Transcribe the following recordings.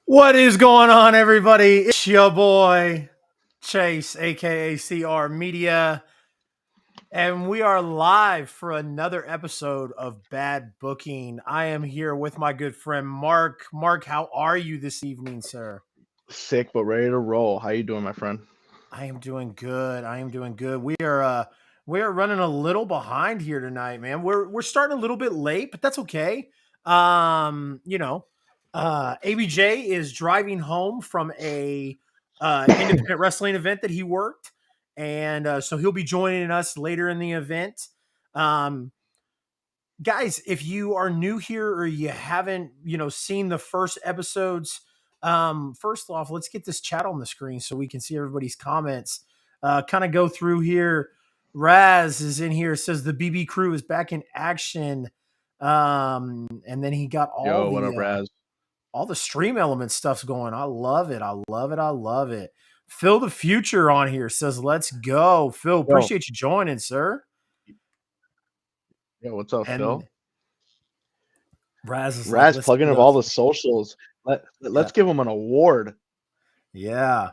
What is going on, everybody? It's your boy Chase, aka CR Media, and we are live for another episode of Bad Booking. I am here with my good friend Mark. Mark, how are you this evening, sir? Sick but ready to roll. How you doing, my friend? I am doing good. I am doing good. We are running a little behind here tonight, man. We're starting a little bit late, but that's okay. ABJ is driving home from a independent wrestling event that he worked, and so he'll be joining us later in the event. Um, Guys, if you are new here or you haven't, seen the first episodes, first off, let's get this chat on the screen so we can see everybody's comments. Kind of go through here. Raz is in here, says the BB crew is back in action. And then he got Yo, what up, Raz? all the stream element stuff's going. I love it. I love it. I love it. Phil the Future on here says, let's go. Phil, Yo, appreciate you joining, sir. what's up, And Phil? Raz is like, Raz let's plugging up go. all the socials. Let's give him an award. Yeah.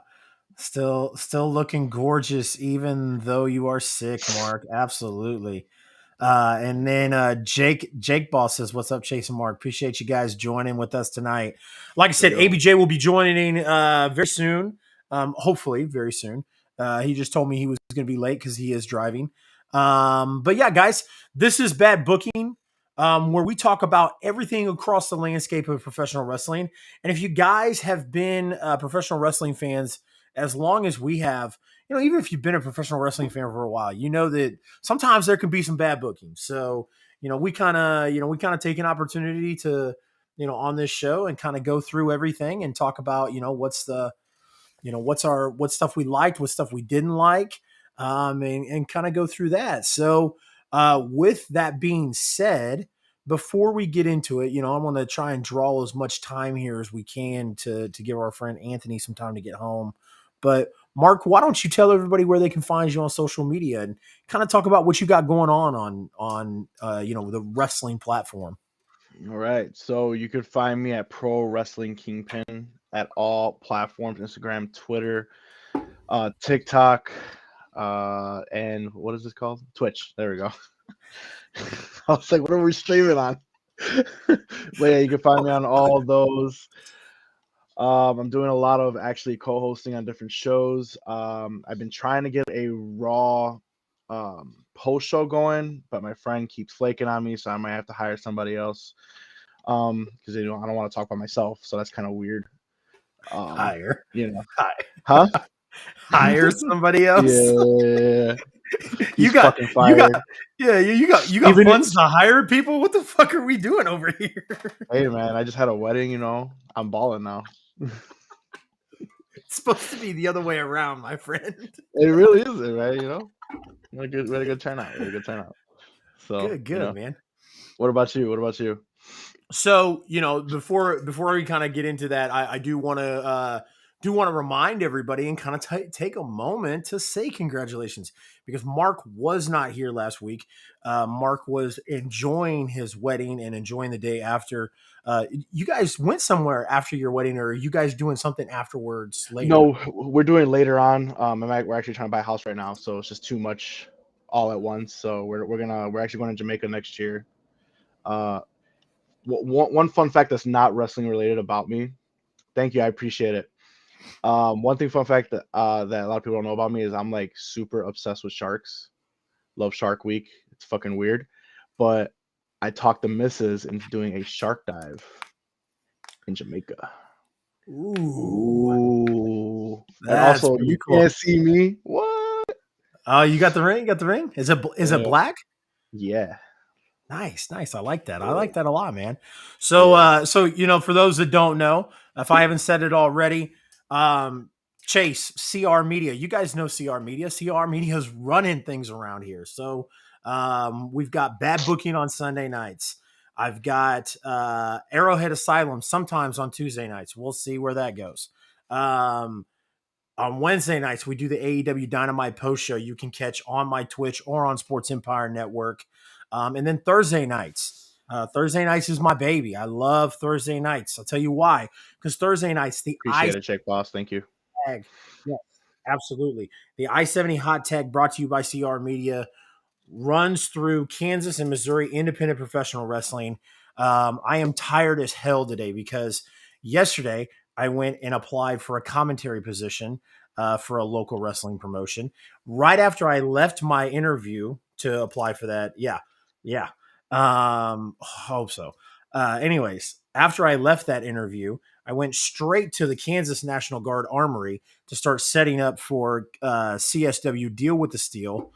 Still looking gorgeous, even though you are sick, Mark. Absolutely. And then Jake Boss says, "What's up, Chase and Mark? Appreciate you guys joining with us tonight." Like I said, Yo, ABJ will be joining very soon. Hopefully, very soon. He just told me he was going to be late because he is driving. But yeah, guys, this is Bad Booking, where we talk about everything across the landscape of professional wrestling. And if you guys have been professional wrestling fans as long as we have, even if you've been a professional wrestling fan for a while, you know that sometimes there can be some bad bookings. So, we kind of take an opportunity to, on this show and kind of go through everything and talk about, what stuff we liked, what stuff we didn't like, and kind of go through that. So, with that being said, before we get into it, I want to try and draw as much time here as we can to give our friend Anthony some time to get home. But Mark, why don't you tell everybody where they can find you on social media and kind of talk about what you got going on the wrestling platform? all right. So you could find me at Pro Wrestling Kingpin at all platforms: Instagram, Twitter, TikTok, and what is this called? Twitch. There we go. I was like, what are we streaming on? But yeah, you can find me on all those. I'm doing a lot of actually co-hosting on different shows. I've been trying to get a Raw post show going, but my friend keeps flaking on me, so I might have to hire somebody else. Because I don't want to talk by myself, so that's kind of weird. Hire, You know, hire, huh? hire somebody else. Yeah, You he's got, fucking you got, fired. yeah, you got Even if, funds to hire people. What the fuck are we doing over here? hey man, I just had a wedding. I'm balling now. It's supposed to be the other way around, my friend. It really is, right? Really good turnout. Really good turnout. So, Good, man. what about you? What about you? So, before we kind of get into that, I do want to remind everybody and kind of take a moment to say congratulations because Mark was not here last week. Mark was enjoying his wedding and enjoying the day after. You guys went somewhere after your wedding, or are you guys doing something afterwards later? No, we're doing later on. We're actually trying to buy a house right now, so it's just too much all at once. So we're actually going to Jamaica next year. Uh, one fun fact that's not wrestling related about me. Thank you, I appreciate it. One thing fun fact that a lot of people don't know about me is I'm like super obsessed with sharks. Love Shark Week. It's fucking weird, but I talked the missus into doing a shark dive in Jamaica. Ooh, Ooh. And that's also, pretty you cool. can't see me. What? Oh, you got the ring? You got the ring? Is it Yeah. black? Yeah. Nice. I like that. I Yeah. like that a lot, man. So, Yeah. for those that don't know, if I haven't said it already, um, Chase, CR Media. You guys know CR Media. CR Media is running things around here. So, we've got Bad Booking on Sunday nights. I've got Arrowhead Asylum sometimes on Tuesday nights. We'll see where that goes. Um, on Wednesday nights, we do the AEW Dynamite post show. You can catch on my Twitch or on Sports Empire Network. And then Thursday nights, Thursday nights is my baby. I love Thursday nights. I'll tell you why. Because Thursday nights, the Appreciate it, Jake Boss. Thank you. tag. Yes, absolutely. The I-70 hot tag brought to you by CR Media runs through Kansas and Missouri independent professional wrestling. I am tired as hell today because yesterday I went and applied for a commentary position for a local wrestling promotion. Right after I left my interview to apply for that, yeah, hope so. Anyways, after I left that interview, I went straight to the Kansas National Guard Armory to start setting up for CSW Deal with the Steel,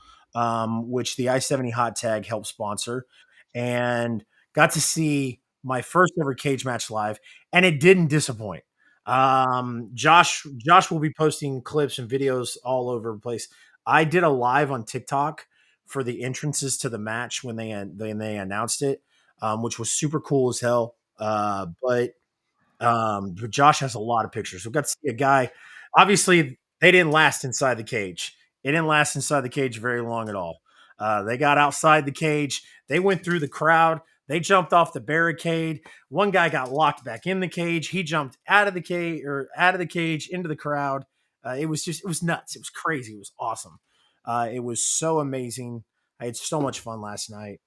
which the I-70 hot tag helped sponsor, and got to see my first ever cage match live, and it didn't disappoint. Josh will be posting clips and videos all over the place. I did a live on TikTok for the entrances to the match when they announced it, which was super cool as hell. But Josh has a lot of pictures. We got to see a guy. Obviously, they didn't last inside the cage. It didn't last inside the cage very long at all. They got outside the cage. They went through the crowd. They jumped off the barricade. One guy got locked back in the cage. He jumped out of the cage into the crowd. It was nuts. It was crazy. It was awesome. It was so amazing. I had so much fun last night.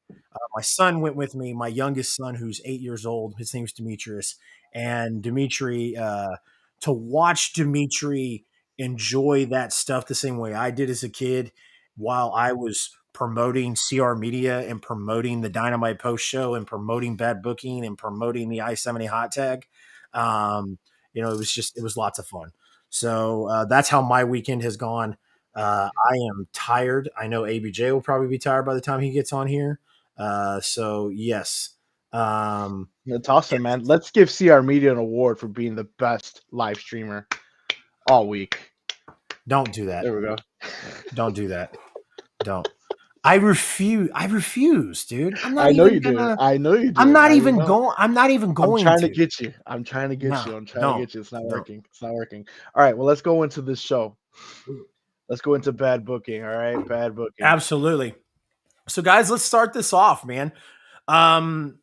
My son went with me. My youngest son, who's 8 years old. His name's Demetrius, and Dimitri, to watch Dimitri enjoy that stuff the same way I did as a kid while I was promoting CR Media and promoting the Dynamite Post Show and promoting Bad Booking and promoting the I-70 hot tag. It was lots of fun. So that's how my weekend has gone. I am tired. I know ABJ will probably be tired by the time he gets on here. So yes. That's awesome, man. Let's give CR Media an award for being the best live streamer all week. Don't do that. There we go. Don't do that. Don't. I refuse. I refuse, dude. I'm not I know even you do. gonna. I know you do. I'm not I even know. going. I'm not even I'm going trying to to. get you. I'm trying to get No, you. I'm trying to don't. get you. It's not Don't. working. It's not working. All right. Well, let's go into this show. Let's go into bad booking. All right. Bad booking. Absolutely. So, guys, let's start this off, man. Kind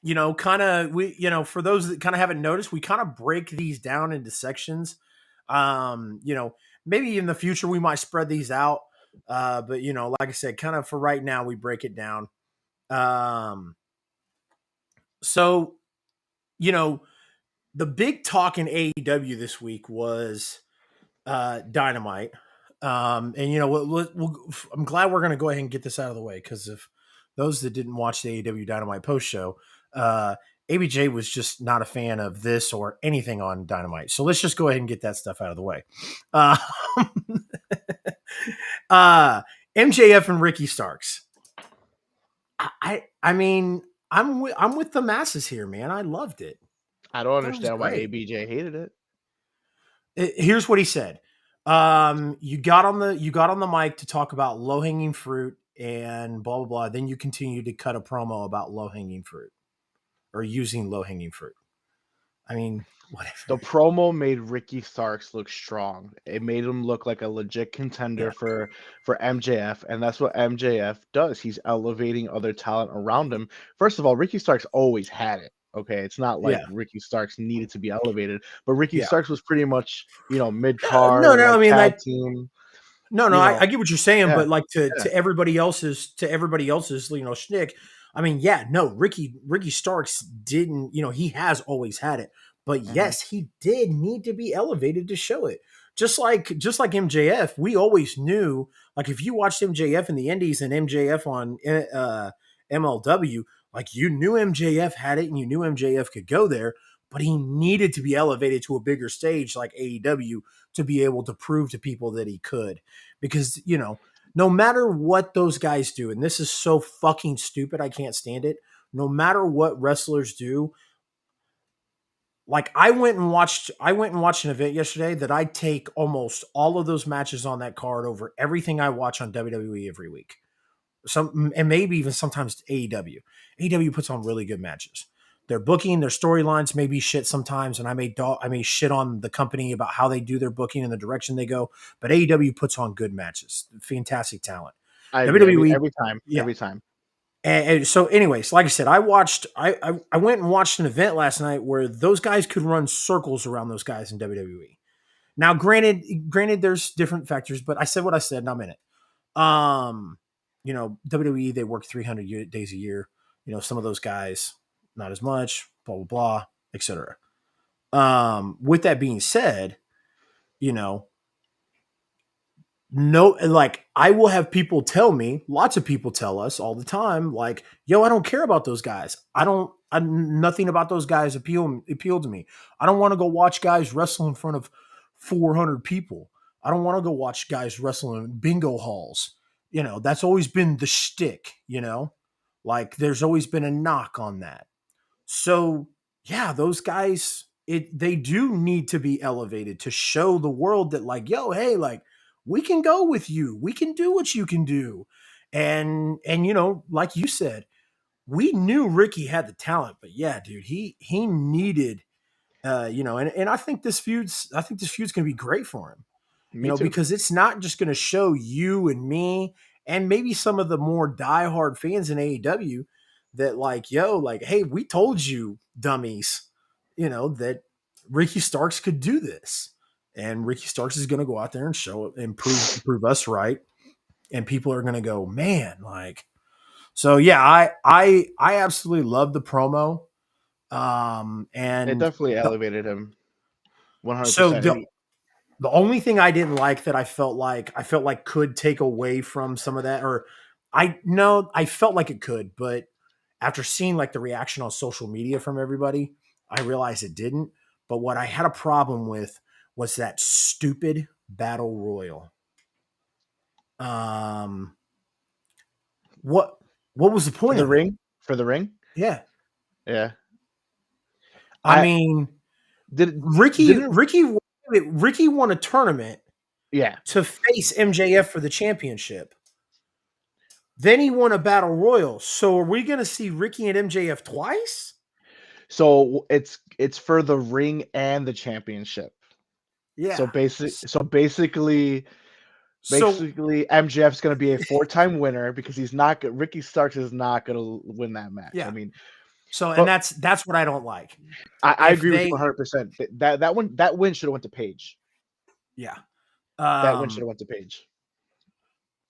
of for those that kind of haven't noticed, we kind of break these down into sections. Maybe in the future we might spread these out. But like I said, kind of for right now, we break it down. So, you know, the big talk in AEW this week was Dynamite. And I'm glad we're going to go ahead and get this out of the way because if those that didn't watch the AEW Dynamite post show, ABJ was just not a fan of this or anything on Dynamite. So let's just go ahead and get that stuff out of the way. Uh, MJF and Ricky Starks. I mean, I'm with the masses here, man. I loved it. I don't That was understand why great. ABJ hated it. Here's what he said. You got on the mic to talk about low hanging fruit and blah blah blah. Then you continue to cut a promo about low hanging fruit or using low hanging fruit. I mean, whatever. The promo made Ricky Starks look strong. It made him look like a legit contender Yeah. for MJF, and that's what MJF does. He's elevating other talent around him. First of all, Ricky Starks always had it. Okay, it's not like Yeah. Ricky Starks needed to be elevated, but Ricky Yeah. Starks was pretty much, mid No, card, no. I like mean, tag team. no, You know, I get what you're saying, yeah, but like yeah. to everybody else's shtick. I mean, yeah, no, Ricky Starks didn't, he has always had it, but Mhm. yes, he did need to be elevated to show it. Just like MJF, we always knew, like if you watched MJF in the Indies and MJF on MLW, like you knew MJF had it and you knew MJF could go there, but he needed to be elevated to a bigger stage like AEW to be able to prove to people that he could. Because, no matter what those guys do, and this is so fucking stupid, I can't stand it. No matter what wrestlers do, like I went and watched an event yesterday that I take almost all of those matches on that card over everything I watch on WWE every week. And maybe even sometimes AEW. AEW puts on really good matches. Their booking, their storylines may be shit sometimes, and I may shit on the company about how they do their booking and the direction they go. But AEW puts on good matches, fantastic talent. I agree. Every WWE, every time, yeah, every time. And so, anyways, like I said, I went and watched an event last night where those guys could run circles around those guys in WWE. Now, granted, there's different factors, but I said what I said, and I'm in it. WWE, they work 300 days a year. Some of those guys not as much. Blah blah blah, etc. With that being said, you know, no, like I will have people tell me, lots of people tell us all the time, like, yo, I don't care about those guys. Nothing about those guys appeal to me. I don't want to go watch guys wrestle in front of 400 people. I don't want to go watch guys wrestle in bingo halls. That's always been the shtick. Like there's always been a knock on that. So yeah, those guys, they do need to be elevated to show the world that, like, yo, hey, like we can go with you. We can do what you can do. And like you said, we knew Ricky had the talent, but yeah, dude, he needed and I think this feud's gonna be great for him, Me too. because it's not just going to show you and me and maybe some of the more diehard fans in AEW that, like, yo, like, hey, we told you, dummies, that Ricky Starks could do this. And Ricky Starks is going to go out there and show it and prove us right. And people are going to go, man, like, so yeah, I absolutely love the promo. It And definitely the, elevated him so 100%. the The only thing I didn't like that I felt like could take away from some of that, or I felt like it could, but after seeing like the reaction on social media from everybody, I realized it didn't. But what I had a problem with was that stupid battle royal. Um, what what was the For point the of it? ring, for the ring, Yeah, yeah. I I mean, did Ricky didn't Ricky Ricky won a tournament yeah. to face MJF for the championship. Then he won a battle royal. So are we going to see Ricky and MJF twice? So it's for the ring and the championship. So Yeah. So basically MJF's going to be a four-time winner because Ricky Starks is not going to win that match. I yeah. mean, So and but that's what I don't like. I If agree with you they 100%. That win should have went to Paige. yeah. That win should Um have went to Paige.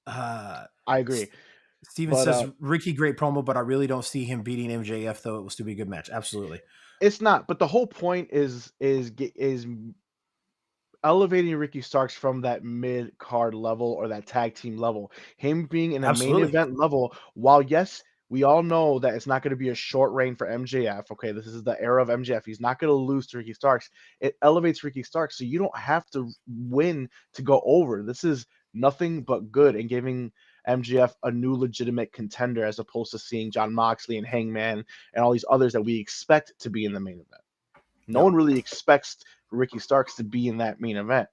uh I agree. Steven But says Ricky great promo, but I really don't see him beating MJF though. It will still be a good match. Absolutely. it's not. But the whole point is elevating Ricky Starks from that mid card level or that tag team level. Him being in a main Absolutely. event level, while yes, we all know that it's not going to be a short reign for MJF. Okay, this is the era of MJF. He's not going to lose to Ricky Starks. It elevates Ricky Starks, so you don't have to win to go over. This is nothing but good and giving MJF a new legitimate contender as opposed to seeing John Moxley and Hangman and all these others that we expect to be in the main event. No Yeah. one really expects Ricky Starks to be in that main event,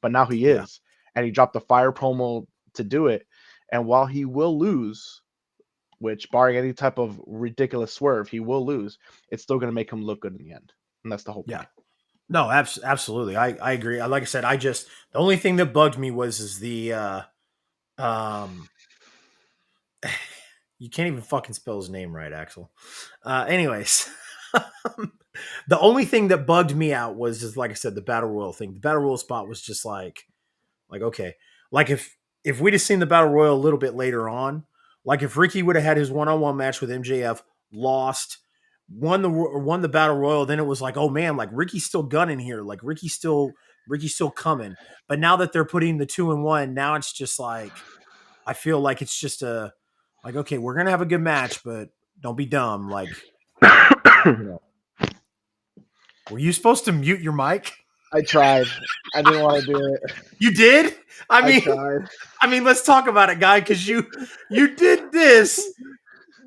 but now he Yeah. is. And he dropped the fire promo to do it. And while he will lose, which barring any type of ridiculous swerve, he will lose, it's still going to make him look good in the end. And that's the whole Yeah. point. No, absolutely. I agree. Like I said, the only thing that bugged me was is the um you can't even fucking spell his name right, Axel. Anyways, the only thing that bugged me out was, like I said, the battle royal thing. The battle royal spot was just like okay, like if we'd have seen the battle royal a little bit later on, like if Ricky would have had his one-on-one match with MJF, lost, won the battle royal, then it was like, oh man, like Ricky's still gunning here, like Ricky's still coming. But now that they're putting the 2-1, now it's just like I feel like it's just like okay, we're gonna have a good match, but don't be dumb. Like, you know, were you supposed to mute your mic? I tried. I didn't want to do it. You did. I I mean, tried. let's talk about it, guy, because you did this,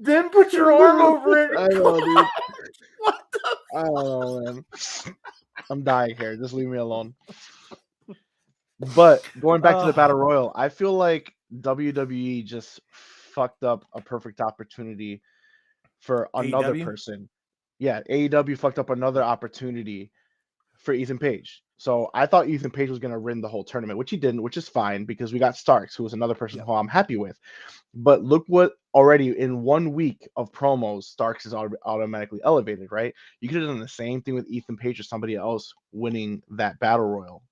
then put your arm over it. I know, dude. What the? I don't know, man. I'm dying here. Just leave me alone. But going back to the Uh, battle royal, I feel like WWE just fucked up a perfect opportunity for another AEW. person. Yeah, AEW fucked up another opportunity for Ethan Page. So I thought Ethan Page was going to win the whole tournament, which he didn't, which is fine because we got Starks, who was another person Yep. who I'm happy with. But look what already in 1 week of promos, Starks is automatically elevated, right? You could have done the same thing with Ethan Page or somebody else winning that battle royal.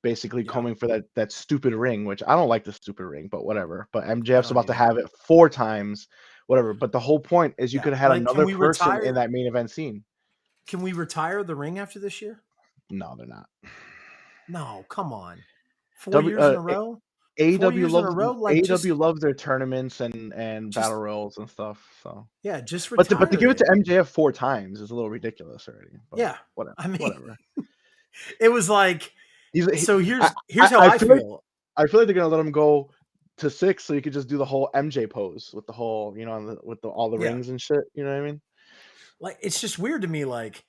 Basically Yeah. coming for that stupid ring, which I don't like the stupid ring, but whatever. But MJF's don't about to either. have it 4 times, whatever. But the whole point is you Yeah. could have had Like, can another we person in retire? that main event scene. Can we retire the ring after this year? No, they're not. No, come on. 4 W years in a row? 4 AEW years in a loves row? Like, AEW just loves their tournaments and battle just royals and stuff. So, yeah, just but to retire give it it. to MJF 4 times is a little ridiculous already. But Yeah. whatever, I mean, whatever. it was like, so I, here's how I I feel like feel. they're gonna let him go to 6 so you could just do the whole MJ pose with the whole, with all the Yeah. rings and shit. You know what I mean? Like, it's just weird to me, like,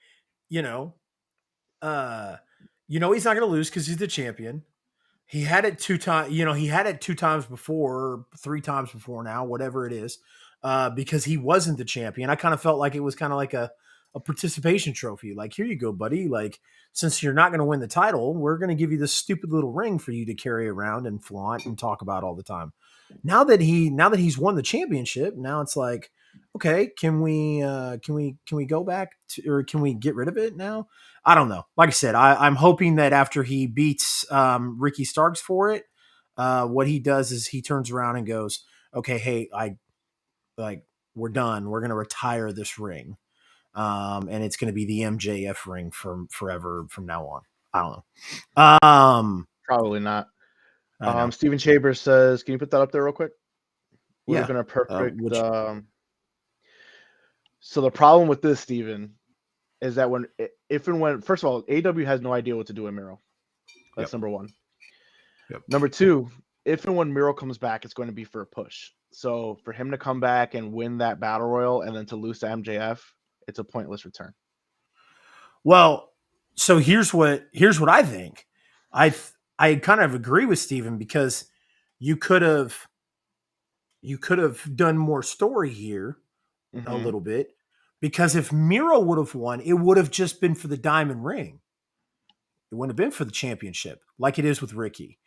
you know, uh, he's not gonna lose because he's the champion. He had it 2 times, he had it 2 times before, 3 times before now, whatever it is, because he wasn't the champion. I kind of felt like it was kind of like a participation trophy. Like, here you go, buddy. Like, since you're not going to win the title, we're going to give you this stupid little ring for you to carry around and flaunt and talk about all the time. Now that he's won the championship, now it's like, okay, can we go back to, or can we get rid of it now? I don't know. Like I said, I'm hoping that after he beats Ricky Starks for it, what he does is he turns around and goes, "Okay, hey, we're done. We're gonna retire this ring, and it's gonna be the MJF ring from forever from now on." I don't know. Probably not. I know. Steven Chambers says, "Can you put that up there real quick?" Would have Yeah. been a perfect. Which So the problem with this, Steven, is that if and when, first of all, AW has no idea what to do with Miro. That's Yep. number one. Yep. Number two, if and when Miro comes back, it's going to be for a push. So for him to come back and win that battle royal and then to lose to MJF, it's a pointless return. Well, so here's what I think. I kind of agree with Steven because you could have done more story here a Mm-hmm. little bit, because if Miro would have won, it would have just been for the diamond ring. It wouldn't have been for the championship like it is with Ricky.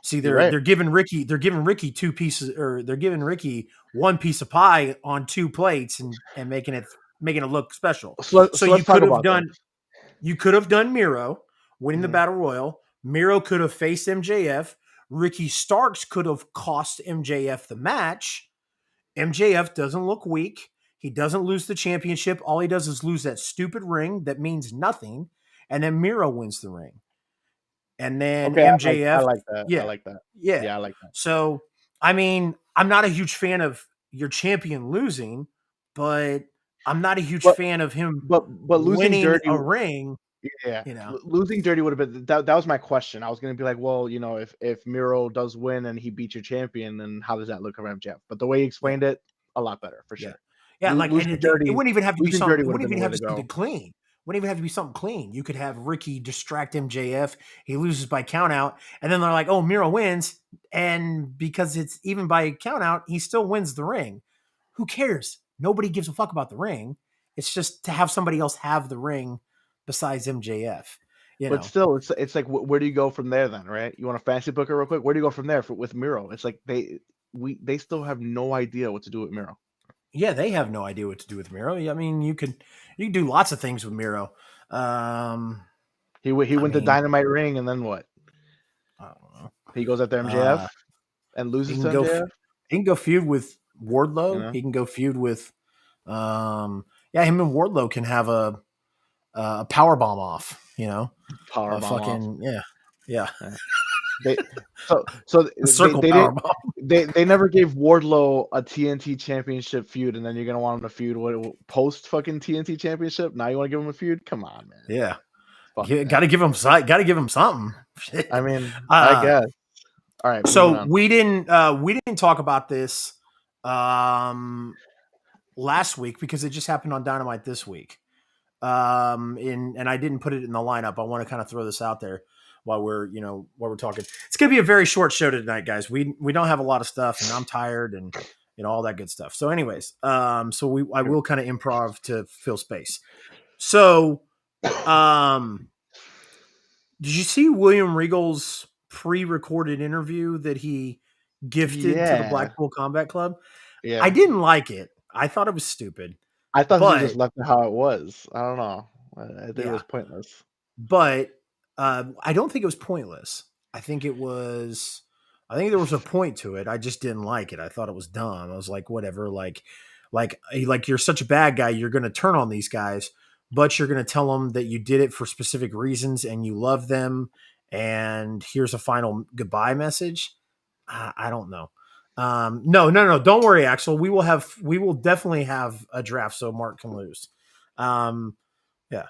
See, You're they're right. they're giving Ricky 2 pieces, or they're giving Ricky 1 piece of pie on 2 plates and making it look special. So So let's talk about this. you could have done Miro winning the Mm-hmm. battle royal. Miro could have faced MJF. Ricky Starks could have cost MJF the match. MJF doesn't look weak. He doesn't lose the championship. All he does is lose that stupid ring that means nothing. And then Miro wins the ring. And then Okay, I MJF, like that. I yeah, like that. yeah. Yeah, I like that. So, I mean, I'm not a huge fan of your champion losing, but I'm not a huge But fan of him but losing winning dirty. a ring, Yeah, you know. losing dirty would have been that was my question. I was gonna be like, well, if Miro does win and he beats your champion, then how does that look for MJF? But the way he Yeah. explained it, a lot better for Yeah. sure. Yeah, like, and it wouldn't even have to be Losing something. dirty It would have wouldn't been the even way have to to be something go. clean. Wouldn't even have to be something clean. You could have Ricky distract MJF. He loses by count out, and then they're like, "Oh, Miro wins," and because it's even by count out, he still wins the ring. Who cares? Nobody gives a fuck about the ring. It's just to have somebody else have the ring besides MJF. You But know. still, it's like where do you go from there then, right? You want to fancy book it real quick? Where do you go from there with Miro? It's like they still have no idea what to do with Miro. Yeah, they have no idea what to do with Miro. I mean, you can do lots of things with Miro. Um, He I went the mean, Dynamite ring, and then what? I don't know. He goes after Uh, MJF and he loses can to go. MJF. He can go feud with You Wardlow. know, He can go feud with. Yeah, him and Wardlow can have a power bomb off. power A bomb off. fucking yeah, yeah, Yeah. They so a they circle they power didn't bomb. they never gave Wardlow a TNT championship feud, and then you're gonna want him to feud post fucking TNT championship. Now you want to give him a feud? Come on, man. Yeah, Fuck got that. to give him got to give him something. I mean, I uh, guess. All right, moving so on. we didn't talk about this last week because it just happened on Dynamite this week. And I didn't put it in the lineup. I want to kind of throw this out there while we're talking. It's gonna be a very short show tonight, guys. We don't have a lot of stuff, and I'm tired, and all that good stuff. So, anyways, I will kind of improv to fill space. So Um, did you see William Regal's pre-recorded interview that he gifted to the Yeah, Blackpool Combat Club? I yeah. didn't like it. I thought it was stupid. I thought they should But just left it how it was. I don't know. I think it yeah, was pointless. but I don't think it was pointless. I think it was. I think there was a point to it. I just didn't like it. I thought it was dumb. I was like, whatever. Like you're such a bad guy. You're going to turn on these guys, but you're going to tell them that you did it for specific reasons and you love them. And here's a final goodbye message. I don't know. No. Don't worry, Axel. We will definitely have a draft so Mark can lose. Um, yeah.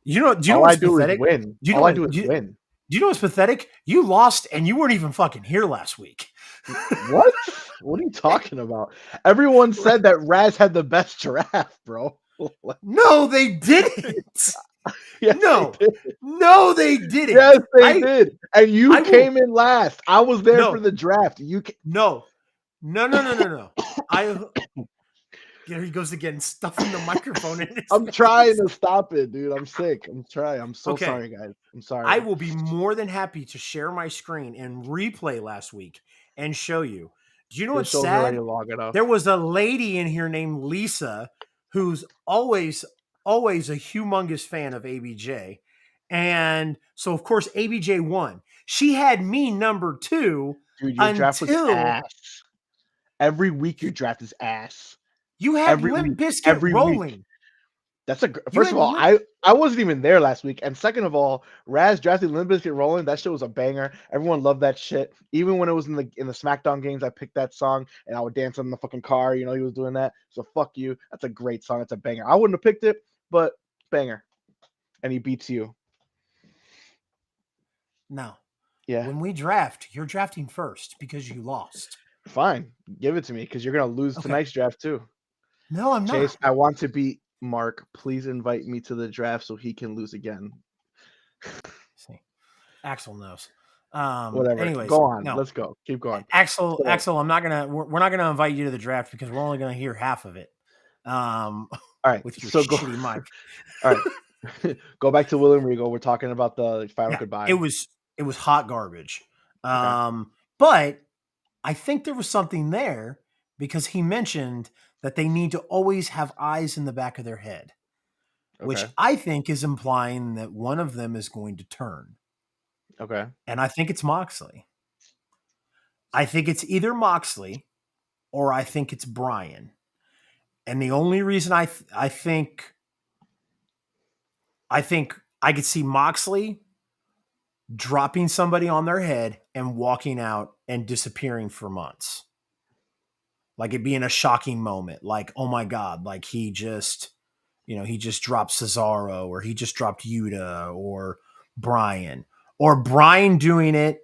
Do you know All I what's do is pathetic? win. Do you know All I what do is do win. you know what's pathetic? You lost and you weren't even fucking here last week. What? What are you talking about? Everyone said that Raz had the best draft, bro. No, they didn't. Yes, they No. did. No, they didn't. Yes, they did. And you I will came in last. I was there for no, the draft. You no, no. I There he goes again, stuffing the microphone in his I'm trying face. to stop it, dude. I'm sick. I'm trying. I'm so Okay. sorry, guys. I'm I sorry. will be more than happy to share my screen and replay last week and show you. Do you know It what's shows already sad? long enough. There was a lady in here named Lisa who's always a humongous fan of ABJ. And so of course ABJ won. She had me number 2 Dude, your draft was until ass. Every week your draft is ass. you had Every Limp week. Biscuit Every week. rolling. That's a You first had of all, Limp I wasn't even there last week, and second of all, Raz drafted Limp Bizkit Rolling. That shit was a banger. Everyone loved that shit. Even when it was in the SmackDown games, I picked that song and I would dance in the fucking car. You know, he was doing that. So fuck you. That's a great song. It's a banger. I wouldn't have picked it, but banger. And he beats you. No. Yeah, When we draft, you're drafting first because you lost. fine. Give it to me because you're gonna lose Okay. tonight's draft too. No, I'm Chase, not. I want to beat Mark. Please invite me to the draft so he can lose again. See. Axel knows. Whatever. Anyways, Go on. no. Let's go. Keep going. So, Axel, we're not gonna invite you to the draft because we're only gonna hear half of it. Um, all right. with your So go. shitty mic. All right. Go back to William Regal. We're talking about the final Yeah, goodbye. it was hot garbage. Okay. But I think there was something there because he mentioned that they need to always have eyes in the back of their head, which Okay. I think is implying that one of them is going to turn. Okay. And I think it's Moxley. I think it's either Moxley or I think it's Brian. And the only reason I think I could see Moxley dropping somebody on their head and walking out and disappearing for months. Like it being a shocking moment. Like, oh my God, like he just dropped Cesaro or he just dropped Yuta or Brian. Or Brian doing it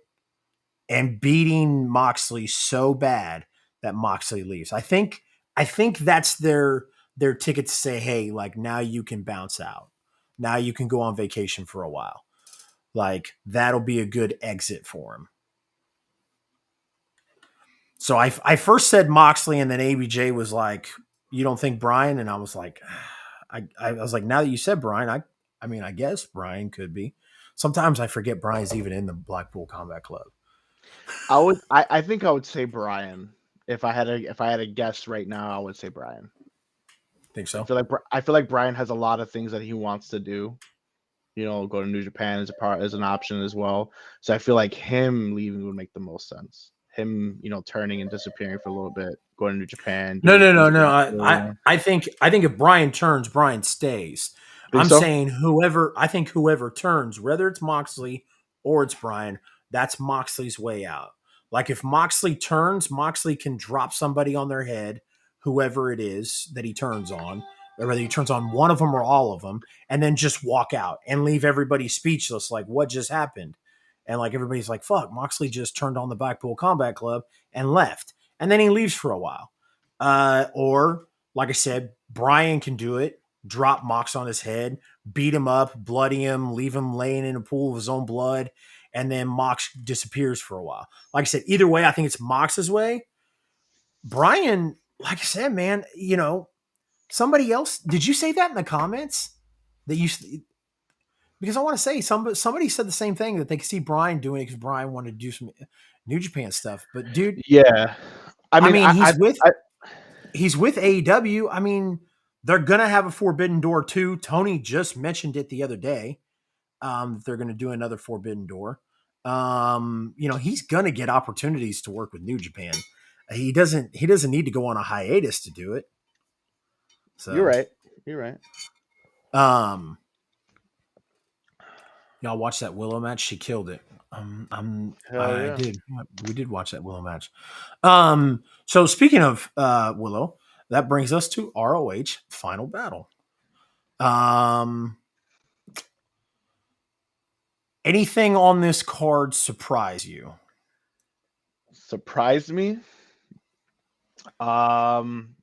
and beating Moxley so bad that Moxley leaves. I think that's their ticket to say, hey, like now you can bounce out. Now you can go on vacation for a while. Like that'll be a good exit for him. So I first said Moxley, and then ABJ was like, "You don't think Brian?" And I was like, I was like, now that you said Brian, I mean, I guess Brian could be. Sometimes I forget Brian's even in the Blackpool Combat Club. I think I would say Brian. If I had a guess right now, I would say Brian. Think so? I feel like Brian has a lot of things that he wants to do. You know, go to New Japan as an option as well. So I feel like him leaving would make the most sense. Him, you know, turning and disappearing for a little bit, going to New Japan, No, doing no, no, his no. own storyline. I think if Brian turns, Brian stays. Think I'm so? saying whoever turns, whether it's Moxley or it's Brian, that's Moxley's way out. Like if Moxley turns, Moxley can drop somebody on their head, whoever it is that he turns on, or whether he turns on one of them or all of them, and then just walk out and leave everybody speechless, like what just happened, and like everybody's like, "Fuck, Moxley just turned on the Blackpool Combat Club and left," and then he leaves for a while. Or, like I said, Brian can do it. Drop Mox on his head, beat him up, bloody him, leave him laying in a pool of his own blood, and then Mox disappears for a while. Like I said, either way, I think it's Mox's way. Brian, like I said, man, somebody else. Did you say that in the comments? That you because I want to say somebody said the same thing that they could see Brian doing it because Brian wanted to do some New Japan stuff. But dude, Yeah, I I mean, mean, I he's with AEW. I mean, they're gonna have a Forbidden Door too. Tony just mentioned it the other day. They're gonna do another Forbidden Door. He's gonna get opportunities to work with New Japan. He doesn't need to go on a hiatus to do it. you're So, right. You're right. um, y'all watch that Willow match. She killed it. Hell I yeah. did. We did watch that Willow match. So speaking of Willow, that brings us to ROH Final Battle. Um, Anything on this card surprise you? Surprised me.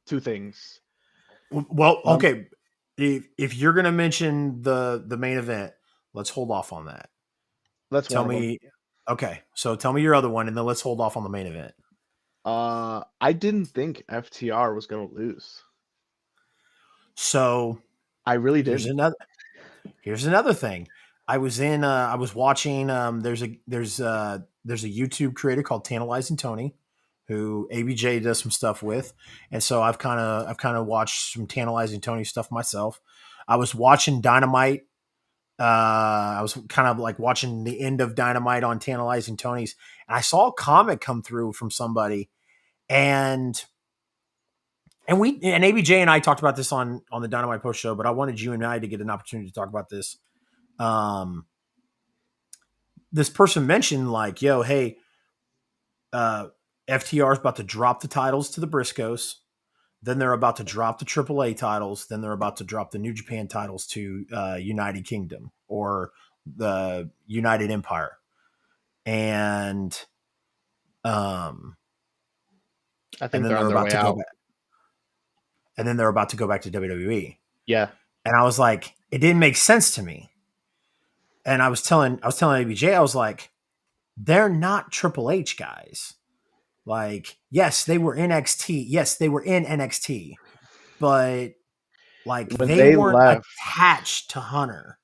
Two things. Well, Num- okay. If you're gonna mention the main event, let's hold off on that. that's Tell one of them. me. Okay, so tell me your other one, and then let's hold off on the main event. I didn't think FTR was gonna lose. So I really here's didn't. another. Here's another thing. I was in. I was watching. There's a YouTube creator called Tantalizing Tony, who ABJ does some stuff with, and so I've kind of watched some Tantalizing Tony stuff myself. I was watching Dynamite. I was kind of like watching the end of Dynamite on Tantalizing Tony's, and I saw a comment come through from somebody, and ABJ and I talked about this on the Dynamite post show, but I wanted you and I to get an opportunity to talk about this. Um, this person mentioned like, yo, hey, uh, FTR is about to drop the titles to the Briscoes. Then they're about to drop the AAA titles. Then they're about to drop the New Japan titles to United Kingdom or the United Empire. And um, I and think then they're they're on their about way to go out. back. And then they're about to go back to WWE. Yeah. And I was like, it didn't make sense to me. And I was telling ABJ, I was like, they're not Triple H guys. Like, yes, they were NXT. Yes, they were in NXT, but like When they they weren't left, attached to Hunter.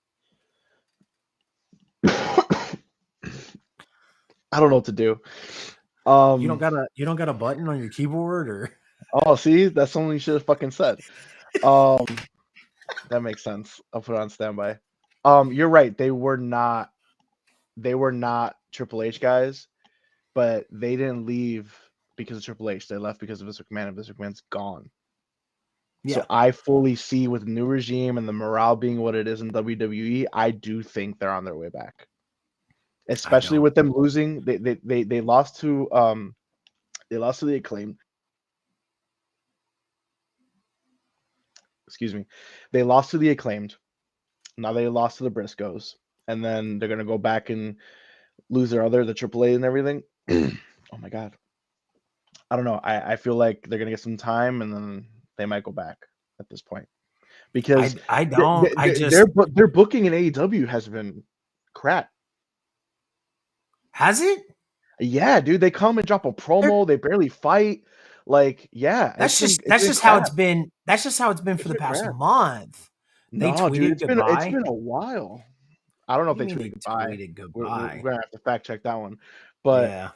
I don't know what to do. You don't got a button on your keyboard or Oh, see, that's something you should have fucking said. Um, that makes sense. I'll put it on standby. You're right. They were not Triple H guys, but they didn't leave because of Triple H. They left because of Vince McMahon, and Vince McMahon's gone. So yeah. I fully see with the new regime and the morale being what it is in WWE, I do think they're on their way back. I Especially don't. with them losing. They lost to the acclaim. Excuse me. They lost to the acclaimed. Now they lost to the Briscoes. And then they're gonna go back and lose the AAA and everything. Oh my god. I don't know. I feel like they're gonna get some time and then they might go back at this point because I don't. I just their booking in AEW has been crap. has it. Yeah, dude, they come and drop a They're, promo. They barely fight. Like, yeah, that's just it's that's been just how crap. it's been. That's just how it's been It's for the been past crap. month. They No, dude, tweeted it's goodbye. been a while. I don't know What if do you they mean tweeted they goodbye. tweeted We're goodbye? gonna have to fact check that one, but Yeah,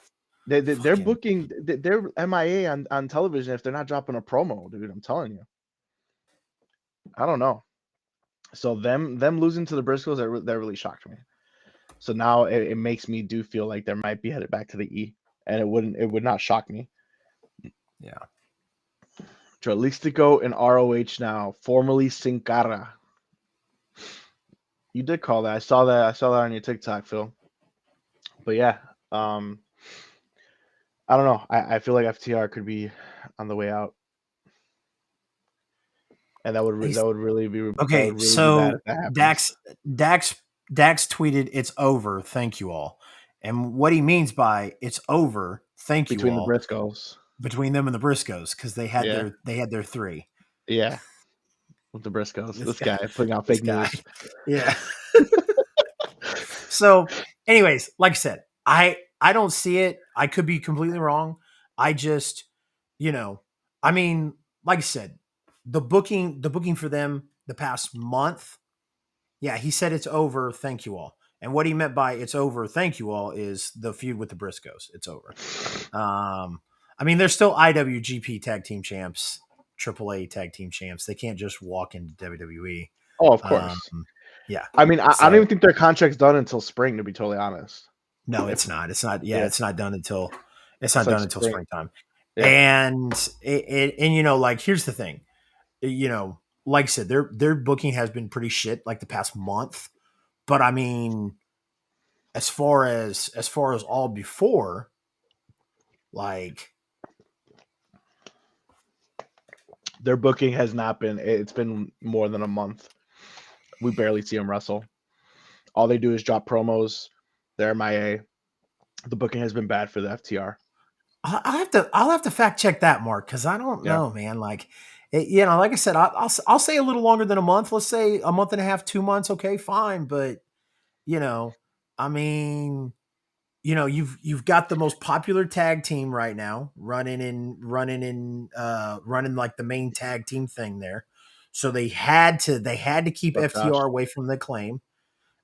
they're fucking. booking. They're MIA on television if they're not dropping a promo, dude. I'm telling you. I don't know. So them losing to the Briscoes that really shocked me. So now it makes me do feel like they might be headed back to the E, and it would not shock me. Yeah. Jalisco in ROH now, formerly Sin Cara. You did call that. I saw that on your TikTok, Phil. But yeah, um, I don't know. I feel like FTR could be on the way out, and that would Okay, really be bad so if that happens. Dax tweeted it's over, thank you all. And what he means by it's over, thank you Between the all, Briscoes, between them and the Briscoes cuz yeah, they had their 3. yeah, with the Briscoes. This This guy guy putting out this fake guy. news. Yeah. So, anyways, like I said, I don't see it. I could be completely wrong. I just, you know, I mean, like I said, the booking for them the past month Yeah, he said it's over. Thank you all. And what he meant by it's over, thank you all, is the feud with the Briscoes. It's over. I mean, they're still IWGP Tag Team Champs, AAA Tag Team Champs. They can't just walk into WWE. Oh, of Um, course. yeah. I mean, I don't So even think their contract's done until spring, to be totally honest. no, If it's not. It's not. Yeah, yeah, it's not done until it's like spring. springtime. Yeah, And and you know, like here's the thing. You know, like I said, their booking has been pretty shit like the past month. But I mean, as far as all before, like their booking has not been. It's been more than a month. We barely see them wrestle. All they do is drop promos. They're MIA. The booking has been bad for the FTR. I'll have to fact check that, Mark, because I don't Yeah, know, man. Like, you know, like I said, I'll say a little longer than a month. Let's say a month and a half, 2 months. Okay, fine, but you know, I mean, you know, you've got the most popular tag team right now running like the main tag team thing there. So they had to keep but Josh, FTR away from the claim.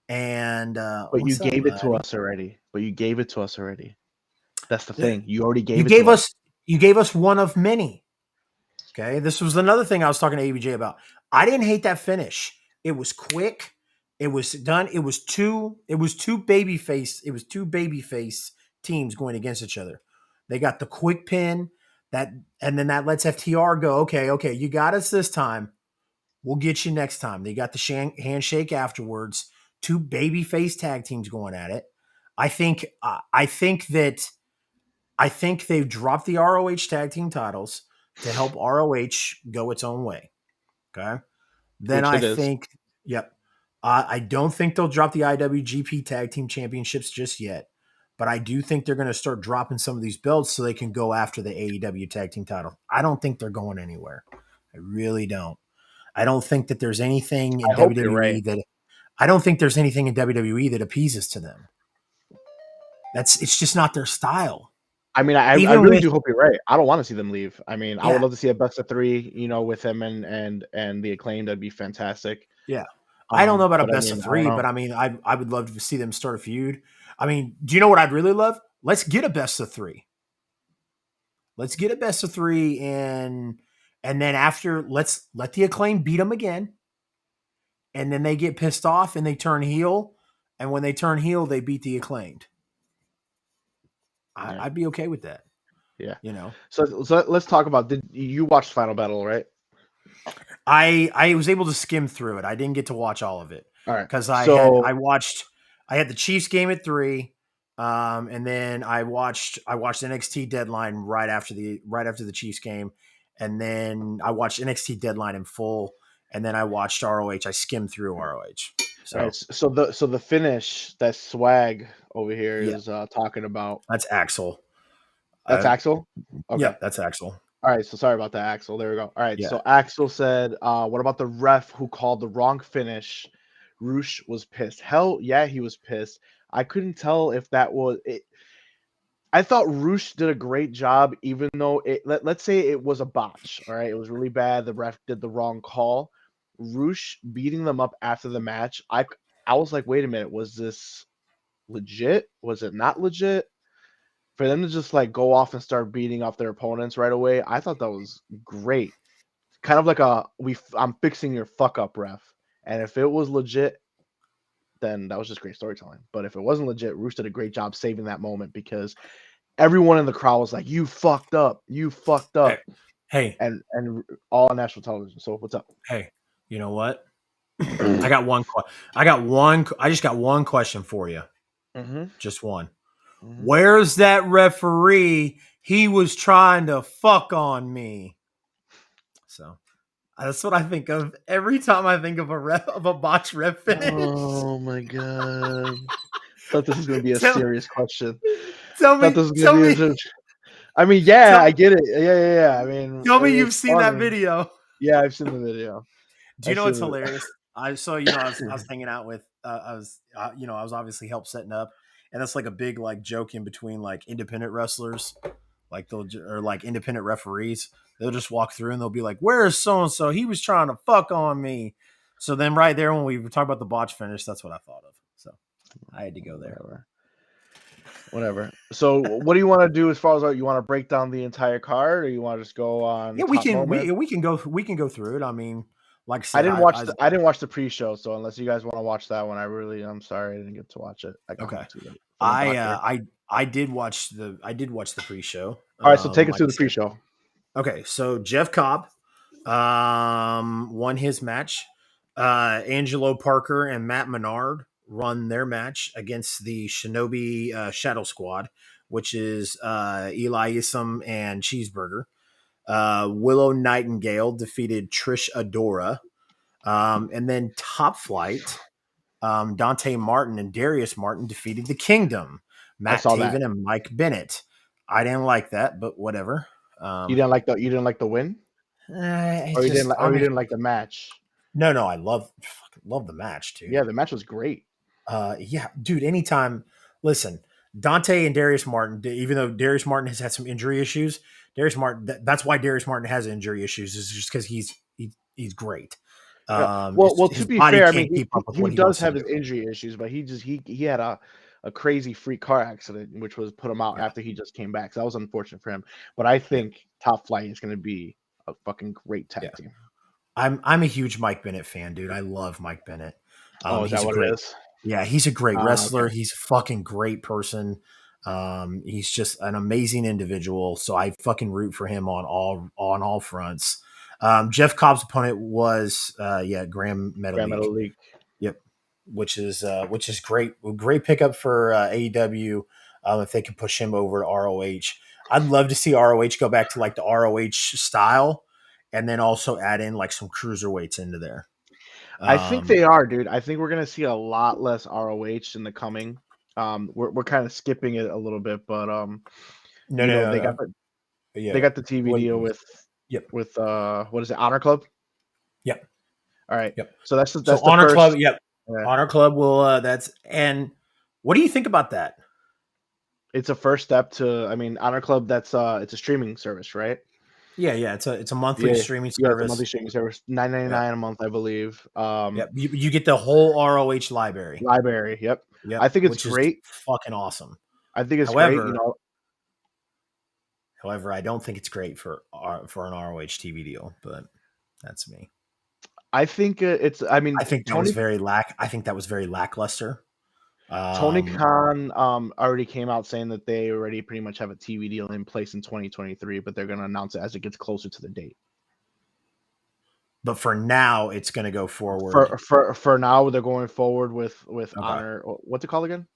And but you what's up, gave it to buddy? us already. But you gave it to us already. That's the Yeah, thing. You already You gave it gave to us. us you gave us one of many. Okay. This was another thing I was talking to ABJ about. I didn't hate that finish. It was quick. It was done. It was two baby face teams going against each other. They got the quick pin that and then that lets FTR go, okay, you got us this time. We'll get you next time. They got the handshake afterwards. Two baby face tag teams going at it. I think they've dropped the ROH tag team titles to help ROH go its own way. Okay. Then Which I it is. think, yep. I don't think they'll drop the IWGP tag team championships just yet, but I do think they're going to start dropping some of these belts so they can go after the AEW tag team title. I don't think they're going anywhere. I really don't. I don't think that there's anything in I hope you're right. WWE that I don't think there's anything in WWE that appeases to them. It's just not their style. I mean, I Even really with do hope you're right. I don't want to see them leave. I mean, I would yeah, love to see a best of three, with him and the Acclaim. That'd be fantastic. yeah. I don't know about a But I best of mean, I don't three, but know. I mean, I would love to see them start a feud. I mean, do you know what I'd really love? Let's get a best of three. Let's get a best of three, and then after, let's let the Acclaim beat them again, and then they get pissed off and they turn heel, and when they turn heel, they beat the Acclaimed. Yeah, I'd be okay with that. yeah. You know, So let's talk about. Did you watch Final Battle, right? I was able to skim through it. I didn't get to watch all of it All right. because So I had the Chiefs game at 3, and then I watched NXT Deadline right after the Chiefs game, and then I watched NXT Deadline in full, and then I watched ROH. I skimmed through ROH. all right. So So the finish that Swag over here yeah, is talking about. that's Axel. That's Axel. Okay. Yeah, that's Axel. All right, so sorry about that, Axel. There we go. All right, Yeah. so Axel said, "What about the ref who called the wrong finish?" Roosh was pissed. Hell yeah, he was pissed. I couldn't tell if that was it. I thought Roosh did a great job, even though let's say it was a botch. All right, it was really bad. The ref did the wrong call. Roosh beating them up after the match. I was like, wait a minute, was this legit? Was it not legit? For them to just like go off and start beating up their opponents right away, I thought that was great. Kind of like I'm fixing your fuck up, ref. And if it was legit, then that was just great storytelling. But if it wasn't legit, Roosh did a great job saving that moment because everyone in the crowd was like, "You fucked up, you fucked Hey, up," hey, and all on national television. So what's up? hey. You know what? I got one. I got one. I just got one question for you. Mm-hmm. Just one. Mm-hmm. Where's that referee? He was trying to fuck on me. So that's what I think of every time I think of a botch ref finish. Oh my god! Thought this was gonna be a tell, serious question. tell Thought me, this was gonna tell be a me, serious. I mean, yeah, I tell, get it. Yeah. I mean, tell me you've it's seen that funny. video. Yeah, I've seen the video. Do you I've know seen what's the. hilarious? I was hanging out with I was obviously help setting up, and that's like a big like joke in between like independent wrestlers, like or like independent referees. They'll just walk through and they'll be like, "Where is so and so? He was trying to fuck on me." So then right there when we were talking about the botch finish, that's what I thought of. So I had to go there. Whatever. So what do you want to do as far as you want to break down the entire card, or you want to just go on Yeah, we top can moment? we can go through it. I mean, like I I said, didn't watch the pre-show, so unless you guys want to watch that one, I'm sorry I didn't get to watch it. I got okay. home too late from the doctor. I did watch the pre-show. All right, so take us Like through I the said, pre-show. okay. So Jeff Cobb won his match. Angelo Parker and Matt Menard run their match against the Shinobi Shadow Squad, which is Eli Isom and Cheeseburger. Willow Nightingale defeated Trish Adora. And then Top Flight, Dante Martin and Darius Martin defeated the Kingdom, I Matt saw that. Taven and Mike Bennett. I didn't like that, but whatever. You didn't like the win, It's just or I'm you a didn't like the match. no. I love the match, dude. Yeah, the match was great. Yeah, dude. Anytime. Listen, Dante and Darius Martin. Even though Darius Martin has had some injury issues, Darius Martin. That's why Darius Martin has injury issues. Is just because he's great. Yeah. It's Well, just, to his be body fair, I mean, can't keep up with he what he does wants to have his do. injury issues, but he had a crazy freak car accident, which was put him out Yeah, after he just came back. So that was unfortunate for him. But I yeah, think Top Flight is going to be a fucking great yeah. tag team. I'm a huge Mike Bennett fan, dude. I love Mike Bennett. Oh, is that He's a what it great, is? yeah, he's a great Okay. wrestler. He's a fucking great person. He's just an amazing individual. So I fucking root for him on all fronts. Jeff Cobb's opponent was Graham Grand Metalik. Metal League. Yep, which is great. Great pickup for AEW if they can push him over to ROH. I'd love to see ROH go back to like the ROH style, and then also add in like some cruiserweights into there. I think Um, they are, dude. I think we're going to see a lot less ROH in the coming. We're kind of skipping it a little bit, but no, no, no, no. they Yeah. got the TV What? deal Yep. with what is it, Honor Club? Yep. All right. Yep. So So that's the Honor Club. first. Yep. Yeah. Honor Club will. That's and what do you think about that? It's a first step to, I mean, Honor Club. That's it's a streaming service, right? Yeah, yeah. It's a monthly Yeah, streaming yeah. It's a monthly service. streaming service, 9.99 Yep. a month, I believe. Yep. You get the whole ROH library. Library. Yep. I Yep. think it's Which is great. fucking awesome. I think it's great. You However, know, I don't think it's great for an ROH TV deal, but that's me. I think it's. I mean, I think that was very lackluster. Tony Um, Khan already came out saying that they already pretty much have a TV deal in place in 2023, but they're going to announce it as it gets closer to the date. but for now, it's going to go forward. For now, they're going forward with Okay. Honor. What's it called again?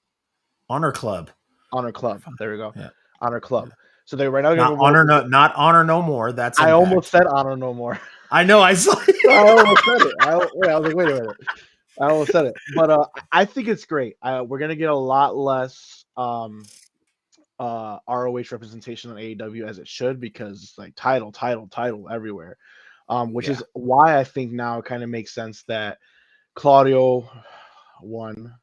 Honor Club. Honor Club. There we go. Yeah. Honor Yeah. Club. So they right now going to go. Not honor no more. That's I almost Impact. said Honor no more. I know. I saw. I almost said it. I was like, wait a minute. I almost said it, but I think it's great. We're gonna get a lot less ROH representation on AEW as it should, because it's like title everywhere. Which Yeah. is why I think now it kind of makes sense that Claudio won,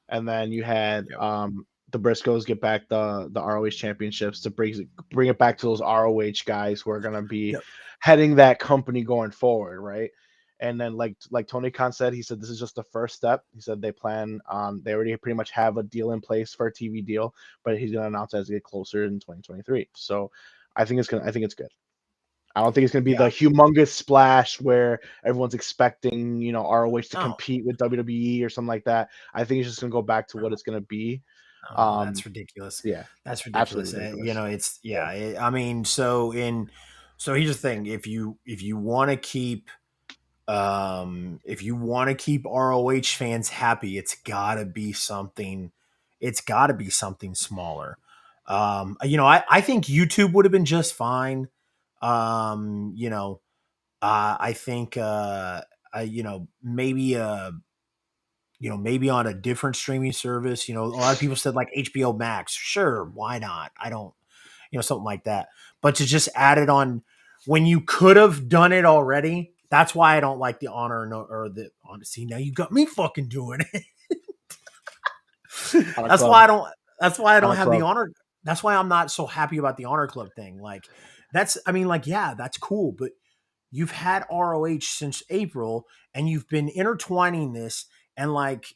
and then you had Yep. the Briscoes get back the ROH championships to bring it back to those ROH guys who are gonna be Yep. heading that company going forward, right? And then like Tony Khan said, he said this is just the first step. He said they plan they already pretty much have a deal in place for a TV deal, but he's gonna announce as they get closer in 2023. So I think it's good. I don't think it's going to be Yeah. the humongous splash where everyone's expecting, ROH to No. compete with WWE or something like that. I think it's just going to go back to what it's going to be. Oh, that's ridiculous. Yeah, That's ridiculous. absolutely ridiculous. Yeah. I mean, so here's the thing: if you want to keep ROH fans happy, it's got to be something. It's got to be something smaller. I think YouTube would have been just fine. Um, you know, I think, maybe maybe on a different streaming service. A lot of people said like HBO Max. Sure, why not? I don't, something like that. But to just add it on when you could have done it already, that's why I don't like the honor or the honesty. Now you got me fucking doing it. On a that's club, why I don't. That's why I on don't a have the club. honor. That's why I'm not so happy about the honor club thing. Like, that's. I mean, like, yeah, that's cool, but you've had ROH since April, and you've been intertwining this, and like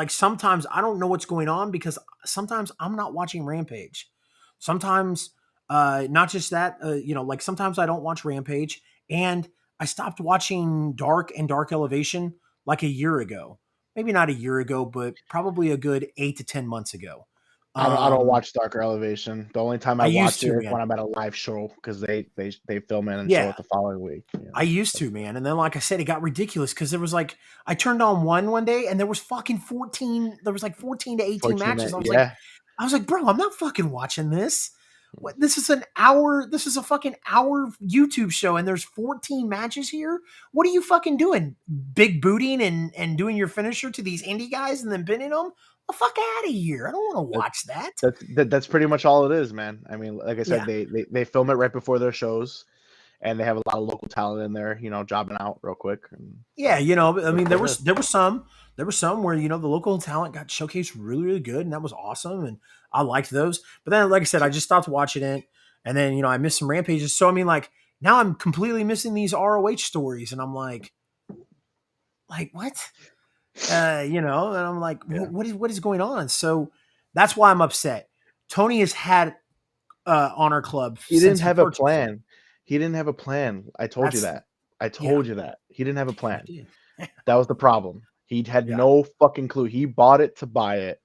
sometimes I don't know what's going on because sometimes I'm not watching Rampage. Sometimes not just that, like sometimes I don't watch Rampage, and I stopped watching Dark and Dark Elevation like a year ago. Maybe not a year ago, but probably a good 8 to 10 months ago. I don't watch Darker Elevation. The only time I I used watch it to, is man. when I'm at a live show because they film it and show Yeah, it the following week. I used to, man. And then, like I said, it got ridiculous because there was like, I turned on one day and there was fucking 14, there was like 14 to 18 14 matches. minutes. Yeah. I was like, bro, I'm not fucking watching this. What, this is an hour, this is a fucking hour YouTube show and there's 14 matches here. What are you fucking doing? Big booting and doing your finisher to these indie guys and then pinning them? The fuck out of here. I don't want to That, watch that. that's pretty much all it is, man. I mean, like I said, Yeah. they film it right before their shows, and they have a lot of local talent in there, jobbing out real quick. And Yeah, so I mean, that's what it is. there were some where the local talent got showcased really really good, and that was awesome, and I liked those. But then, like I said, I just stopped watching it, and then I missed some rampages. So I mean, like now I'm completely missing these ROH stories, and I'm like what? And I'm like, Yeah. what is going on? So that's why I'm upset. Tony has had Honor Club He since didn't he have a purchased it. plan. He didn't have a plan. I told you That's that. I yeah, told you that. He didn't have a you plan. did. That was the problem. He had Yeah. no fucking clue. He bought it to buy it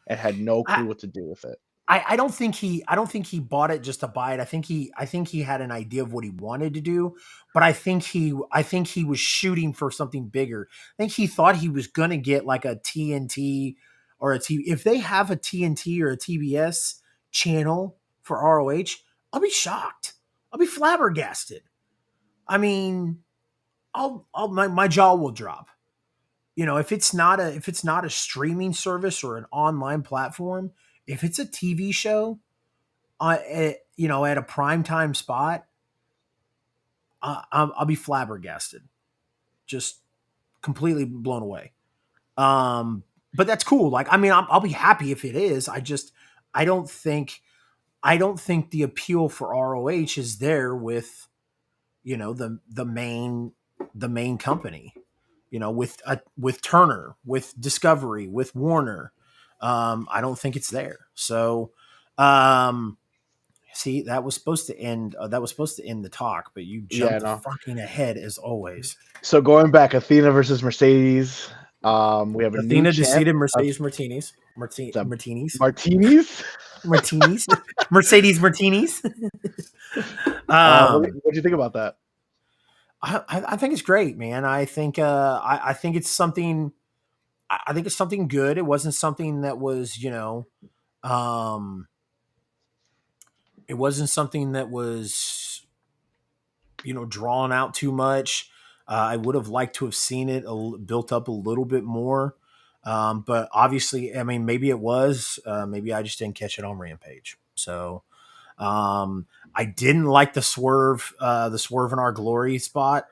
and had no I, clue what to do with it. I don't think he bought it just to buy it. I think he had an idea of what he wanted to do, but I think he was shooting for something bigger. I think he thought he was gonna get like a TNT or a T. If they have a TNT or a TBS channel for ROH, I'll be shocked. I'll be flabbergasted. I mean, my jaw will drop. If it's not a streaming service or an online platform, if it's a TV show at a prime time spot, I'll be flabbergasted, just completely blown away. But that's cool. Like, I mean, I'll be happy if it is. I don't think, I don't think the appeal for ROH is there with, the main company, with Turner, with Discovery, with Warner. I don't think it's there. So, um, see, that was supposed to end. That was supposed to end the talk, but you Yeah, jumped no. fucking ahead as always. So going back, Athena versus Mercedes. We have a new Athena champ defeated of Mercedes Martinez. the Martinis. Martinis. Martinis. Mercedes Martinis. What um, do you think about that? I think it's great, man. I think it's something. I think it's something good. It wasn't something that was, um, it wasn't something that was drawn out too much. I would have liked to have seen it built up a little bit more, but obviously, I mean, maybe it was. Maybe I just didn't catch it on Rampage. So I didn't like the swerve in our glory spot.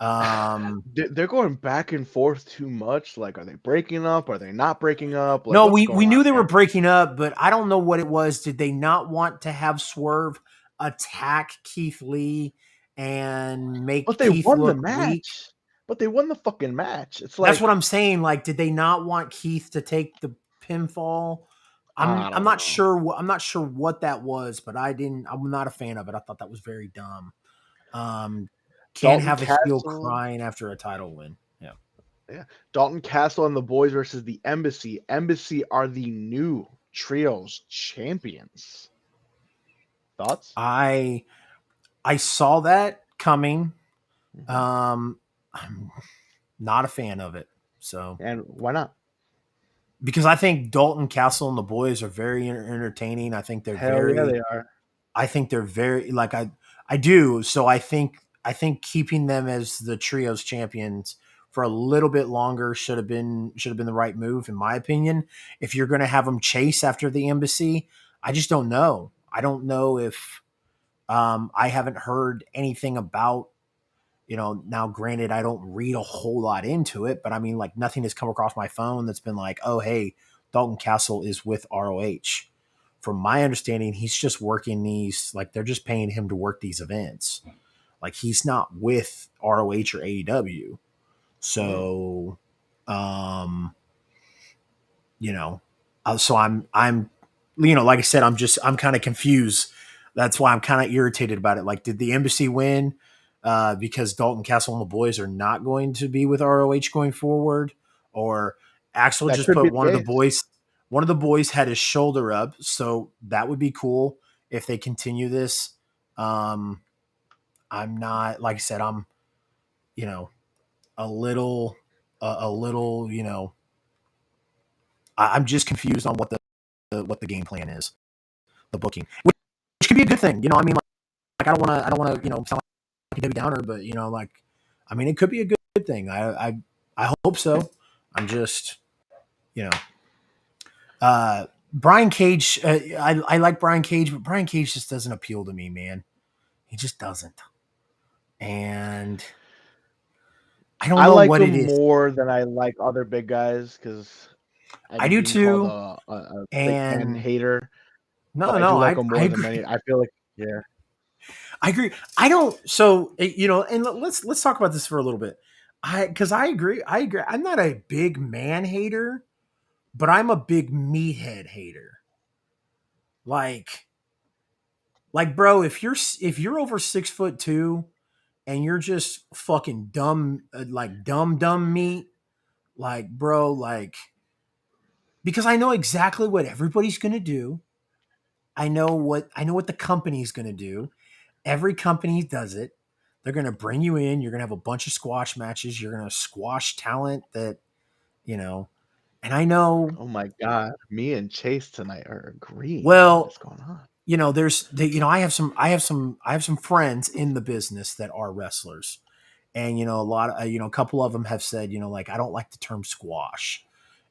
Um, They're going back and forth too much. Like, are they breaking up? Are they not breaking up? Like, no, what's we going on knew they were here? breaking up, but I don't know what it was. Did they not want to have Swerve attack Keith Lee and make But they Keith won the look weak? match. But they won the fucking match. It's That's what like, I'm saying. Like, did they not want Keith to take the pinfall? I I'm don't not know. sure. I'm not sure what that was, but I'm not a fan of it. I thought that was very dumb. Can't Dalton have a heel Castle. crying after a title win. Yeah, Yeah. Dalton Castle and the boys versus the Embassy. Embassy are the new trios champions. Thoughts? I I saw that coming. Mhm. I'm not a fan of it. So And why not? because I think Dalton Castle and the boys are very entertaining. Hell yeah, they are. I think they're very like I do. So I think keeping them as the trios champions for a little bit longer should have been the right move in my opinion. If you're going to have them chase after the embassy, I just don't know. I don't know if I haven't heard anything about now granted I don't read a whole lot into it, but I mean like nothing has come across my phone that's been like, oh hey, Dalton Castle is with ROH. From my understanding, he's just working these, like they're just paying him to work these events. Like he's not with ROH or AEW. Mm. So, um, you know, so I'm, like I said, I'm kind of confused. That's why I'm kind of irritated about it. Like, did the embassy win? Because Dalton Castle and the boys are not going to be with ROH going forward, or Axel That just could be put the case. one of the boys had his shoulder up, so that would be cool if they continue this. Um, I'm not, like I said, I'm, you know, a little, a little, I'm just confused on what the game plan is, the booking, which could be a good thing. I mean, like I don't want to, sound like a Debbie Downer, but like, I mean, it could be a good thing. I hope so. I'm just, you know, Brian Cage. I like Brian Cage, but Brian Cage just doesn't appeal to me, man. He just doesn't, and I don't I know like what him it is. more than I like other big guys because I I get do being called too, a big man and hater, no, but I no, do like him I more than agree. many. I feel like, yeah, I agree. I don't. So and let's talk about this for a little bit. Because I agree. I agree. I'm not a big man hater, but I'm a big meathead hater. Like, bro, if you're over 6'2" and you're just fucking dumb, like dumb meat, like bro, like because I know exactly what everybody's gonna do. I know what the company's gonna do. Every company does it. They're going to bring you in. You're going to have a bunch of squash matches. You're going to squash talent that, you know, and I know, oh my god, me and Chase tonight are agreeing. What is well, going on? I have some friends in the business that are wrestlers. And, a lot of, a couple of them have said, like, I don't like the term squash,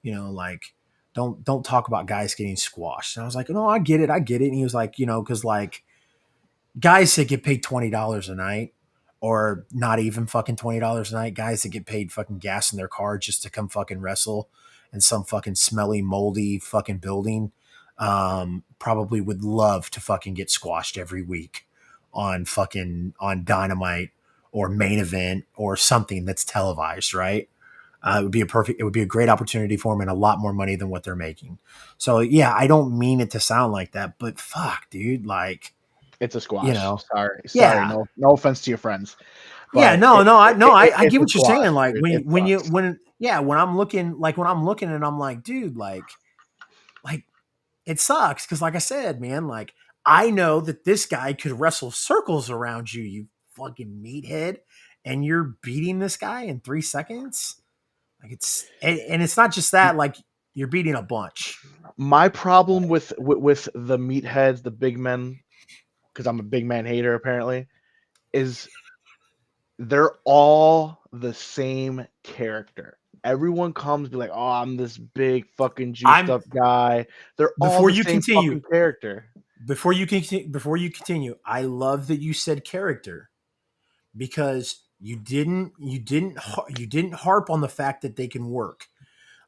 like, don't talk about guys getting squashed. And I was like, no, I get it. I get it. And he was like, cause like, guys that get paid $20 a night or not even fucking $20 a night, guys that get paid fucking gas in their car just to come fucking wrestle in some fucking smelly, moldy fucking building, probably would love to fucking get squashed every week on Dynamite or Main Event or something that's televised, right? It would be a great opportunity for them and a lot more money than what they're making. So yeah, I don't mean it to sound like that, but fuck, dude, like, It's a you squash. know, Sorry. yeah, No offense to your friends, yeah, but no, no, I it's get a what you're saying. squash, Like dude. It sucks. when I'm looking and I'm like, dude, like it sucks because, like I said, man, like I know that this guy could wrestle circles around you, you fucking meathead, and you're beating this guy in 3 seconds. Like and it's not just that, like you're beating a bunch. My problem with the meatheads, the big men, because I'm a big man hater apparently, is they're all the same character. Everyone comes be like, "Oh, I'm this big fucking juiced I'm up guy." They're all before the you same continue, fucking character. before you continue, I love that you said character because you didn't harp on the fact that they can work.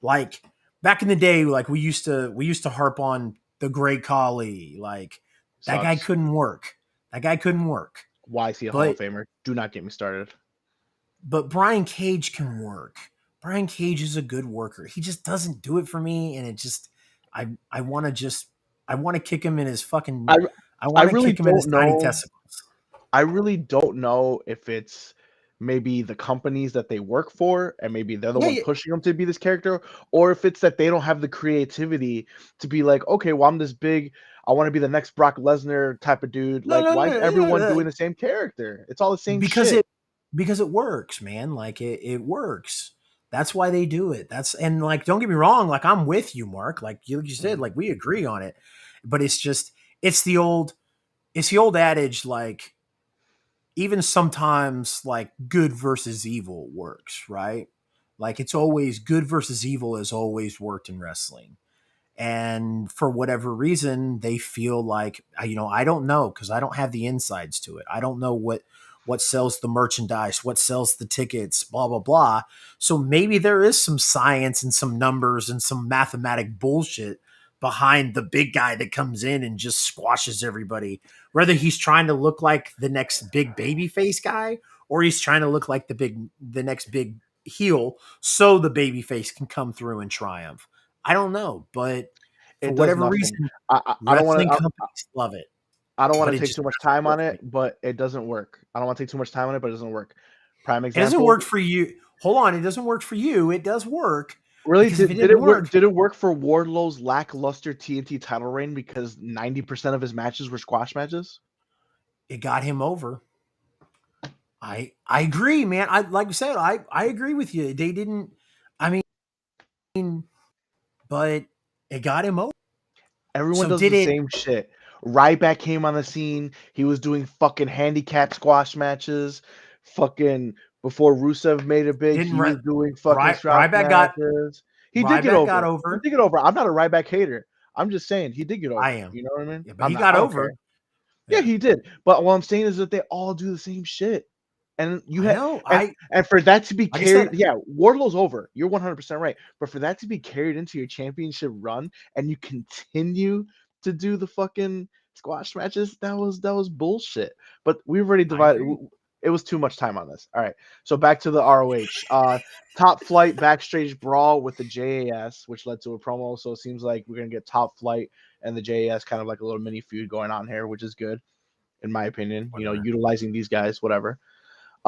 Like back in the day, like we used to harp on the Great Khali. Like that guy Sucks. couldn't work. That guy couldn't work. Why is he a Hall of But Famer? Do not get me started. Brian Cage can work. Brian Cage is a good worker. He just doesn't do it for me, and it just I want to just I want to kick him in his fucking I I I want to really kick him in his don't tiny know. testicles. I really don't know if it's maybe the companies that they work for and maybe they're the Yeah, one yeah. pushing them to be this character, or if it's that they don't have the creativity to be like, okay, well, I'm this big, I want to be the next Brock Lesnar type of dude. No, Like, no, why no, is no, everyone no. doing the same character? It's all the same because shit. it because it works, man. Like it works. That's why they do it. That's and like don't get me wrong, like I'm with you, Mark. Like you said, Mhm. like we agree on it. But it's just it's the old adage, like even sometimes like good versus evil works, right? Like it's always good versus evil has always worked in wrestling. And for whatever reason they feel like I don't know because I don't have the insides to it. I don't know what sells the merchandise, what sells the tickets, blah blah blah. So maybe there is some science and some numbers and some mathematic bullshit behind the big guy that comes in and just squashes everybody. Whether he's trying to look like the next big baby face guy or he's trying to look like the next big heel so the baby face can come through and triumph. I don't know, but for It does whatever nothing. reason, I don't want wrestling to. companies love it, I don't want but to it take just too much doesn't time work on for it, me. but it doesn't work. I don't want to take too much time on it, but it doesn't work. Prime It doesn't work example. for you. Hold on, it doesn't work for you. It does work Really, because if it did didn't it work? work, Did it work for Wardlow's lackluster TNT title reign because 90% of his matches were squash matches? it got him over. I agree, man. I like I said, I agree with you. They didn't. I mean, but it got him over. Everyone So does did the it? same shit. Ryback came on the scene. He was doing fucking handicap squash matches. Fucking before Rusev made it big, Didn't he was doing fucking squash Ryback got matches. He did get Ryback got over. He over? did get over. I'm not a Ryback hater. I'm just saying he did get I over. am. You know what I mean? Yeah, but I'm he not. got I don't care. over. Yeah, Yeah, he did. But what I'm saying is that they all do the same shit. And you I have know. and for that to be Like I said, carried, yeah, Wardlow's over. You're 100% right. But for that to be carried into your championship run and you continue to do the fucking squash matches, that was bullshit. But we've already I divided. agree. It was too much time on this. All right. So back to the ROH. Top Flight backstage brawl with the JAS, which led to a promo. So it seems like we're gonna get Top Flight and the JAS kind of like a little mini feud going on here, which is good in my opinion. You know, Whatever. utilizing these guys, whatever.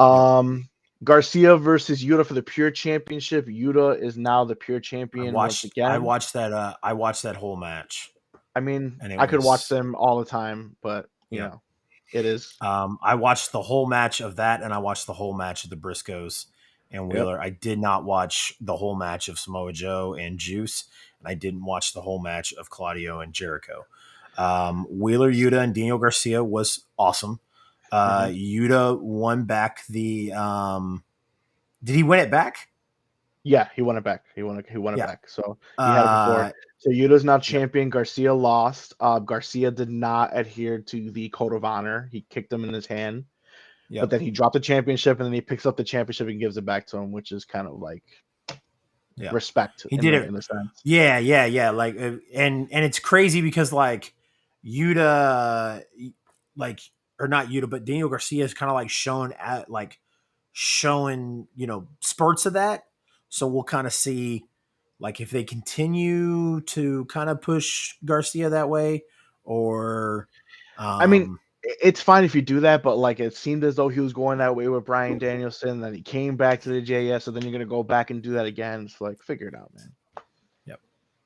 Yep. Garcia versus Yuta for the Pure Championship. Yuta is now the Pure I Champion once watched. I again. watched that. I watched that whole match, I mean, and it I could watch was. them all the time, but you Yeah. know, it is. I watched the whole match of that, and I watched the whole match of the Briscoes and Yep. Wheeler. I did not watch the whole match of Samoa Joe and Juice, and I didn't watch the whole match of Claudio and Jericho. Wheeler Yuta and Daniel Garcia was awesome. Mm-hmm. Yuta won back the. Did he win it back? Yeah, he won it back. He won it Yeah. back. So he had it before. Uh, So Yuta's now yep. champion. Garcia lost. Garcia did not adhere to the code of honor. He kicked him in his hand, but Yep. then he dropped the championship, and then he picks up the championship and gives it back to him, which is kind of like Yeah. respect He in did the it. in a sense. Yeah. Like, and it's crazy because like Yuta, like or not Yuta, but Daniel Garcia is kind of like showing spurts of that. So we'll kind of see like if they continue to kind of push Garcia that way, or I mean, um, it's fine if you do that, but like it seemed as though he was going that way with Brian Danielson, then he came back to the JS, so then you're gonna go back and do that again. It's like figure it out, man. yep,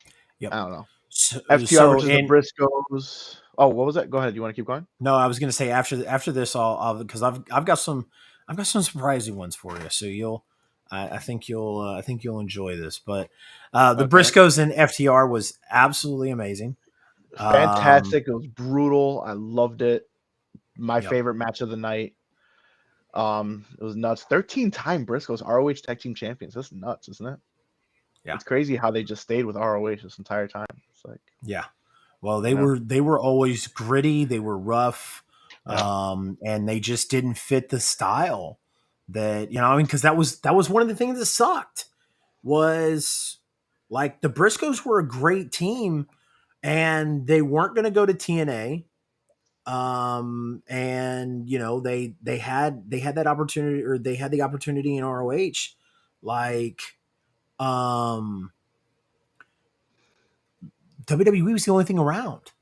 I yep. don't know. So, FTR so versus the and Briscoes. Oh, what was that? Go ahead. You want to keep going? no, I was gonna say after this, I'll because I've got some surprising ones for you. So I think you'll enjoy this. But the Okay. Briscoes and FTR was absolutely amazing. Um, Fantastic. It was brutal. I loved it. My yep, favorite match of the night. It was nuts. 13-time Briscoes ROH Tag Team Champions. That's nuts, isn't it? yeah, It's crazy how they just stayed with ROH this entire time. It's like, yeah. Well, you know, they were always gritty. They were rough, yeah. and they just didn't fit the style that I mean, because that was one of the things that sucked was like the Briscoes were a great team, and they weren't going to go to TNA. And they had that opportunity, or they had the opportunity in ROH, like um WWE was the only thing around,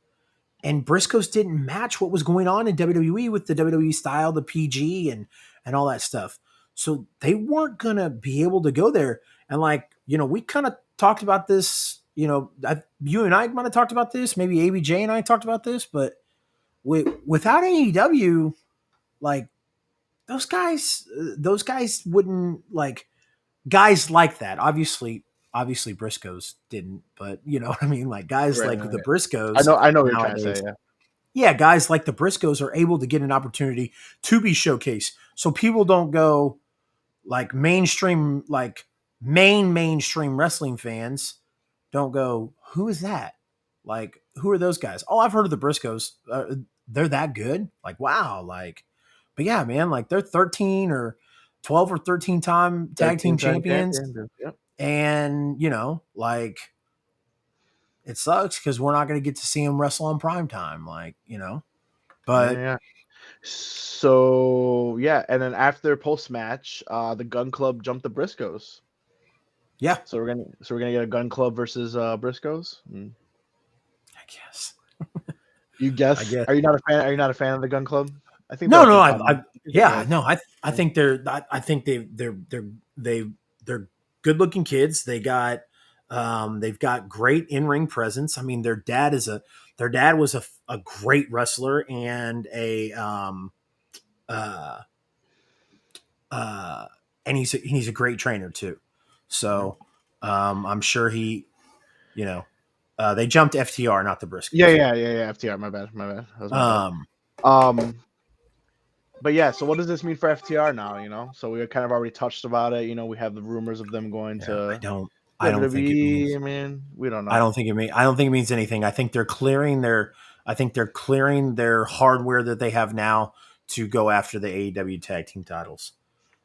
and Briscoes didn't match what was going on in WWE with the WWE style, the PG and all that stuff. So they weren't gonna be able to go there. And like we kind of talked about this. You and I might have talked about this. Maybe ABJ and I talked about this, but without AEW, like those guys wouldn't like guys like that. Obviously Briscoes didn't, but you know what I mean. Like guys Right, like right, the right. I Briscoes know. I know what you're trying to say. nowadays, Yeah. yeah, guys like the Briscoes are able to get an opportunity to be showcased. So people don't go like mainstream, like mainstream wrestling fans don't go, who is that? Like, who are those guys? Oh, I've heard of the Briscoes. They're that good. Like, wow. Like, but yeah, man, like they're 13 or 12 or 13 time tag team 13-time champions. champion. Yep. And, like, it sucks because we're not going to get to see him wrestle on prime time, like, But Yeah. So yeah, and then after post match, the Gun Club jumped the Briscoes. yeah, So we're gonna get a Gun Club versus Briscoes. I guess. You I guess? guess. Are you not a fan? Are you not a fan of the Gun Club? I think they're No, up no, and coming. I think they're yeah, good. no, I think I think they're good looking kids. They've got great in ring presence. I mean, their dad was a great wrestler and uh, uh, he's a great trainer too. Yeah. So, I'm sure they jumped FTR, not the Yeah, Briscoes. yeah, yeah, yeah. FTR. My bad. My bad. That was my bad. Um, Um, but yeah. So what does this mean for FTR now? So we kind of already touched about it. We have the rumors of them going yeah, to I don't think it WWE. means. I mean, we don't I know. don't think it means anything. I think they're clearing their hardware that they have now to go after the AEW tag team titles.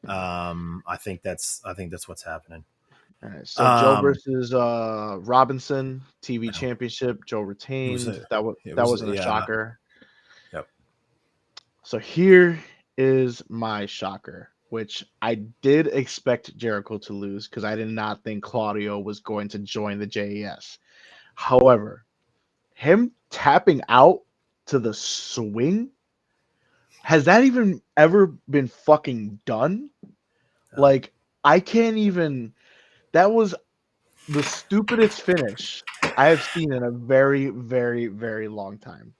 I think that's what's happening. All right. So Joe Um, versus Robinson TV I don't, Championship. Joe it was retained. a it That was wasn't a a shocker. yep. So here is my shocker, which I did expect Jericho to lose because I did not think Claudio was going to join the JES. However, him tapping out to the swing, has that even ever been fucking done? No, Like, I can't even. That was the stupidest finish I have seen in a very, very, very long time.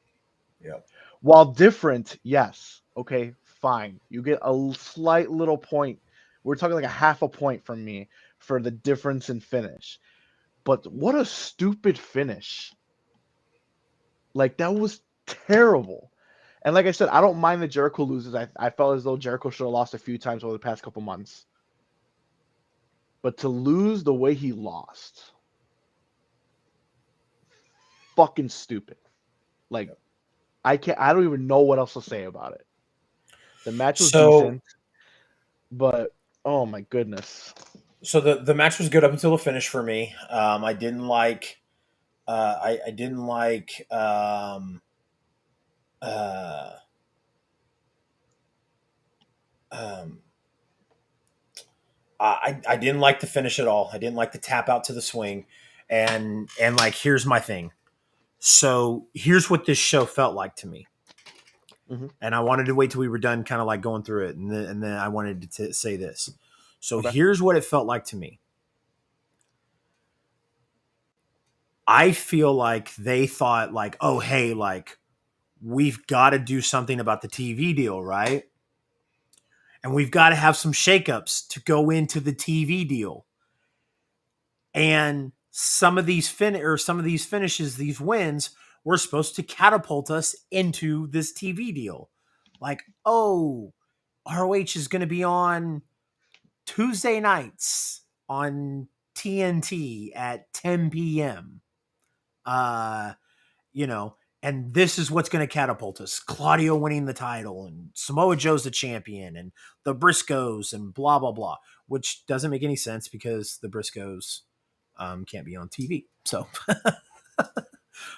yep. While different, yes. Okay, fine. You get a slight little point. We're talking like a half a point from me for the difference in finish. But what a stupid finish. Like, that was terrible. And like I said, I don't mind that Jericho loses. I felt as though Jericho should have lost a few times over the past couple months. But to lose the way he lost, fucking stupid. Like, I don't even know what else to say about it. The match was So decent, but oh my goodness. the match was good up until the finish for me. I didn't like I didn't like uh, um, I didn't like the finish at all. I didn't like the tap out to the swing, and like here's my thing. So here's what this show felt like to me, Mm-hmm. and I wanted to wait till we were done, kind of like going through it, and then I wanted to say this. So Okay. here's what it felt like to me. I feel like they thought like, oh hey, like we've got to do something about the TV deal, right? And we've got to have some shakeups to go into the TV deal. And some of these finishes, these wins, were supposed to catapult us into this TV deal. Like, oh, ROH is going to be on Tuesday nights on TNT at 10 p.m. Uh, you know, and this is what's going to catapult us. Claudio winning the title and Samoa Joe's the champion and the Briscoes and blah, blah, blah, which doesn't make any sense because the Briscoes can't be on TV. So,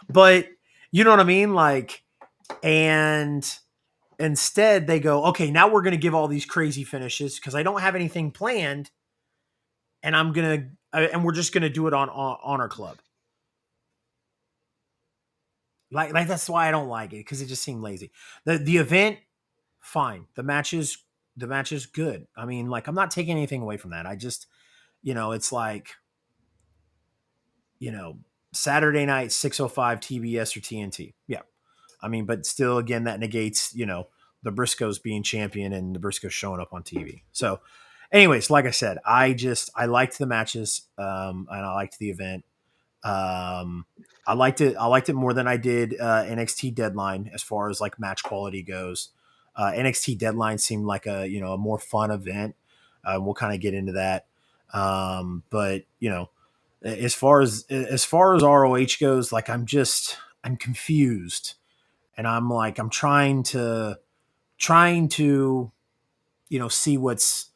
but you know what I mean? Like, and instead they go, okay, now we're going to give all these crazy finishes because I don't have anything planned and and we're just going to do it on Honor Club. Like that's why I don't like it because it just seemed lazy. The event, fine. The match is good. I mean, like I'm not taking anything away from that. I just, it's like, you know, Saturday night 6:05 TBS or TNT. Yeah. I mean, but still again that negates, the Briscoes being champion and the Briscoes showing up on TV. So anyways, like I said, I liked the matches and I liked the event. Um, I liked it. I liked it more than I did NXT Deadline as far as like match quality goes. NXT Deadline seemed like a more fun event. We'll kind of get into that. But as far as ROH goes, like I'm confused, and I'm like I'm trying to see what's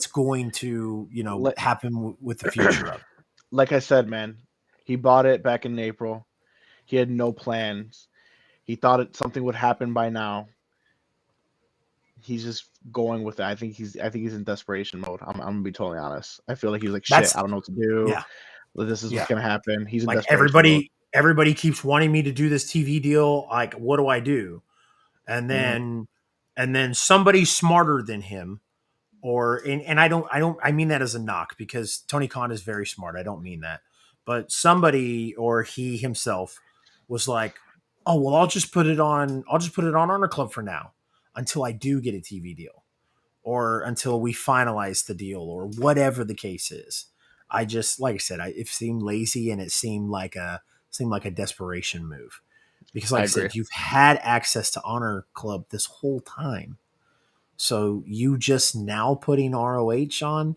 going to Like, happen with the future of it. like I said, man, He bought it back in April. He had no plans. He thought something would happen by now. He's just going with it. I think he's in desperation mode. I'm gonna be totally honest. I feel like he's like, shit, That's I don't know what to do. yeah, This is what's yeah. gonna happen. He's in Like desperation mode. everybody keeps wanting me to do this TV deal. Like, what do I do? And Hmm. then somebody smarter than him, and I mean that as a knock because Tony Khan is very smart. I don't mean that, but somebody or he himself was like, oh well, I'll just put it on Honor Club for now until I do get a TV deal or until we finalize the deal or whatever the case is. I just, like I said, it seemed lazy and it seemed like a desperation move because, I like I agree. said, you've had access to Honor Club this whole time, so you just now putting ROH on,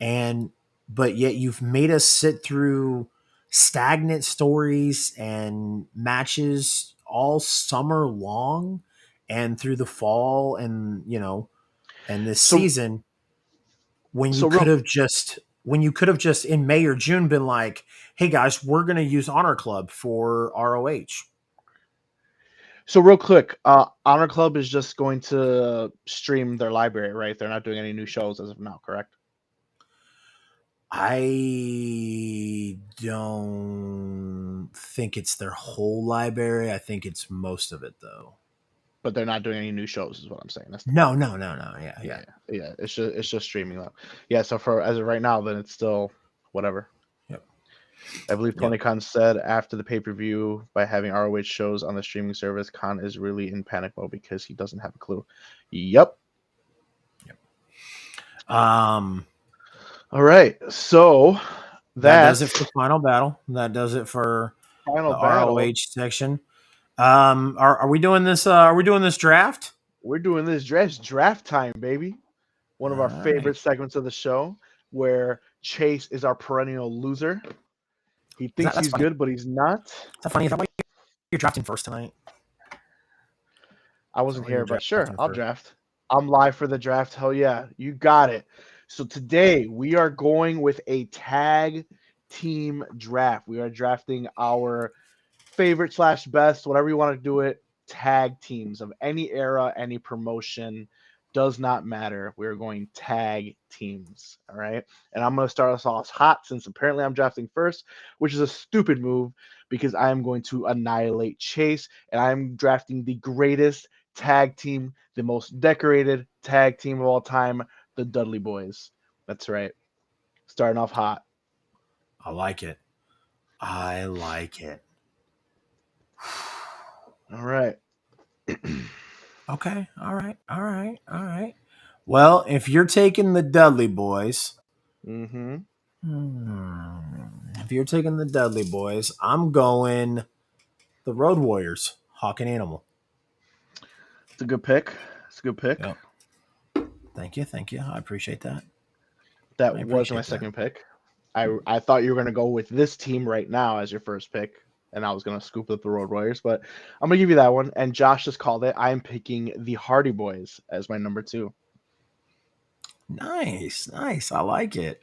and but yet you've made us sit through stagnant stories and matches all summer long and through the fall and and this So season when you so could real have just in May or June been like, hey guys, we're going to use Honor Club for ROH. so real quick, Honor Club is just going to stream their library, right? They're not doing any new shows as of now, correct? I don't think it's their whole library. I think it's most of it though. But they're not doing any new shows, is what I'm saying. That's the No, point. no, no, no. Yeah, yeah. Yeah. It's just streaming though. Yeah. So for as of right now, then it's still whatever. Yep. I believe Yep. Tony Khan said after the pay-per-view by having ROH shows on the streaming service, Khan is really in panic mode because he doesn't have a clue. Yep. Um All right. So that does it that's for Final Battle. That does it for final the battle. ROH section. Are we doing this draft? We're doing this draft time, baby. One of our All right. favorite segments of the show where Chase is our perennial loser. He thinks That's he's funny. good, but he's not. Is that funny? Is that why you're drafting first tonight? I Is that wasn't why you're here, but sure, drafting I'll first? draft. I'm live for the draft. Hell yeah, you got it. So today we are going with a tag team draft. We are drafting our favorite slash best, whatever you want to do it, tag teams of any era, any promotion. Does not matter. We're going tag teams. All right. And I'm going to start us off hot since apparently I'm drafting first, which is a stupid move because I am going to annihilate Chase and I'm drafting the greatest tag team, the most decorated tag team of all time, the Dudley Boys. That's right. Starting off hot. I like it. I like it. All right. Okay. All right. All right. All right. Well, if you're taking the Dudley boys, Mm-hmm. if you're taking the Dudley boys, I'm going the Road Warriors, Hawk and Animal. It's a good pick. It's a good pick. Yep. Thank you. Thank you. I appreciate that. That I was my appreciate that. second pick. I thought you were going to go with this team right now as your first pick, and I was going to scoop up the Road Warriors, but I'm going to give you that one. And Josh just called it. I am picking the Hardy Boys as my number 2. Nice. Nice. I like it.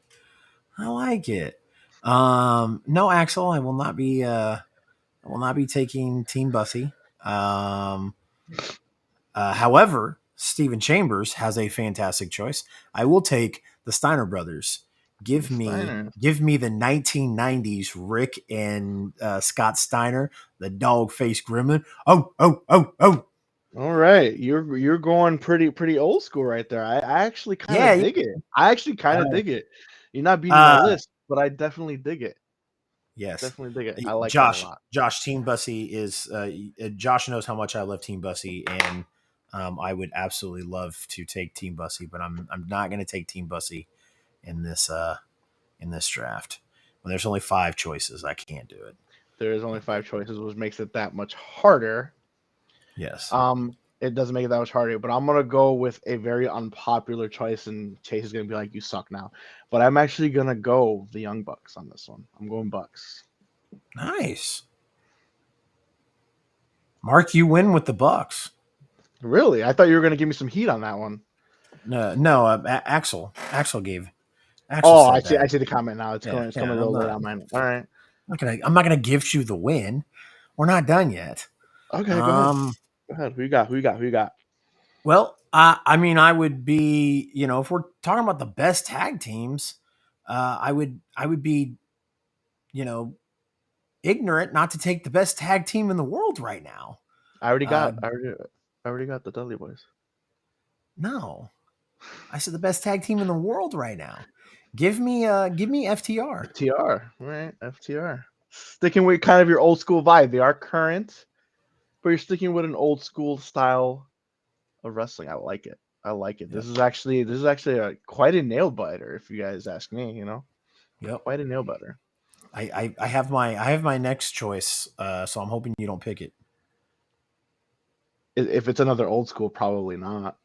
I like it. No, Axel, I will not be taking Team Bussy. However, Steven Chambers has a fantastic choice. I will take the Steiner brothers. The Steiner. Give me the 1990s Rick and Scott Steiner, the dog faced gremlin. Oh, oh, oh, oh. All right, you're going pretty old school right there. I actually kind Yeah. of dig it. I actually kind of Uh, dig it. You're not beating my uh, list, but I definitely dig it. yes. Definitely dig it. I like that a Josh, lot. Team Bussy is, Josh knows how much I love Team Bussy, and I would absolutely love to take Team Bussy, but I'm not going to take Team Bussy in this draft. When there's only 5 choices, I can't do it. There is only 5 choices, which makes it that much harder. Yes. It doesn't make it that much harder, but I'm gonna go with a very unpopular choice, and Chase is gonna be like, "You suck now," but I'm actually gonna go the Young Bucks on this one. I'm going Bucks. Nice. Mark, you win with the Bucks. Really? I thought you were gonna give me some heat on that one. No, Axel. Axel Oh, I said see. I that. see the comment now. It's Yeah, coming. It's yeah. coming a I'm little late not. on mine. All right. I'm not gonna gift you the win. We're not done yet. Okay, go ahead. Um, Go ahead. Who you got? Who you got? Who you got? well, I mean, I would be, if we're talking about the best tag teams, I would be, you know, ignorant not to take the best tag team in the world right now. I already Uh, got. I already got the Dudley Boys. no, I said the best tag team in the world right now. Give me FTR. FTR, right? FTR. Sticking with kind of your old school vibe. They are current, but you're sticking with an old school style of wrestling. I like it. I like it. Yep. This is actually quite a nail biter, if you guys ask me. Yep. Quite a nail biter. I have my next choice, so I'm hoping you don't pick it. If it's another old school, probably not.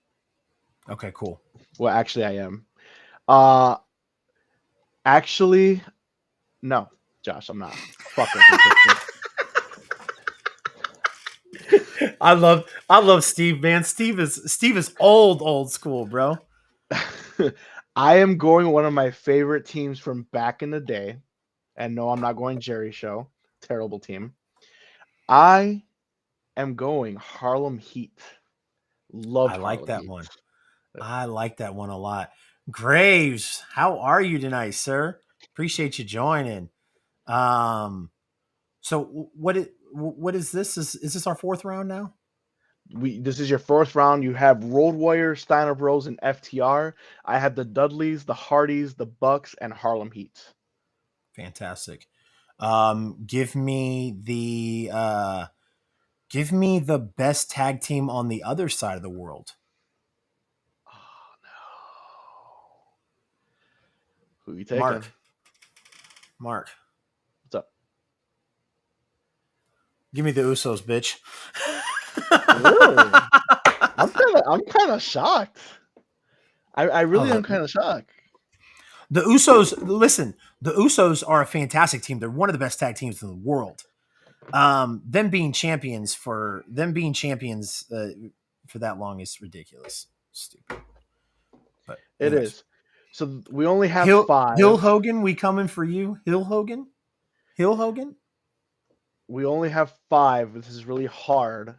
Okay, cool. Well, actually, I am. Uh, actually, no, Josh, I'm not. Fuck Wrestling I love Steve, man. Steve is old school, bro. Kingpin. I am going one of my favorite teams from back in the day, and no, I'm not going Jerry Show. Terrible team. I am going Harlem Heat. I Loved like Harlem that Heat. one. I like that one a lot. Graves, how are you tonight, sir? Appreciate you joining. Um, so what is this? Is this our fourth round now? This is your first round. You have Road Warrior, Steiner Bros, and FTR. I have the Dudleys, the Hardys, the Bucks, and Harlem Heat. Fantastic. Give me the best tag team on the other side of the world. Oh no. Who you taking? Mark. Mark. What's up? Give me the Usos, bitch. Really? I'm kinda shocked. I I really am love kind of shocked. the Usos. Listen, the Usos are a fantastic team. They're one of the best tag teams in the world. Them being champions for that long is ridiculous, stupid. But It anyways, is. So we only have Hill five. Hogan, we coming for you, Hill Hogan. Hill Hogan. We only have five. This is really hard.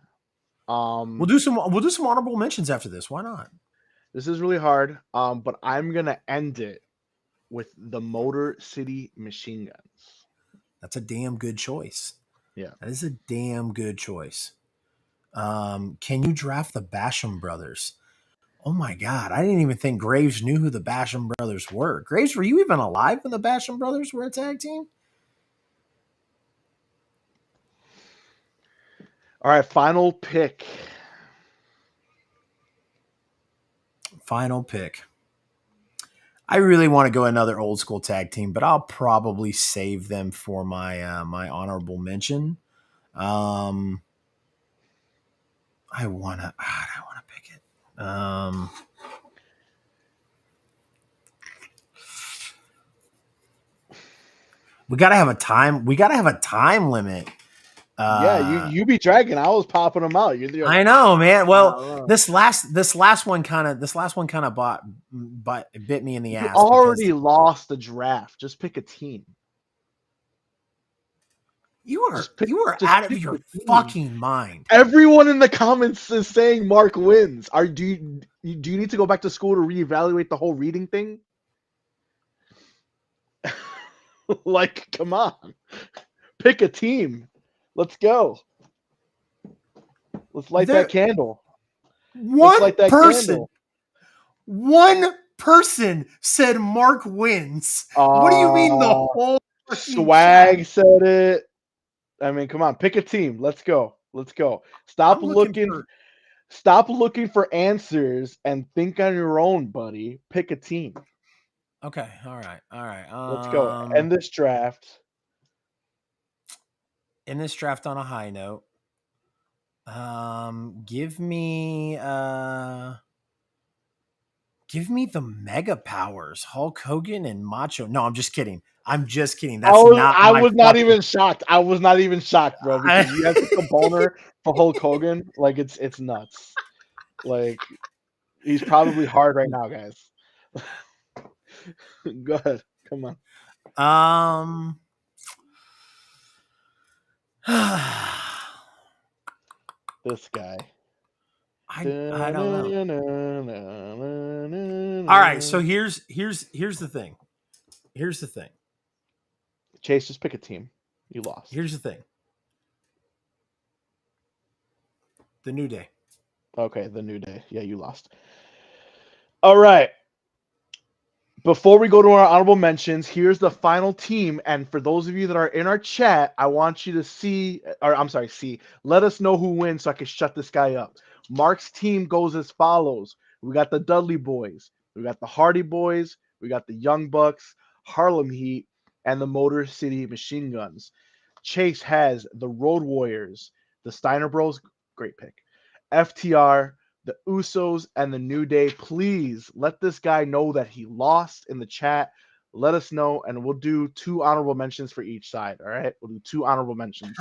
We'll Um, do some. We'll do some honorable mentions after this. Why not? this is really hard. But I'm gonna end it with the Motor City Machine Guns. That's a damn good choice. Yeah. That is a damn good choice. Can you draft the Basham brothers? Oh my God. I didn't even think Graves knew who the Basham brothers were. Graves, were you even alive when the Basham brothers were a tag team? All right. Final pick. Final pick. I really want to go another old school tag team, but I'll probably save them for my honorable mention. Um, I wanna pick it. We gotta have a time. We gotta have a time limit. Yeah, you be dragging. I was popping them out. You're like, I know, man. I Well, don't know. this last one kind of bit me in the You ass because already lost the draft. Just pick a team. you are Just pick. you are Just out of pick your the team. fucking mind. Everyone in the comments is saying Mark wins. Do you need to go back to school to reevaluate the whole reading thing? Like, come on. Pick a team. Let's go. Let's light that There, candle. Let's one light that person, candle. one person said Mark wins. What do you mean the Uh whole fucking chat? Swag said it. I mean, come on, pick a team. Let's go. Let's go. I'm looking for. Stop looking for answers and think on your own, buddy. Pick a team. Okay, all right, all right. Let's go. End this draft. In this draft on a high note, give me the Mega Powers, Hulk Hogan and Macho. No, I'm just kidding. I'm just kidding. I That's was not I my was not fucking. even shocked. I was not even shocked, bro, I, because you have such a boner for Hulk Hogan. Like it's nuts. Like he's probably hard right now, guys. Go ahead. Come on. um, This guy. I don't know. All right, so here's the thing. Here's the thing. Chase, just pick a team. You lost. Here's the thing. The New Day. Okay, the New Day. Yeah, you lost. All right. Before we go to our honorable mentions, here's the final team. And for those of you that are in our chat, I want you to see. Let us know who wins so I can shut this guy up. Mark's team goes as follows. We got the Dudley Boys. We got the Hardy Boys. We got the Young Bucks, Harlem Heat, and the Motor City Machine Guns. Chase has the Road Warriors, the Steiner Bros. Great pick. FTR, the Usos, and the New Day. Please let this guy know that he lost in the chat. Let us know, and we'll do 2 honorable mentions for each side. All right, we'll do 2 honorable mentions.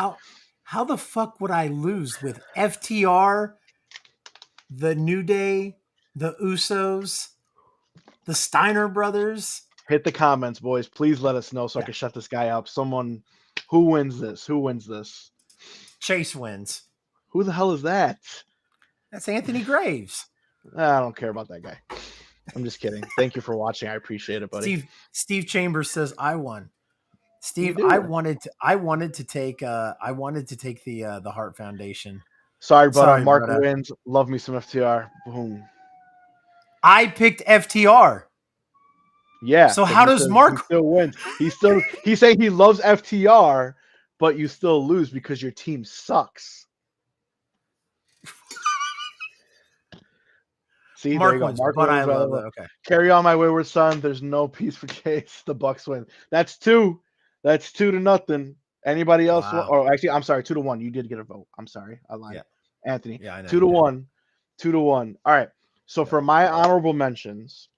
How the fuck would I lose with FTR, the New Day, the Usos, the Steiner brothers? Hit the comments, boys. Please let us know so I Yeah. can shut this guy up. Someone, who wins this? Who wins this? Chase wins. Who the hell is that? That's Anthony Graves. I don't care about that guy. I'm just kidding. Thank you for watching. I appreciate it, buddy. Steve Chambers says I won. Steve, You I did. wanted to take the Hart Foundation. Sorry, but Sorry, Mark brother. wins. Love me some FTR. Boom. I picked FTR. Yeah. So how does Mark? He still wins? He's saying he loves FTR, but you still lose because your team sucks. See, Mark there you go. wins, Mark but wins. I love that. Okay. Carry on, my wayward son. There's no peace for Chase. The Bucks win. That's 2. That's 2-0. Anybody else? Wow. Or actually, I'm sorry. 2-1. You did get a vote. I'm sorry. I lied. Yeah. Anthony. Yeah, I know. 2-1. 2-1. All right. So for my honorable mentions,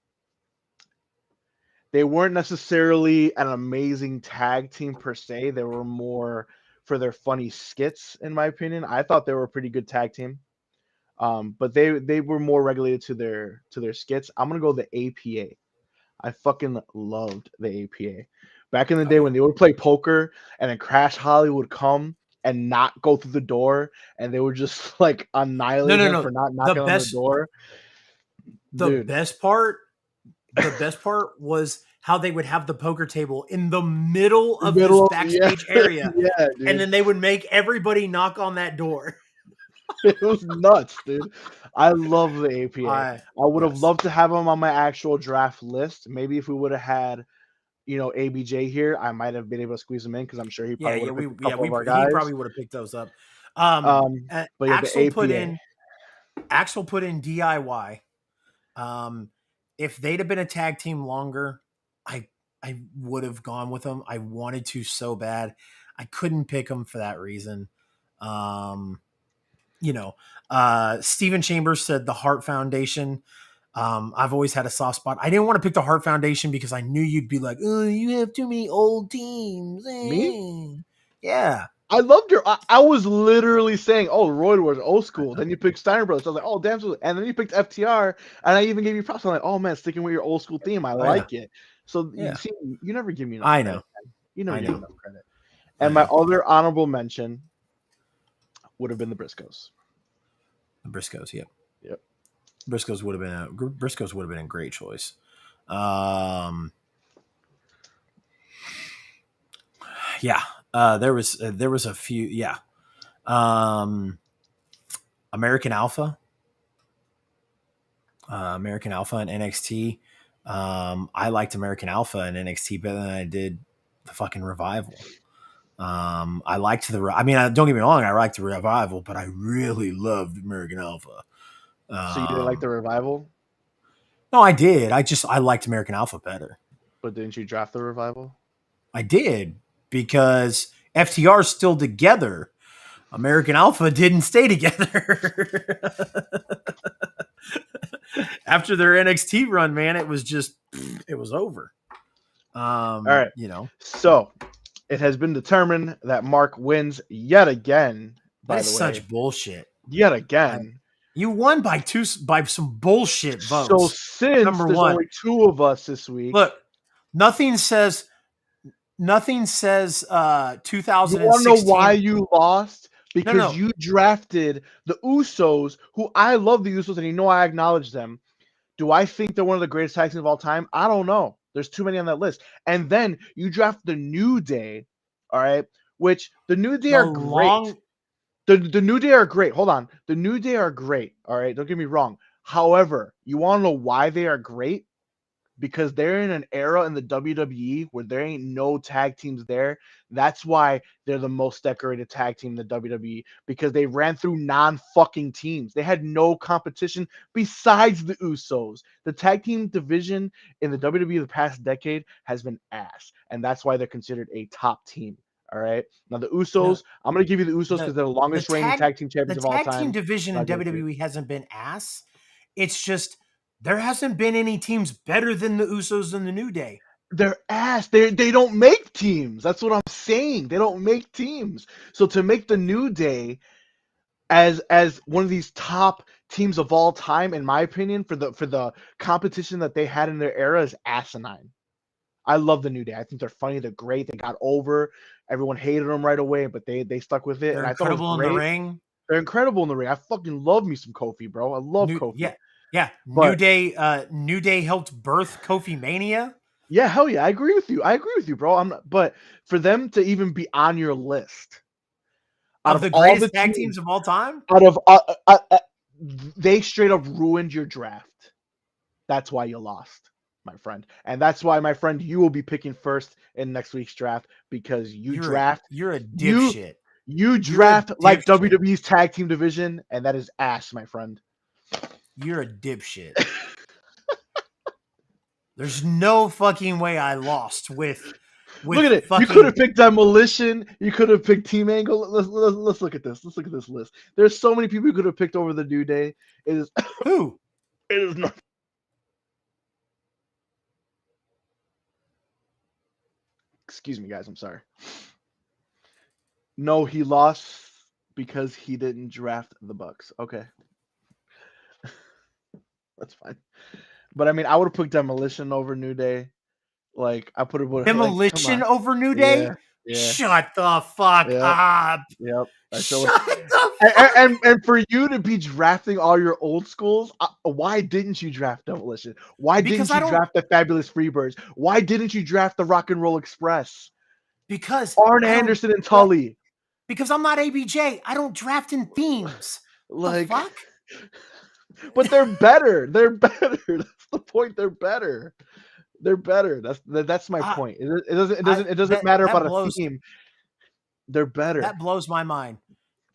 they weren't necessarily an amazing tag team per se. They were more for their funny skits, in my opinion. I thought they were a pretty good tag team. But they were more regulated to their skits. I'm gonna go the APA. I fucking loved the APA. Back in the day when they would play poker and then Crash Holly would come and not go through the door and they would just like annihilate him for not knocking on the door. The best part was how they would have the poker table in the middle of this backstage area. Yeah, dude. And then they would make everybody knock on that door. It was nuts, dude. I love the APA. I would have loved to have him on my actual draft list. Maybe if we would have had, ABJ here, I might have been able to squeeze him in because I'm sure he probably would have picked a couple of our guys. He probably would have picked those up. But yeah, Axel put in DIY. If they'd have been a tag team longer, I would have gone with them. I wanted to so bad. I couldn't pick them for that reason. Steven Chambers said the Hart Foundation. I've always had a soft spot. I didn't want to pick the Hart Foundation because I knew you'd be like, oh, you have too many old teams. Me? Yeah. I loved your. I was literally saying, "Oh, Roy was old school." Then you picked Steiner Brothers. I was like, "Oh, damn!" And then you picked FTR, and I even gave you props. I'm like, "Oh man, sticking with your old school theme, I like it." So you see, you never give me enough credit. Know. You never give me enough credit. And my other honorable mention would have been the Briscoes. The Briscoes, yep. Briscoes would have been a great choice. Yeah. There was a few. Yeah. American Alpha and NXT. I liked American Alpha and NXT better than I did the fucking Revival. I liked don't get me wrong, I liked the Revival, but I really loved American Alpha. So you didn't like the Revival? No, I did. I liked American Alpha better. But didn't you draft the Revival? I did, because FTR is still together. American Alpha didn't stay together. After their NXT run, man, it was over. All right. So it has been determined that Mark wins yet again. That's such bullshit. Yet again. You won by some bullshit votes. So since there's only 2 of us this week. Look, nothing says nothing says You want to know why 2016. you lost? No, Because no, you drafted the Usos, who I love the Usos, and you know I acknowledge them. Do I think they're one of the greatest tag teams of all time? I don't know. There's too many on that list. And then you draft the New Day, all right? Which the New Day the are great. long. The New Day are great. Hold on. The New Day are great, all right? Don't get me wrong. However, you want to know why they are great? Because they're in an era in the WWE where there ain't no tag teams there. That's why they're the most decorated tag team in the WWE, because they ran through non-fucking teams. They had no competition besides the Usos. The tag team division in the WWE the past decade has been ass, and that's why they're considered a top team. All right. Now the No, Usos, I'm gonna give you the Usos because they're the the longest reigning tag tag team the champions of all tag team time. division I'll in give it to you. WWE hasn't been ass. It's just there hasn't been any teams better than the Usos and the New Day. They're ass. They don't make teams. That's what I'm saying. They don't make teams. So to make the New Day as one of these top teams of all time, in my opinion, for the competition that they had in their era, is asinine. I love the New Day. I think they're funny. They're great. They got over. Everyone hated them right away, but they stuck with it, They're and I thought it was incredible in the great. ring. They're incredible in the ring. I fucking love me some Kofi, bro. I love New Kofi. yeah, yeah. But New Day helped birth Kofi Mania yeah, hell yeah, I agree with you. I agree with you, bro. I'm not, but for them to even be on your list, out of of the all the greatest tag teams, teams of all time. out of they straight up ruined your draft. That's why you lost, my friend, and that's why, my friend, you will be picking first in next week's draft, because You're a you dipshit. you You're a draft like dipshit. WWE's tag team division, and that is ass, my friend. You're a dipshit. There's no fucking way I lost Look with at it. You could have fucking picked Demolition. You could have picked Team Angle. Let's look at this. Let's look at this list. There's so many people you could have picked over the New Day. It is who? it is not. Excuse me, guys. I'm sorry. No, he lost because he didn't draft the Bucks. Okay, that's fine. But I mean, I would have put Demolition over New Day. Like I put it like, come Demolition on. over New Yeah, Day? yeah, Shut the fuck yep, up. yep. I sure would. Shut the And, fuck. and for you to be drafting all your old schools, why didn't you draft Demolition? Why Because didn't I you don't draft the Fabulous Freebirds? Why didn't you draft the Rock and Roll Express? because Arn I don't Anderson and dra- Tully. because I'm not ABJ. I don't draft in themes. The Like, fuck? but they're better. They're better. That's the point. They're better. They're better. That's my I, point. It doesn't that matter that about a blows theme. They're better. that blows my mind.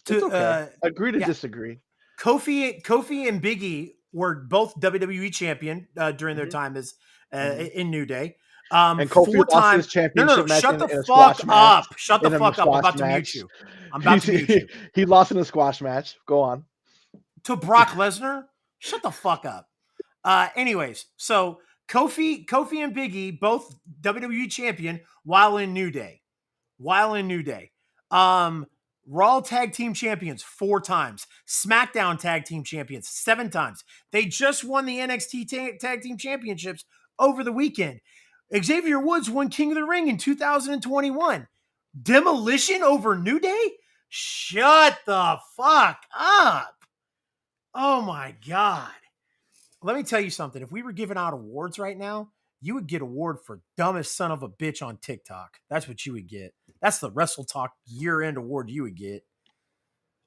It's To okay. Agree to Yeah, disagree. Kofi and Biggie were both WWE champion during their Hmm. time as Hmm. in New Day. And Kofi Four lost his time. No, no, no. championship match Shut in, the in a fuck squash match. up. Shut the In a fuck up. I'm squash about to mute match. you. I'm about to mute you. He lost in a squash match. Go on. To Brock Lesnar. Shut the fuck up. Anyways, so Kofi and Biggie both WWE champion while in New Day. While in New Day. Raw Tag Team Champions 4 times. SmackDown Tag Team Champions 7 times. They just won the NXT Tag Team Championships over the weekend. Xavier Woods won King of the Ring in 2021. Demolition over New Day? Shut the fuck up. Oh my God. Let me tell you something. If we were giving out awards right now, you would get award for dumbest son of a bitch on TikTok. That's what you would get. That's the Wrestle Talk year-end award you would get.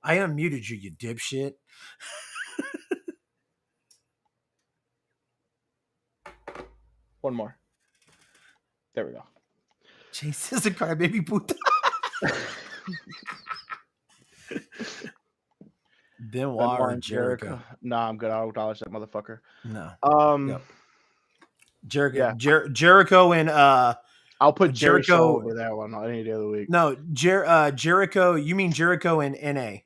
I unmuted you, you dipshit. One more. There we go. Chase is a crybaby puta. Benoit or And Jericho? Nah, I'm good. I'll acknowledge that motherfucker. No. Um, Yep. Jericho. yeah, Jericho and I'll put Jerry Show Jericho. over that one any day of the week. No, Jericho. You mean Jericho and NA?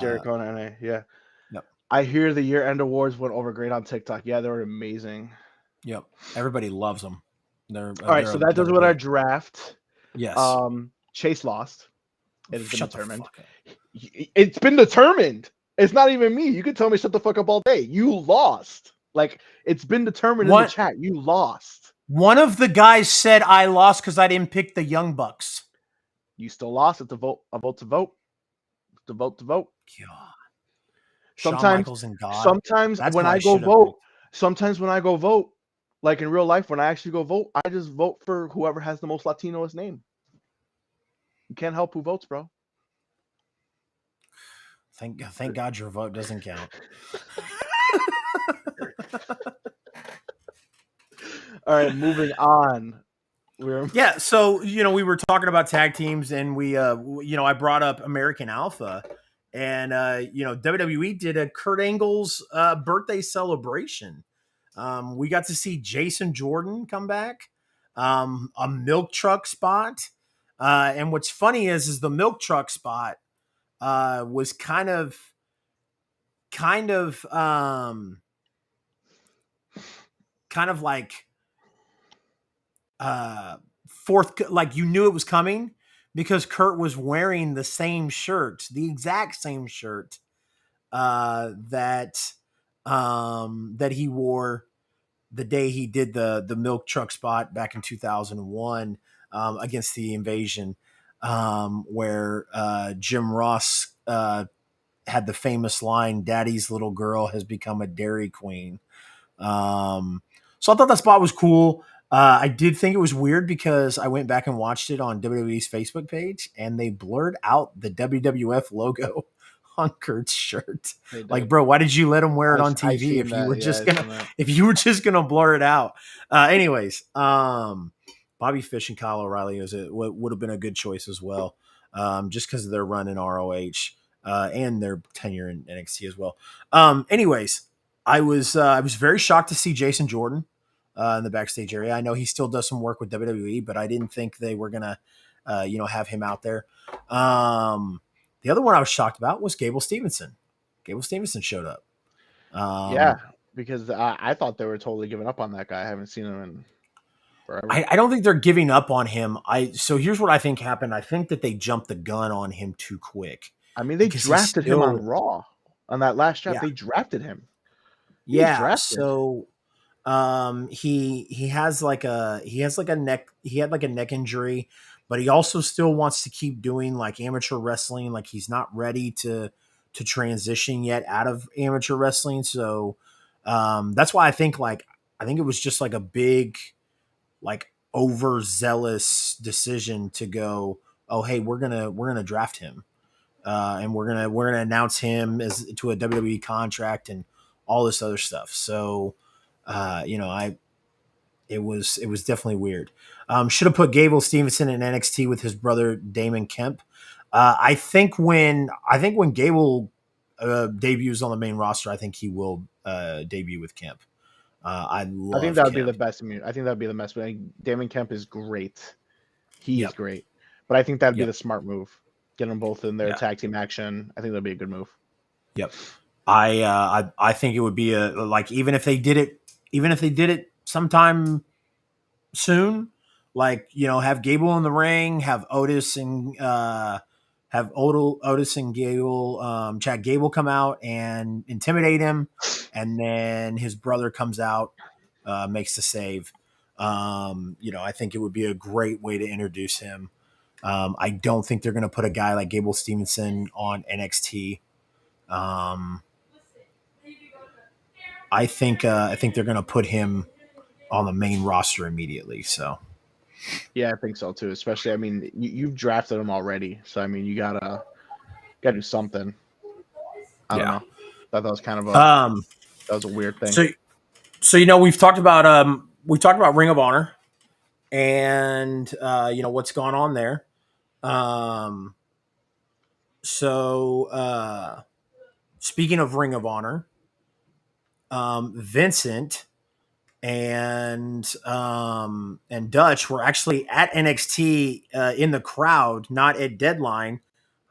Jericho and NA. Yeah. Yep. I hear the year-end awards went over great on TikTok. Yeah, they were amazing. Yep. Everybody loves them. All right, so that does what our draft. Yes. Chase lost. It has been Shut the determined. fuck up. It's been determined. It's not even me. You can tell me shut the fuck up all day. You lost. Like, it's been determined in the What? chat. You lost. One of the guys said I lost because I didn't pick the Young Bucks. You still lost. It's a vote to vote. To vote. God. Shawn Sometimes, Michaels and God. sometimes That's when what I I go should have vote, picked. sometimes when I go vote, like in real life, when I actually go vote, I just vote for whoever has the most Latinoist name. You can't help who votes, bro. Thank God your vote doesn't count. All right, moving on. We're Yeah, so we were talking about tag teams, and I brought up American Alpha, and WWE did a Kurt Angle's birthday celebration. We got to see Jason Jordan come back, a milk truck spot, and what's funny is the milk truck spot was kind of kind of like uh fourth, like you knew it was coming because Kurt was wearing the same shirt, the exact same shirt that he wore the day he did the milk truck spot back in 2001 against the Invasion, where Jim Ross had the famous line, "Daddy's little girl has become a Dairy Queen." So I thought that spot was cool. I did think it was weird because I went back and watched it on WWE's Facebook page, and they blurred out the WWF logo on Kurt's shirt. They Like, did. bro, why did you let him wear it on I TV seen that. Yeah, I seen that. if you were just gonna blur it out? Anyways, Bobby Fish and Kyle O'Reilly would have been a good choice as well, just because of their run in ROH and their tenure in NXT as well. Anyways, I was very shocked to see Jason Jordan in the backstage area. I know he still does some work with WWE, but I didn't think they were gonna have him out there. The other one I was shocked about was Gable Stevenson. Gable Stevenson showed up. Yeah, Um, because I thought they were totally giving up on that guy. I haven't seen him in forever. I don't think they're giving up on him. So here's what I think happened. I think that they jumped the gun on him too quick I mean, they because he's drafted him on still, Raw on that last draft. yeah, They drafted him. He was yeah. drafted. So he has like a neck he had like a neck injury, but he also still wants to keep doing like amateur wrestling. Like he's not ready to transition yet out of amateur wrestling. So that's why I think it was just like a big, like, overzealous decision to go, oh hey, we're gonna draft him, and we're gonna announce him as to a WWE contract and all this other stuff. So I it was definitely weird. Should have put Gable Stevenson in NXT with his brother Damon Kemp. I think when Gable debuts on the main roster, I think he will debut with Kemp. I I think love that would be the Kemp. best. I think that would be the best. Damon Kemp is great. He is Yep. great. But I think that'd be Yep. the smart move. Get them both in their Yeah. tag team action. I think that'd be a good move. Yep. I think it would be a like even if they did it sometime soon, like have Gable in the ring, have Otis and Gable, Chad Gable come out and intimidate him, and then his brother comes out, makes the save. I think it would be a great way to introduce him. I don't think they're going to put a guy like Gable Stevenson on NXT. Um, I think they're going to put him on the main roster immediately. So Yeah, I think so too. Especially, I mean, you've drafted him already, so I mean, you gotta do something. I don't yeah. know. Thought that was kind of a Um, that was a weird thing. so we've talked about Ring of Honor and what's gone on there. Um, so speaking of Ring of Honor, Vincent and Dutch were actually at NXT in the crowd, not at Deadline,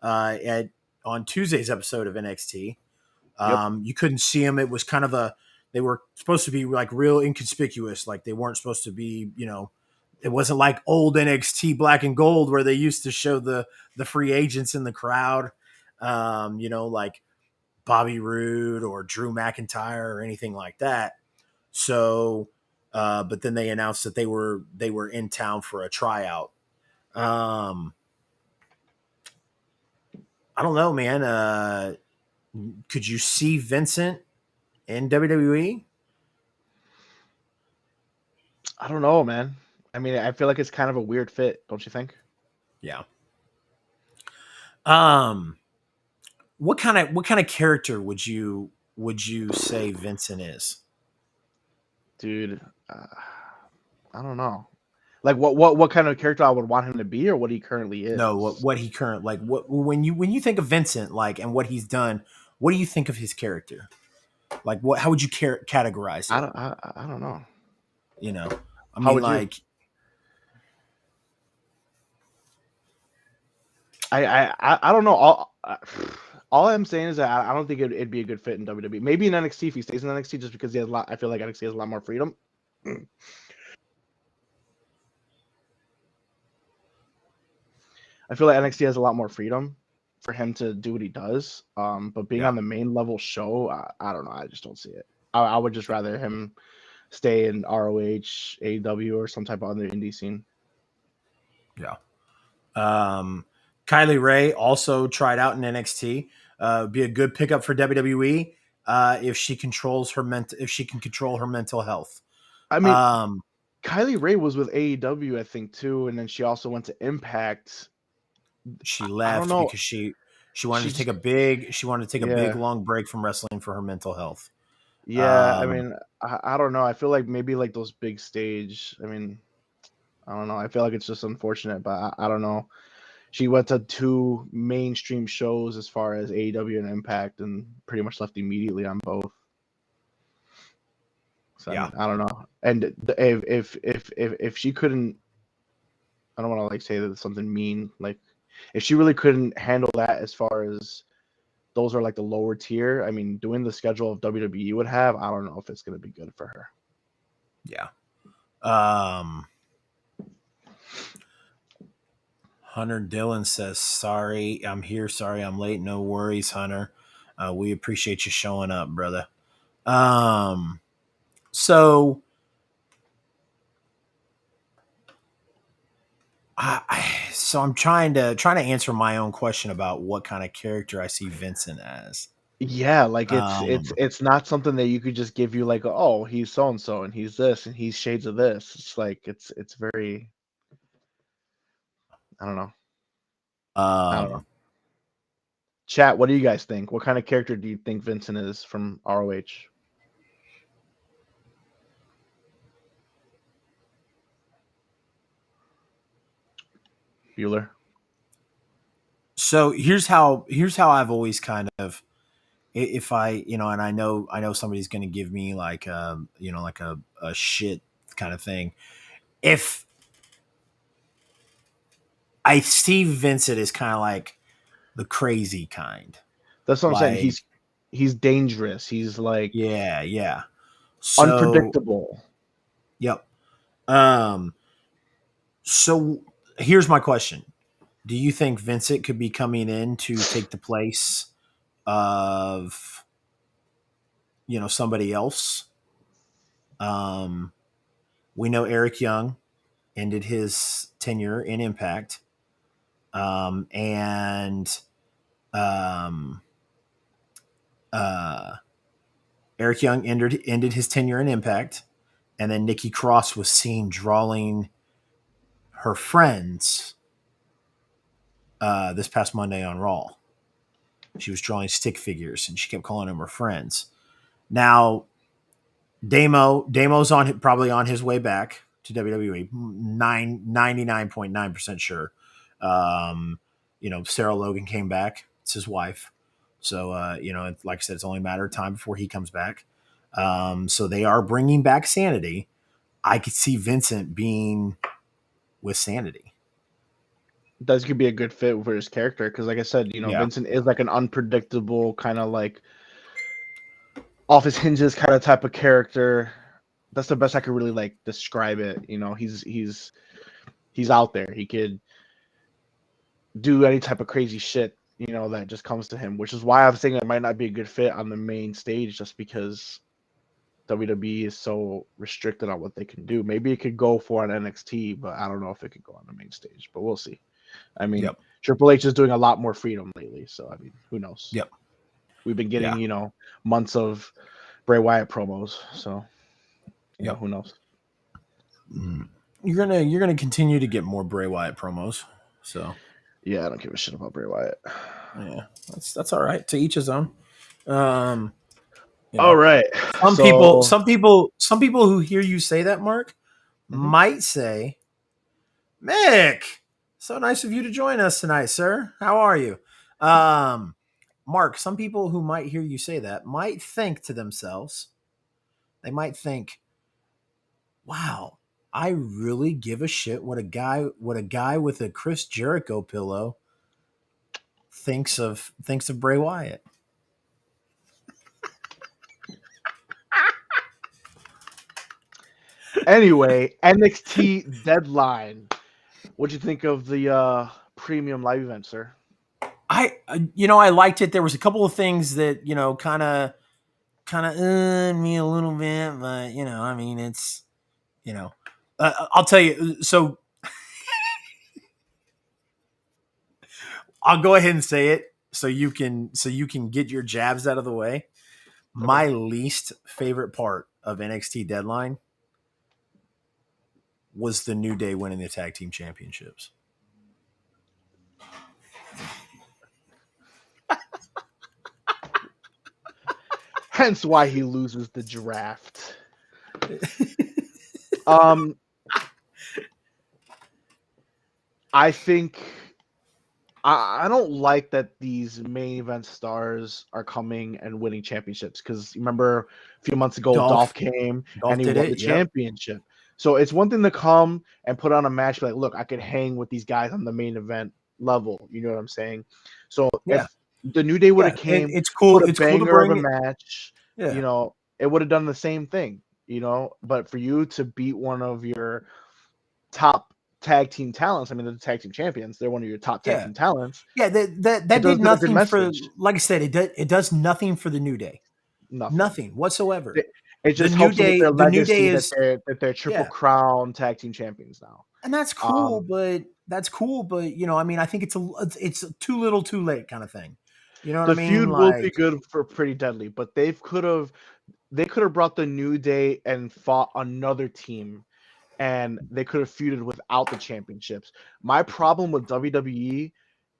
at on Tuesday's episode of NXT. Yep. You couldn't see them. It was kind of they were supposed to be like real inconspicuous. Like they weren't supposed to be, it wasn't like old NXT Black and Gold where they used to show the free agents in the crowd, like Bobby Roode or Drew McIntyre or anything like that. So but then they announced that they were in town for a tryout. Um, I don't know, man. Could you see Vincent in WWE? I don't know, man. I mean, I feel like it's kind of a weird fit, don't you think? Yeah. Um, what kind of character would you say Vincent is? Dude, I don't know. Like what kind of character I would want him to be, or what he currently No, is. what he current like what when you think of Vincent like and what he's done, what do you think of his character? Like what how would you categorize it? I don't know. You know, I How mean would you? like I don't know. All I'm saying is that I don't think it'd be a good fit in WWE. Maybe in NXT if he stays in NXT, just because he has a lot. I feel like NXT has a lot more freedom. I feel like NXT has a lot more freedom for him to do what he does. But being yeah, on the main level show, I don't know. I just don't see it. I would just rather him stay in ROH, AEW, or some type of other indie scene. yeah. Um, Kylie Ray also tried out in NXT. Be a good pickup for WWE if she controls her if she can control her mental health. I mean, Um, Kylie Ray was with AEW, I think, too, and then she also went to Impact. she I don't left know. because she wanted She to take just, a big yeah, long break from wrestling for her mental health. yeah. I Um, mean, I don't know. I feel like maybe like those big stage. I mean, I don't know. I feel like it's just unfortunate, but I don't know. She went to two mainstream shows as far as AEW and Impact, and pretty much left immediately on both. So I yeah, mean, I don't know. And if she couldn't, I don't want to like say that it's something mean. Like, if she really couldn't handle that, as far as those are like the lower tier. I mean, doing the schedule of WWE would have, I don't know if it's gonna be good for her. yeah. Um, Hunter Dillon says, "Sorry, I'm here. Sorry, I'm late. No worries, Hunter. We appreciate you showing up, brother." Um, so so I'm trying to answer my own question about what kind of character I see Vincent as. Yeah, like Um, it's not something that you could just give you like, oh, he's so and so and he's this and he's shades of this. It's like it's very, I don't know. I don't know. um, Chat, what do you guys think? What kind of character do you think Vincent is from ROH? Bueller. so here's how I've always kind of if I and I know somebody's going to give me like like a shit kind of thing. If I see Vincent as kind of like the crazy kind. That's what I'm saying. Like, He's dangerous. He's like yeah, yeah. So, unpredictable. yep. Um, so here's my question. Do you think Vincent could be coming in to take the place of, somebody else? Um, we know Eric Young ended his tenure in Impact. And um, uh, Eric Young ended his tenure in Impact, and then Nikki Cross was seen drawing her friends this past Monday on Raw. She was drawing stick figures, and she kept calling them her friends. Now, Damo's probably on his way back to WWE. 99.9% sure. Sarah Logan came back. It's his wife. So, like I said, it's only a matter of time before he comes back. So they are bringing back Sanity. I could see Vincent being with Sanity. That could be a good fit for his character because, like I said, Yeah. Vincent is like an unpredictable kind of like off his hinges kind of type of character. That's the best I could really like describe it. He's out there. He could do any type of crazy shit, that just comes to him, which is why I'm saying it might not be a good fit on the main stage, just because WWE is so restricted on what they can do. Maybe it could go for an NXT, but I don't know if it could go on the main stage. But we'll see. I mean, Yep. Triple H is doing a lot more freedom lately, so I mean, who knows? Yep. We've been Yeah. getting, months of Bray Wyatt promos, so Yep. who knows? You're gonna continue to get more Bray Wyatt promos. So Yeah, I don't give a shit about Bray Wyatt. yeah, that's all right. To each his own. Um, you All know, right, some people, so some people, some people who hear you say that, Mark, mhm. might say, "Mick, so nice of you to join us tonight, sir. How are you?" Um, Mark, some people who might hear you say that might think to themselves, they might think, "Wow, I really give a shit what a guy with a Chris Jericho pillow thinks of Bray Wyatt." Anyway, NXT Deadline. What'd you think of the premium live event, sir? I liked it. There was a couple of things that kind of me a little bit, but I mean, it's I'll tell you. So I'll go ahead and say it so you can get your jabs out of the way. Okay. My least favorite part of NXT Deadline was the New Day winning the tag team championships. Hence why he loses the draft. Um, I think I don't like that these main event stars are coming and winning championships because remember a few months ago Dolph Dolph came and Dolph he did won the it. Yep. championship. So it's one thing to come and put on a match like, look, I could hang with these guys on the main event level. You know what I'm saying? So Yeah. if the New Day would have Yeah. came, It's cool. put a It's cool to banger of a bring it. match, Yeah. it would have done the same thing. But for you to beat one of your top tag team talents, I mean, they're the tag team champions. They're one of your top tag Yeah. team talents. Yeah. That It that does did a good nothing for. message. Like I said, it does nothing for the New Day. Nothing. Nothing whatsoever. It The just New helps them with Day. their The New Day legacy is that they're triple yeah. crown tag team champions now. And that's cool, Um, but I mean, I think it's too little, too late kind of thing. You know what I the mean? feud will be Like, good for Pretty Deadly, but they could have brought the New Day and fought another team, and they could have feuded without the championships. My problem with WWE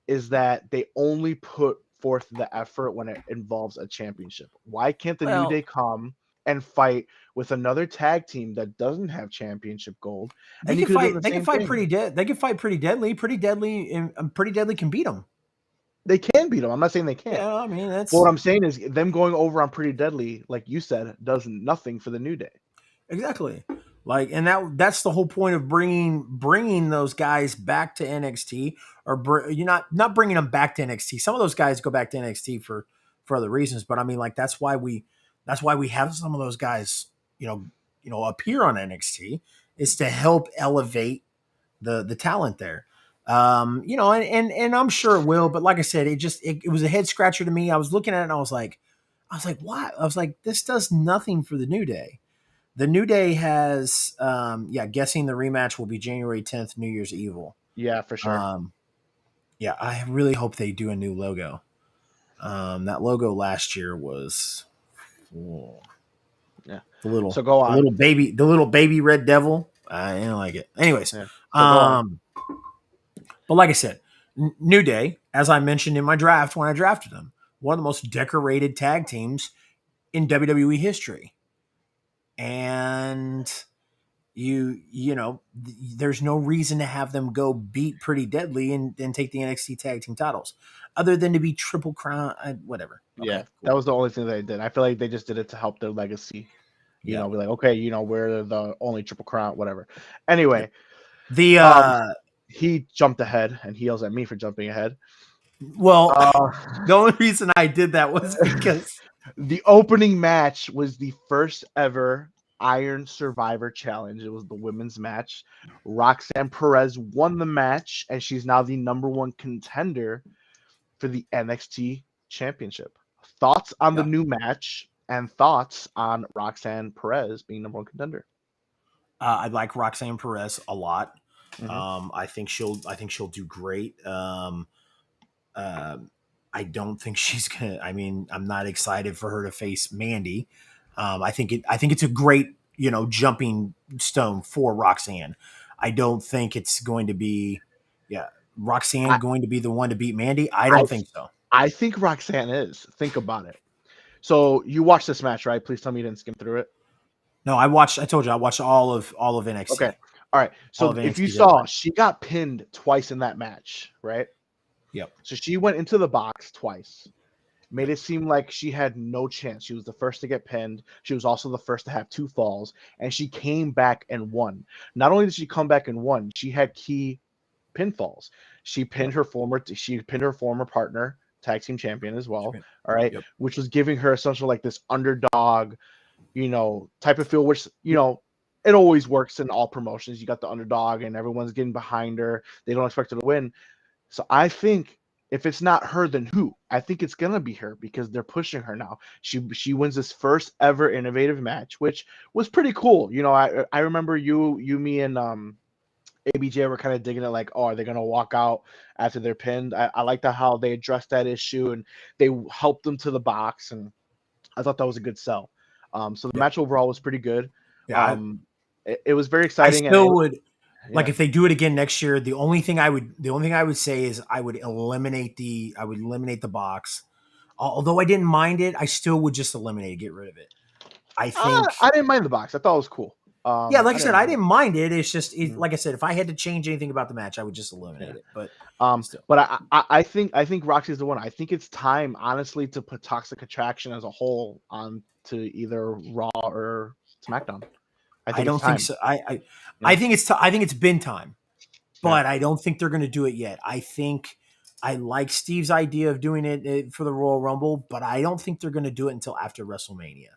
is that they only put forth the effort when it involves a championship. Why can't the New well, Day come and fight with another tag team that doesn't have championship gold? they And you can could have done fight. the They can same fight thing. They can fight pretty deadly. Pretty deadly can beat them. They can beat them. I'm not saying they can't. Yeah, I mean But what that's I'm saying is them going over on Pretty Deadly, like you said, does nothing for the New Day. exactly like, and that's the whole point of bringing those guys back to NXT, or you're not bringing them back to NXT. Some of those guys go back to NXT for other reasons, but I mean, like that's why we have some of those guys, appear on NXT, is to help elevate the talent there. And I'm sure it will, but like I said, it was a head scratcher to me. I was looking at it and I was like, what? I was like, this does nothing for the New Day. The New Day has, guessing the rematch will be January 10th, New Year's Evil. Yeah, for sure. Um, yeah, I really hope they do a new logo. That logo last year was, oh, Yeah. the little So go the on. little baby the little baby red devil. I didn't like it. Anyways, Yeah. So go on. um, but like I said, New Day, as I mentioned in my draft when I drafted them, one of the most decorated tag teams in WWE history, and there's no reason to have them go beat Pretty Deadly and take the NXT tag team titles, other than to be triple crown, whatever. Yeah, Okay, that cool. was the only thing they did. I feel like they just did it to help their legacy. Yep. Be like, okay, we're the only triple crown, whatever. Yep. Anyway, The um, he jumped ahead and he yells at me for jumping ahead. well, Uh, the only reason I did that was because the opening match was the first ever Iron Survivor Challenge. It was the women's match. Roxanne Perez won the match, and she's now the number one contender for the NXT Championship. Thoughts on the yeah, new match? and thoughts on Roxanne Perez being number one contender. I like Roxanne Perez a lot. Mm-hmm. I think she'll do great. Um, I don't think she's gonna. I mean, I'm not excited for her to face Mandy. I think it's a great jumping stone for Roxanne. I don't think it's going to be, yeah, Roxanne I, going to be the one to beat Mandy. I I don't think so. I think Roxanne is. Think about it. So you watched this match, right? Please tell me you didn't skim through it. No, I watched. I told you I watched all of Okay. NXT, All right. all So of if you NXT saw, Dynamite. she got pinned twice in that match, right? Yep. So she went into the box twice, made it seem like she had no chance. She was the first to get pinned. She was also the first to have two falls, and she came back and won. Not only did she come back and won, she had key pinfalls. Yep. She pinned her former partner, tag team champion as well. All right, Yep. which was giving her essentially like this underdog, type of feel, which it always works in all promotions. You got the underdog, and everyone's getting behind her. They don't expect her to win. So I think if it's not her, then who? I think it's gonna be her because they're pushing her now. She wins this first ever innovative match, which was pretty cool. I remember me and ABJ were kind of digging it like, oh, are they gonna walk out after they're pinned? I liked how they addressed that issue and they helped them to the box, and I thought that was a good sell. So the Yep. match overall was pretty good. Yeah. It was very I exciting, and still would like yeah, if they do it again next year. The only thing I would say is I would eliminate the box. Although I didn't mind it, I still would just eliminate it, get rid of it. I think, I didn't mind the box. I thought it was cool. yeah, like I I said, didn't I mind it. didn't mind it. It's just Mhm. like I said, if I had to change anything about the match, I would just Yeah. eliminate it. But still, But I think Roxy's the one. I think it's time, honestly, to put Toxic Attraction as a whole on to either Raw or SmackDown. I I think it's don't think time. so. Yeah. I think it's been time, Yeah. but I don't think they're going to do it yet. I think I like Steve's idea of doing it for the Royal Rumble, but I don't think they're going to do it until after WrestleMania.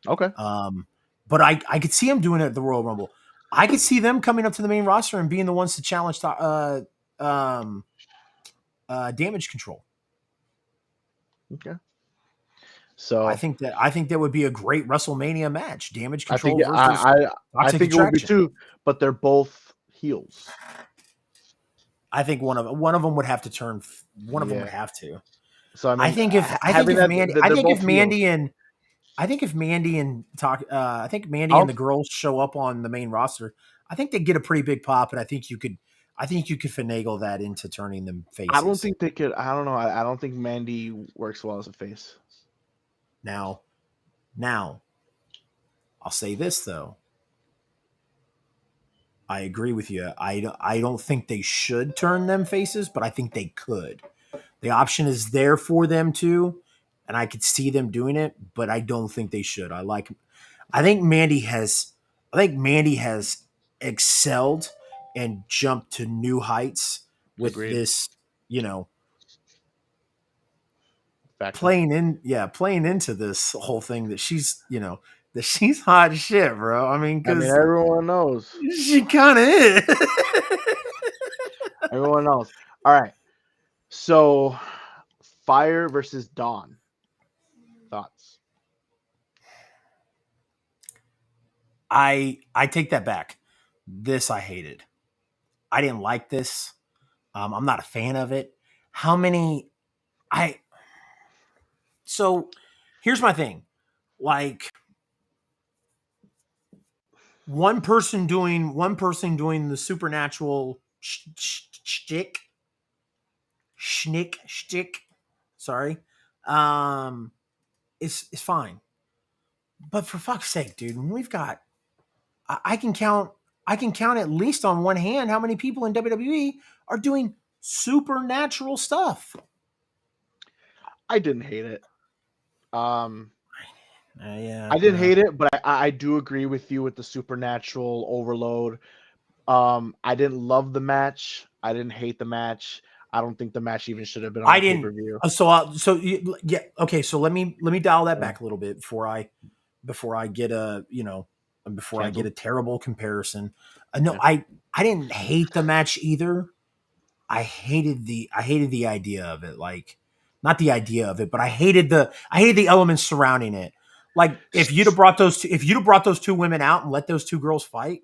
Okay. Um, but I could see them doing it at the Royal Rumble. I could see them coming up to the main roster and being the ones to challenge um, Damage Control. Okay. So I think that would be a great WrestleMania match. Damage I think Control versus I Toxic think it will be Attraction. too, but they're both heels. I think one of them would have to turn. One of them would Yeah. have to. So I mean, having that they're both heels. If Mandy and I think I Mandy and don't the girls show up on the main roster, I think they get a pretty big pop, and I think you could finagle that into turning them I don't faces. think they could. I don't know. I don't think Mandy works well as a face. Now, now, I'll say this though. I agree with you. I don't think they should turn them faces, but I think they could. The option is there for them to, and I could see them doing it, but I don't think they should. I think Mandy has excelled and jumped to new heights with Agreed. this, you know, Faction. playing into this whole thing that that she's hot as shit, bro. I mean, I mean, because everyone knows. she kind of is. Everyone knows. All right. So, Fire versus Dawn. Thoughts? I take that back. This I hated. I didn't like this. I'm not a fan of it. How many? I so here's my thing. Like one person doing the supernatural shtick. Sorry, um, it's fine. But for fuck's sake, dude, when we've got I can count at least on one hand how many people in WWE are doing supernatural stuff. I didn't hate it. Um, Yeah, I didn't hate it, but I do agree with you with the supernatural overload. I didn't love the match. I didn't hate the match. I don't think the match even should have been on I a pay didn't. per view. Yeah. Okay. So let me dial that Yeah. back a little bit before I get before I get Canceled. a terrible comparison. No, Yeah. I didn't hate the match either. I hated the idea of it. Like not the idea of it, but I hated the elements surrounding it. Like if you'd have brought those two women out and let those two girls fight,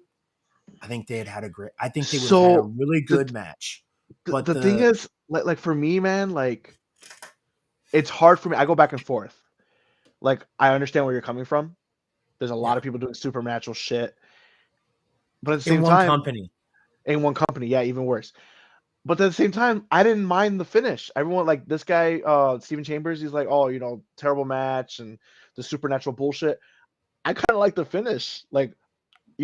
I think they I think they would have had a So really the good match. the, But the thing is, like for me, man, like it's hard for me. I go back and forth. Like I understand where you're coming from. There's a lot yeah, of people doing supernatural shit, but at the in same one time, company. in one company, yeah, even worse. But at the same time, I didn't mind the finish. Everyone like this guy, Steven Chambers, he's like, oh, terrible match and the supernatural bullshit. I kind of like the finish. Like,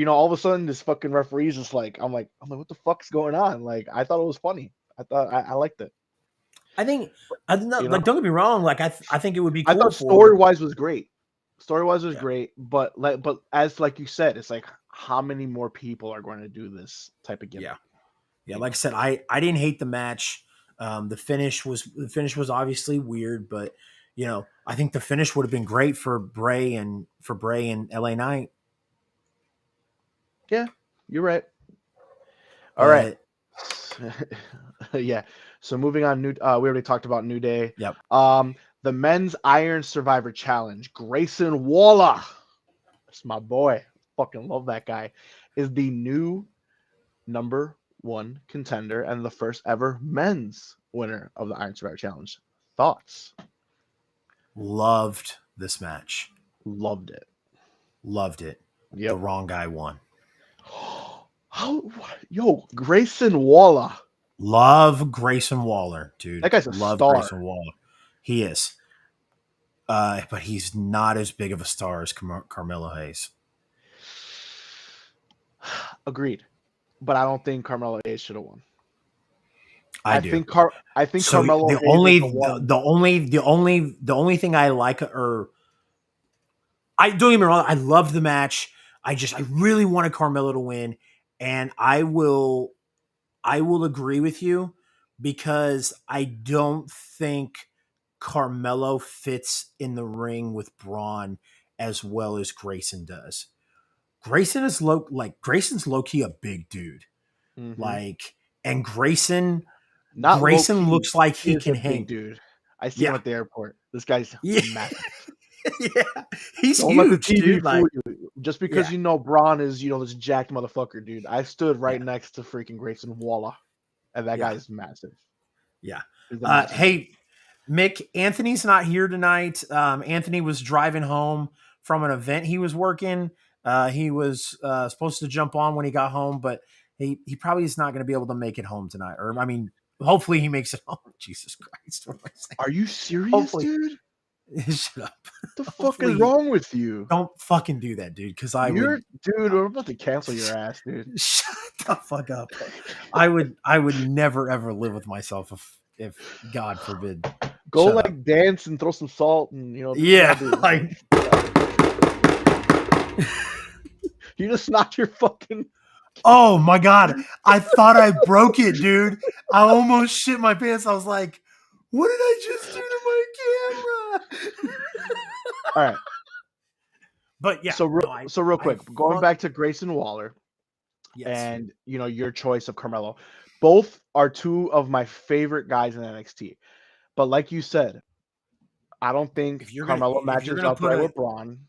all of a sudden this fucking referee's just like, I'm like, what the fuck's going on? Like, I thought it was funny. I thought I liked it. I think I You know, like don't get me wrong, like I think it would be I cool thought for story wise was great. Story wise was yeah. great, but as like you said, it's like how many more people are going to do this type of Yeah. gimmick? Yeah, You like I know, said, I didn't hate the match. The finish was obviously weird, but I think the finish would have been great for Bray and LA Knight. yeah, you're right. All right. But Yeah. So moving on, we already talked about New Day. yep, Um, the men's Iron Survivor Challenge, Grayson Waller, that's my boy. Fucking love that guy. Is the new number one contender and the first ever men's winner of the Iron Survivor Challenge. Thoughts? loved this match. Loved it. Loved it. The Yep. wrong guy won. How? Yo, Grayson Waller. Love Grayson Waller, dude. That guy's a Love star. Grayson Waller. He is. But he's not as big of a star as Carmelo Hayes. Agreed. But I don't think Carmelo Hayes should have won. I do. I think So Carmelo the Hayes is only the one. the only thing I like, or I don't get me wrong, I love the match. I really wanted Carmelo to win, and I will agree with you because I don't think Carmelo fits in the ring with Braun as well as Grayson does. Grayson's low key a big dude. Mm-hmm. Like, and Grayson Not low Grayson key. looks like He he is can a big hang. dude. I see him Yeah. at the airport. This guy's Yeah. massive. Yeah. He's Don't let the huge, TV dude. fool Like, you. Just because yeah. Braun is, this jacked motherfucker, dude. I stood right Yeah. next to freaking Grayson Waller, and that Yeah. guy is massive. Yeah. He's a massive dude. Hey, Mick, Anthony's not here tonight. Anthony was driving home from an event he was working. He was supposed to jump on when he got home, but he probably is not going to be able to make it home tonight. Or, I mean, hopefully he makes it home. Jesus Christ. What am I saying? Are you serious, Hopefully. dude? Shut up. What the fuck is Hopefully. wrong with you? Don't fucking do that, dude, because I You're, would. dude, we're about to cancel your ass, dude. Shut the fuck up. I would never ever live with myself if God forbid. Go Shut up. like dance and throw some salt and do what you Yeah, gotta do. like You just knocked your fucking. oh my god. I thought I broke it, dude. I almost shit my pants. I was like, what did I just do to my camera? All right. But yeah, So no, real I quick, going fuck back to Grayson Waller yes. and your choice of Carmelo, both are two of my favorite guys in NXT. But like you said, I don't think Carmelo If you're matches gonna up put right a with Braun.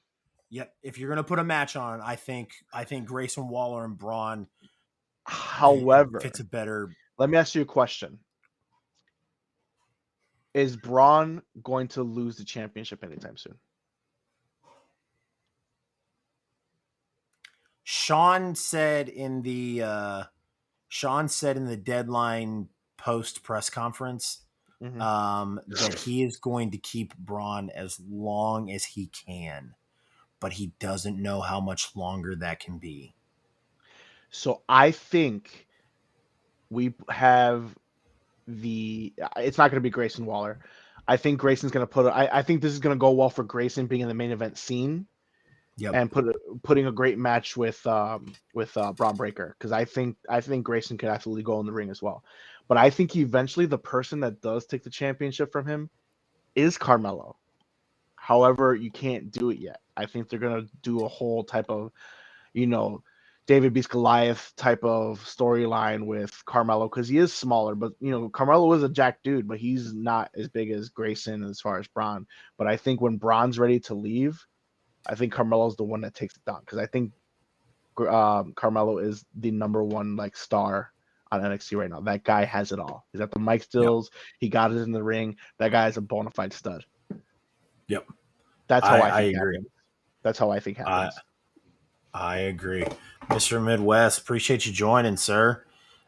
yep, if you're gonna put a match on, I think Grayson Waller and Braun it fits However, a better. let me ask you a question: is Braun going to lose the championship anytime soon? Sean said in the deadline post press conference Mm-hmm. that he is going to keep Braun as long as he can, but he doesn't know how much longer that can be. So I think we have it's not going to be Grayson Waller. I think Grayson's going to I think this is going to go well for Grayson being in the main event scene Yep. and putting a great match with Braun Breaker, because I think Grayson could absolutely go in the ring as well. But I think eventually the person that does take the championship from him is Carmelo. However, you can't do it yet. I think they're going to do a whole type of, you know, David beats Goliath type of storyline with Carmelo, because he is smaller, but Carmelo is a jack dude, but he's not as big as Grayson as far as Braun. But I think when Braun's ready to leave, I think Carmelo's the one that takes it down because I think Carmelo is the number one like star on NXT right now. That guy has it all. He's got the mic Yep. stills. He got it in the ring. That guy is a bona fide stud. Yep. That's how I I think agree. happens. That's how I think I happens. I agree. Mr. Midwest, appreciate you joining, sir.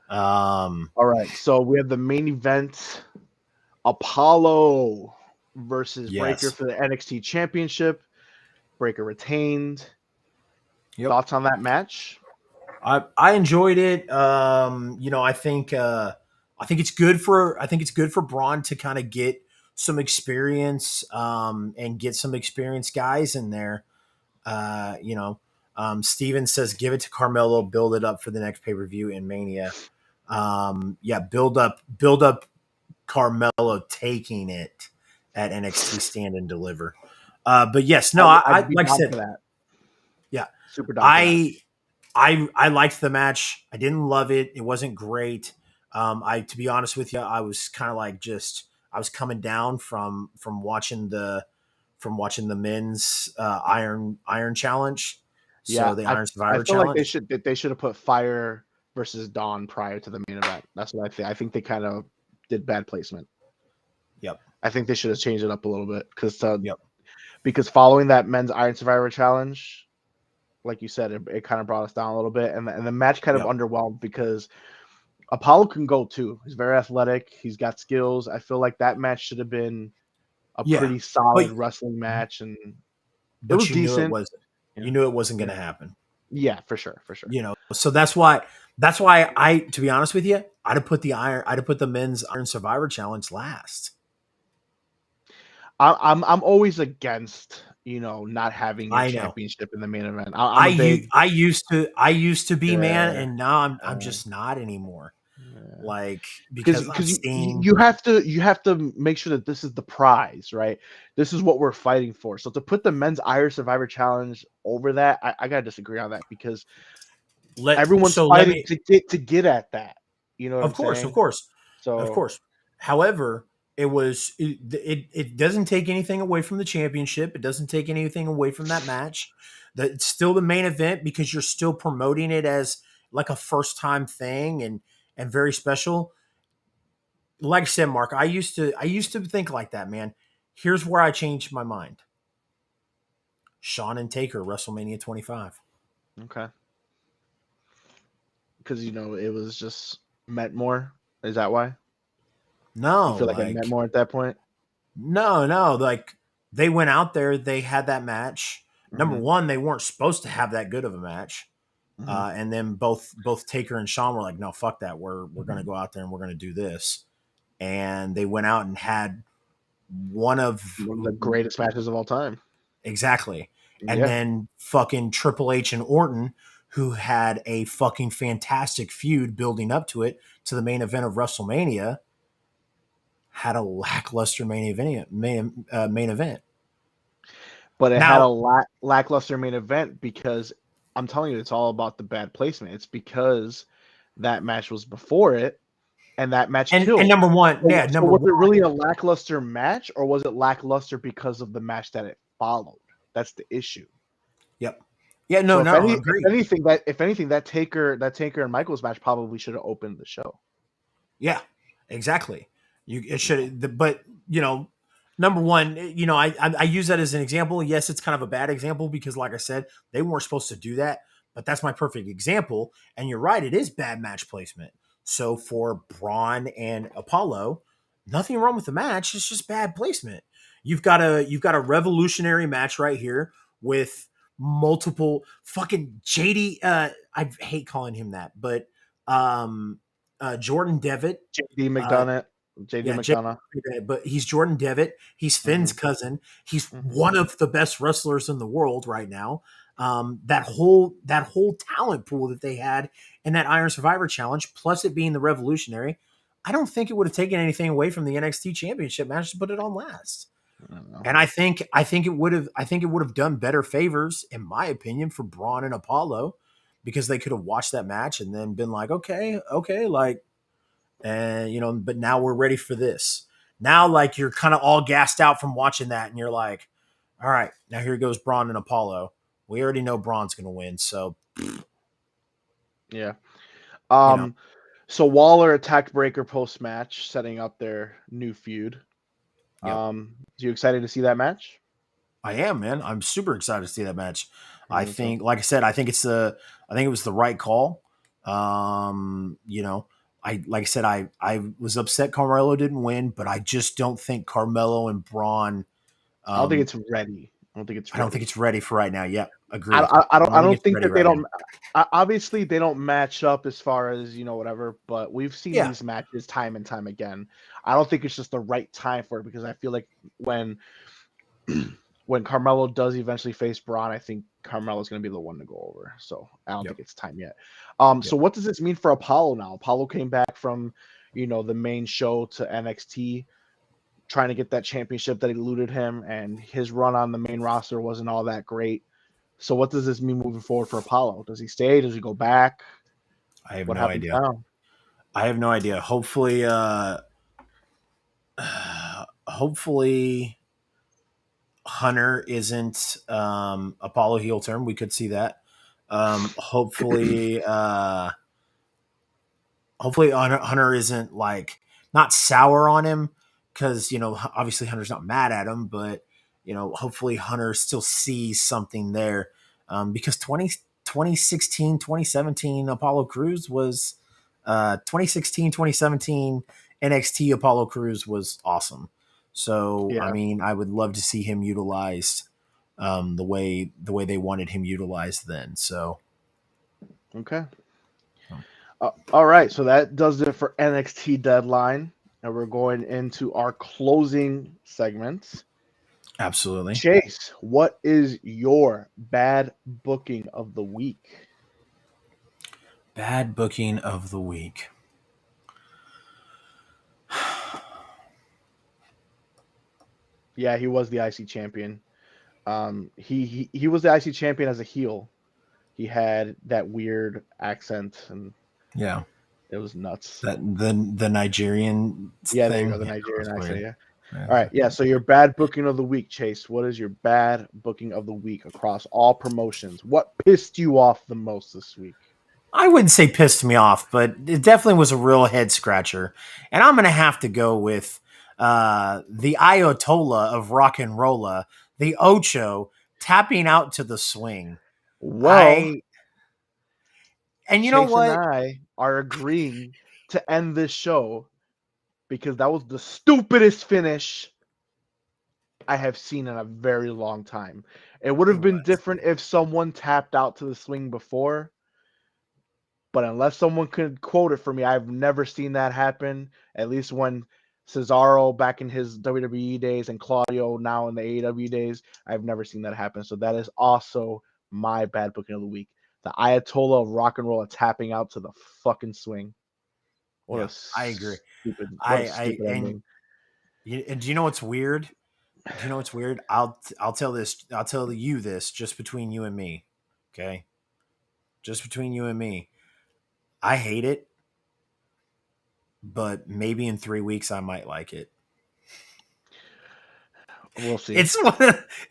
Um, All right. So we have the main event: Apollo versus Breaker yes. for the NXT Championship. Breaker retained. Yep. Thoughts on that match? I enjoyed it. I think it's good for Braun to kind of get some experience and get some experienced guys in there. Steven says give it to Carmelo, build it up for the next pay per view in Mania. Build up Carmelo taking it at NXT Stand and Deliver. But yes, no, I I'd be like I down said, for that. yeah, Super down for that. I I liked the match. I didn't love it. It wasn't great. I to be honest with you, I was kind of like just I was coming down from watching the men's Iron Challenge. Yeah, So the I Iron I Survivor feel like Challenge. they should have put Fire versus Dawn prior to the main event. That's what I think. I think they kind of did bad placement. Yep. I think they should have changed it up a little bit Yep. because following that men's Iron Survivor Challenge, like you said, it kind of brought us down a little bit, and the match kind of Yep. underwhelmed because Apollo can go too. He's very athletic. He's got skills. I feel like that match should have been a Yeah. pretty But solid wrestling match, and it was decent. you Yeah, knew it wasn't going yeah, to happen. yeah, for sure, for sure. So that's why I to be honest with you, I'd have put the men's Iron Survivor Challenge last. I'm always against not having your I know. championship in the main event. I'm a big I used to be, man, yeah, and now I'm uh, just not anymore. yeah. Like because because I've because seen you have to make sure that this is the prize, right? This is what we're fighting for. So to put the men's Irish Survivor Challenge over that, I gotta disagree on that because everyone's let fighting me to get at that. You know what I'm of course, of saying? course, of So course. However, it doesn't take anything away from the championship. It doesn't take anything away from that match. That it's still the main event because you're still promoting it as like a first time thing and very special. Like I said, Mark, I used to think like that, man. Here's where I changed my mind. Shawn and Taker, WrestleMania 25. okay, because it was just meant more. Is that why you No, feel like it meant like more at that point? no, like they went out there, they had that match. Number Mm-hmm. one, they weren't supposed to have that good of a match. Mm-hmm. And then both Taker and Shawn were like, no, fuck that. We're gonna go out there and we're gonna do this. And they went out and had one of One of the greatest matches of all time. exactly. And Yeah, then fucking Triple H and Orton, who had a fucking fantastic feud building up to the main event of WrestleMania, had a lackluster main event. but it had a Now, lackluster main event because I'm telling you, it's all about the bad placement. It's because that match was before it, and that match and killed. number one, So, yeah, so number was one, it really a lackluster match, or was it lackluster because of the match that it followed? That's the issue. yep, yeah, no, So no, agreed. if anything, that Taker and Michaels match probably should have opened the show. Yeah, exactly. It You know, should, but number one, I use that as an example. Yes, it's kind of a bad example because, like I said, they weren't supposed to do that. But that's my perfect example. And you're right, it is bad match placement. So for Braun and Apollo, nothing wrong with the match. It's just bad placement. You've got a revolutionary match right here with multiple fucking JD. I hate calling him that, but um, Jordan Devitt. JD Uh, McDonough, JD yeah, Jake, McDonough. but he's Jordan Devitt. He's Finn's Hmm. cousin. He's Hmm. one of the best wrestlers in the world right now. That whole talent pool that they had in that Iron Survivor Challenge, plus it being the Revolutionary, I don't think it would have taken anything away from the NXT Championship match to put it on last. I don't know. And I think it would have done better favors, in my opinion, for Braun and Apollo, because they could have watched that match and then been like, okay, like, and but now we're ready for this. Now, like, you're kind of all gassed out from watching that, and you're like, All right, now here goes Braun and Apollo. We already know Braun's going to win, so Yeah. you know, Um. So Waller attacked Breaker post match, setting up their new feud. yep. You excited to see that match? I am, man. I'm super excited to see that match. I Me too. think, like I said, I think it was the right call. Like I said, I was upset Carmelo didn't win, but I just don't think Carmelo and Braun. I don't think Um, it's ready. I don't think it's I don't think ready. it's ready for right now. Yep, I, agreed. I, I I don't don't I think don't it's think ready that they right now. don't obviously they don't match up as far as whatever, but we've seen Yeah, these matches time and time again. I don't think it's just the right time for it because I feel like when when Carmelo does eventually face Braun, I think Carmelo's going to be the one to go over. So I don't yep, think it's time yet. So yep. what does this mean for Apollo now? Apollo came back from the main show to NXT trying to get that championship that eluded him, and his run on the main roster wasn't all that great. So what does this mean moving forward for Apollo? Does he stay? Does he go back? I have What no happens idea. now? I have no idea. Hopefully, hopefully Hunter isn't Apollo heel turn. We could see that. Hopefully, hopefully Hunter isn't like not sour on him because obviously Hunter's not mad at him, but hopefully Hunter still sees something there because 2016 Apollo Crews was 2016 2017 NXT Apollo Crews was awesome. So I Yeah. mean, I would love to see him utilized the way they wanted him utilized then. So Okay. um, All right. So that does it for NXT Deadline, and we're going into our closing segments. absolutely. Chase, what is your bad booking of the week? Bad booking of the week. Yeah, he was the IC champion. He was the IC champion as a heel. He had that weird accent, and Yeah, it was nuts. the Nigerian Yeah, there you go, thing. the Yeah, that Nigerian was accent. weird. Yeah. Yeah, All right. Yeah. So your bad booking of the week, Chase. What is your bad booking of the week across all promotions? What pissed you off the most this week? I wouldn't say pissed me off, but it definitely was a real head scratcher. And I'm gonna have to go with the Ayatollah of rock and rolla, the Ocho tapping out to the swing. Well, I and you know Chase and what? I are agreeing to end this show because that was the stupidest finish I have seen in a very long time. It would It have been was. different if someone tapped out to the swing before, but unless someone could quote it for me, I've never seen that happen. At least when Cesaro back in his WWE days and Claudio now in the AEW days, I've never seen that happen. So that is also my bad booking of the week. The Ayatollah of rock and roll tapping out to the fucking swing. What a Yeah, I agree. stupid, what a I stupid and ending. and do you know what's weird? Do you know what's weird? I'll tell this. I'll tell you this just between you and me. Okay, just between you and me. I hate it, but maybe in 3 weeks I might like it. We'll see.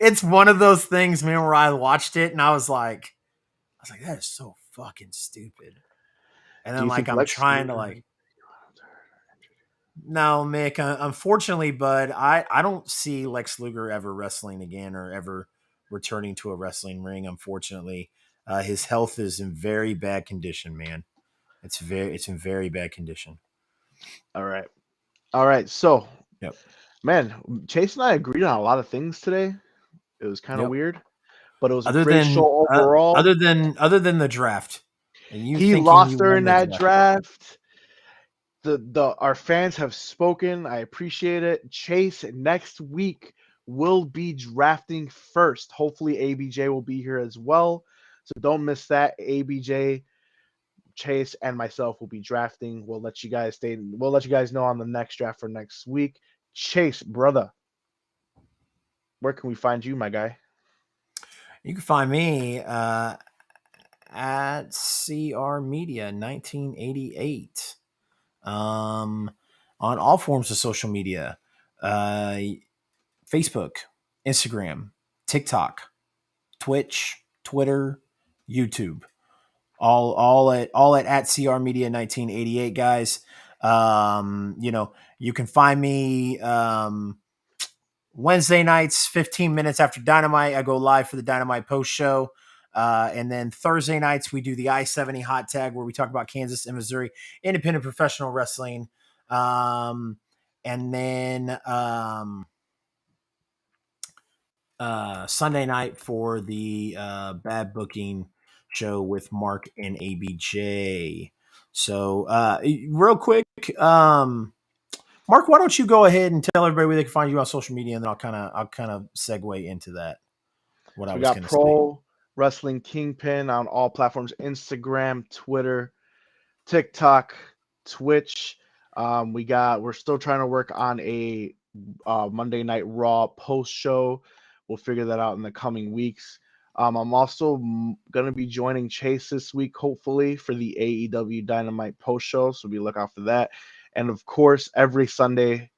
It's one of those things, man, where I watched it and I was like, that is so fucking stupid. And Do then you think I'm Lex trying to Luger? no, Mick. Unfortunately, bud, I don't see Lex Luger ever wrestling again or ever returning to a wrestling ring. Unfortunately, his health is in very bad condition, man. It's in very bad condition. All right. All right. So, Yep. man, Chase and I agreed on a lot of things today. It was kind of Yep. weird, but it was a Other great than show overall. other than the draft, and you He thinking lost you during won the that draft. draft. The our fans have spoken. I appreciate it. Chase next week will be drafting first. Hopefully ABJ will be here as well. So don't miss that. ABJ, Chase, and myself will be drafting. We'll let you guys know on the next draft for next week. Chase, brother, where can we find you, my guy? You can find me at CR Media 1988 on all forms of social media, uh, Facebook, Instagram. TikTok, Twitch, Twitter, YouTube. All at CR Media 1988, guys. You can find me Wednesday nights, 15 minutes after Dynamite. I go live for the Dynamite post show. And then Thursday nights, we do the I-70 hot tag where we talk about Kansas and Missouri independent professional wrestling. And then Sunday night for the Bad Booking show with Mark and ABJ. So, real quick, Mark, why don't you go ahead and tell everybody where they can find you on social media, and then I'll kind of segue into that. What So I we was got going to say. Pro Wrestling Kingpin on all platforms: Instagram, Twitter, TikTok, Twitch. We're still trying to work on a Monday Night Raw post show. We'll figure that out in the coming weeks. I'm also going to be joining Chase this week, hopefully, for the AEW Dynamite post show. So be look out for that. And of course, every Sunday,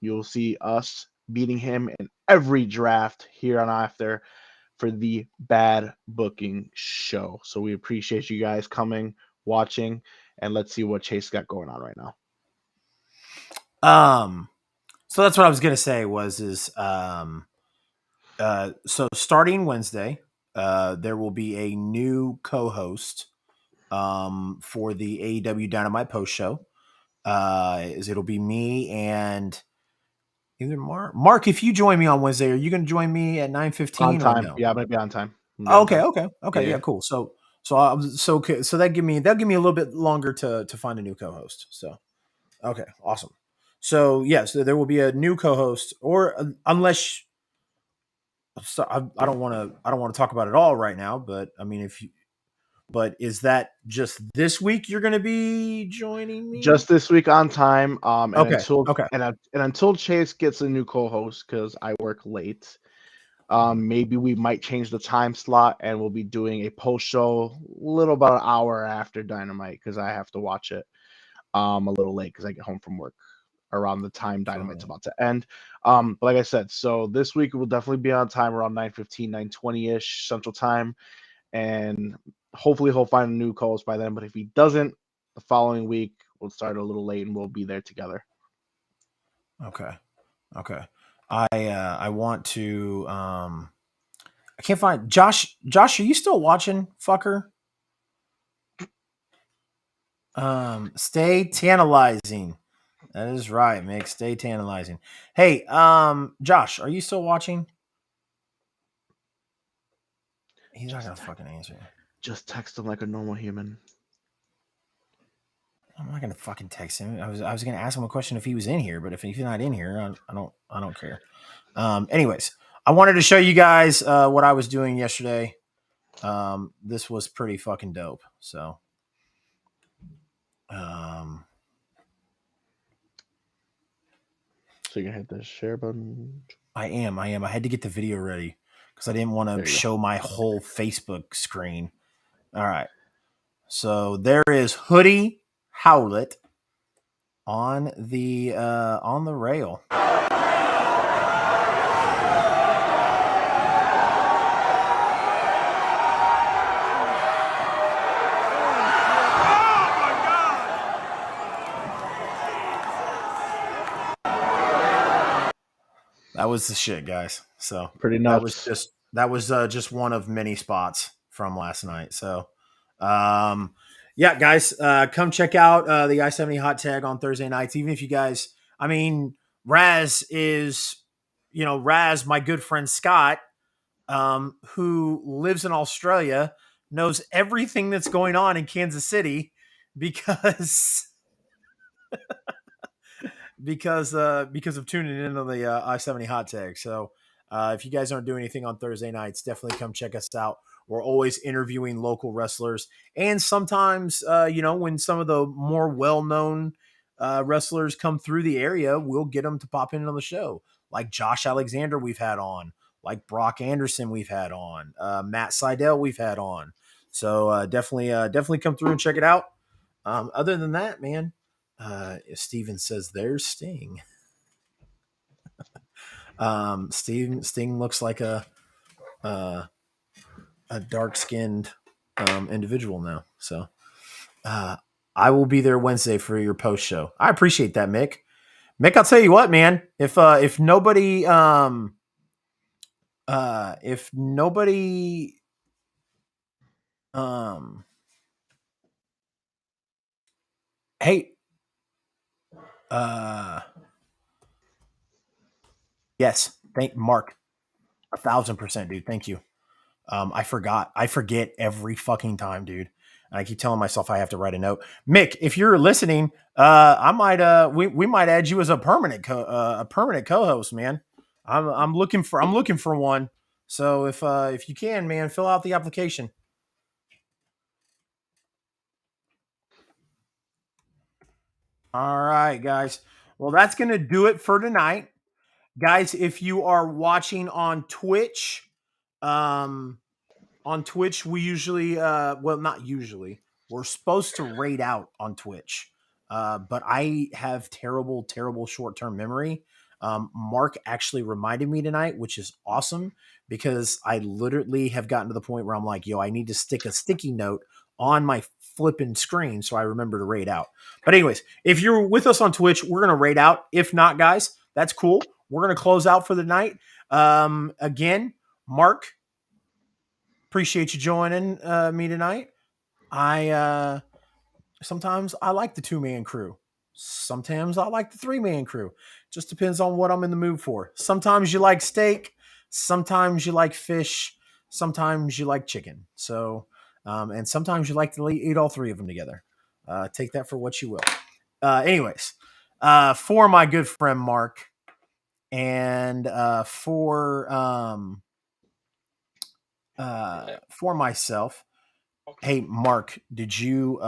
you'll see us beating him in every draft here on After for the Bad Booking show. So we appreciate you guys coming, watching, and let's see what Chase got going on right now. So that's what I was going to say so starting Wednesday, there will be a new co-host for the AEW Dynamite post show. It'll be me and either Mark, if you join me on Wednesday, are you going to join me at On 9:15 or time. no? Yeah, I'm gonna be on time. Okay, Yeah. yeah, cool. So that'll give me a little bit longer to find a new co-host. So okay, awesome. So so there will be a new co-host, or unless I don't want to talk about it all right now. But I mean, but is that just this week you're going to be joining me? Just this week on time. And Okay, until okay, and until Chase gets a new co-host, because I work late. Maybe we might change the time slot, and we'll be doing a post show little about an hour after Dynamite, because I have to watch it a little late because I get home from work around the time Dynamite's about to end. But like I said, so this week we'll definitely be on time around 9:15, 9:20-ish Central Time, and hopefully he'll find a new co-host by then. But if he doesn't, the following week we'll start a little late and we'll be there together. okay. I want to I can't find Josh. Josh, are you still watching, fucker? Stay tantalizing. That is right, Mick. Stay tantalizing. Hey, Josh, are you still watching? He's not gonna fucking answer. Just text him like a normal human. I'm not gonna fucking text him. I was gonna ask him a question if he was in here, but if he's not in here, I don't care. Anyways, I wanted to show you guys what I was doing yesterday. This was pretty fucking dope. So, So you can hit the share button. I am. I had to get the video ready because I didn't want to show my whole Facebook screen. All right. So there is Hoodie Howlett on the rail. That was the shit, guys. So Pretty nuts. That was just one of many spots from last night. So, yeah, guys, come check out the I-70 hot tag on Thursday nights. Even if you guys, I mean, Raz is, Raz, my good friend Scott, who lives in Australia, knows everything that's going on in Kansas City because because of tuning into the I-70 hot tag. So if you guys aren't doing anything on Thursday nights, definitely come check us out. We're always interviewing local wrestlers, and sometimes when some of the more well-known wrestlers come through the area, we'll get them to pop in on the show. Like Josh Alexander, we've had on. Like Brock Anderson, we've had on. Matt Seidel, we've had on. So definitely come through and check it out. Other than that, man, Steven says there's Sting. Sting looks like a uh, a dark skinned individual now. So I will be there Wednesday for your post show. I appreciate that, Mick. Mick, I'll tell you what, man. If nobody if nobody um hey uh yes, thank Mark. 1,000%, dude. Thank you. I forgot. I forget every fucking time, dude. And I keep telling myself I have to write a note. Mick, if you're listening, I might we might add you as a permanent co-host, man. I'm looking for one. So if you can, man, fill out the application. All right, guys. Well, that's gonna do it for tonight, guys. If you are watching um, on Twitch, we usually, well, not usually, we're supposed to rate out on Twitch. But I have terrible short term memory. Mark actually reminded me tonight, which is awesome because I literally have gotten to the point where I'm like, yo, I need to stick a sticky note on my flipping screen so I remember to rate out. But, anyways, if you're with us on Twitch, we're going to rate out. If not, guys, that's cool. We're going to close out for the night. Again, Mark, appreciate you joining me tonight. I sometimes I like the 2-man crew. Sometimes I like the 3-man crew. Just depends on what I'm in the mood for. Sometimes you like steak, sometimes you like fish, sometimes you like chicken. So and sometimes you like to eat all three of them together. Take that for what you will. Anyways, for my good friend Mark and for myself. Hey, Mark, did you?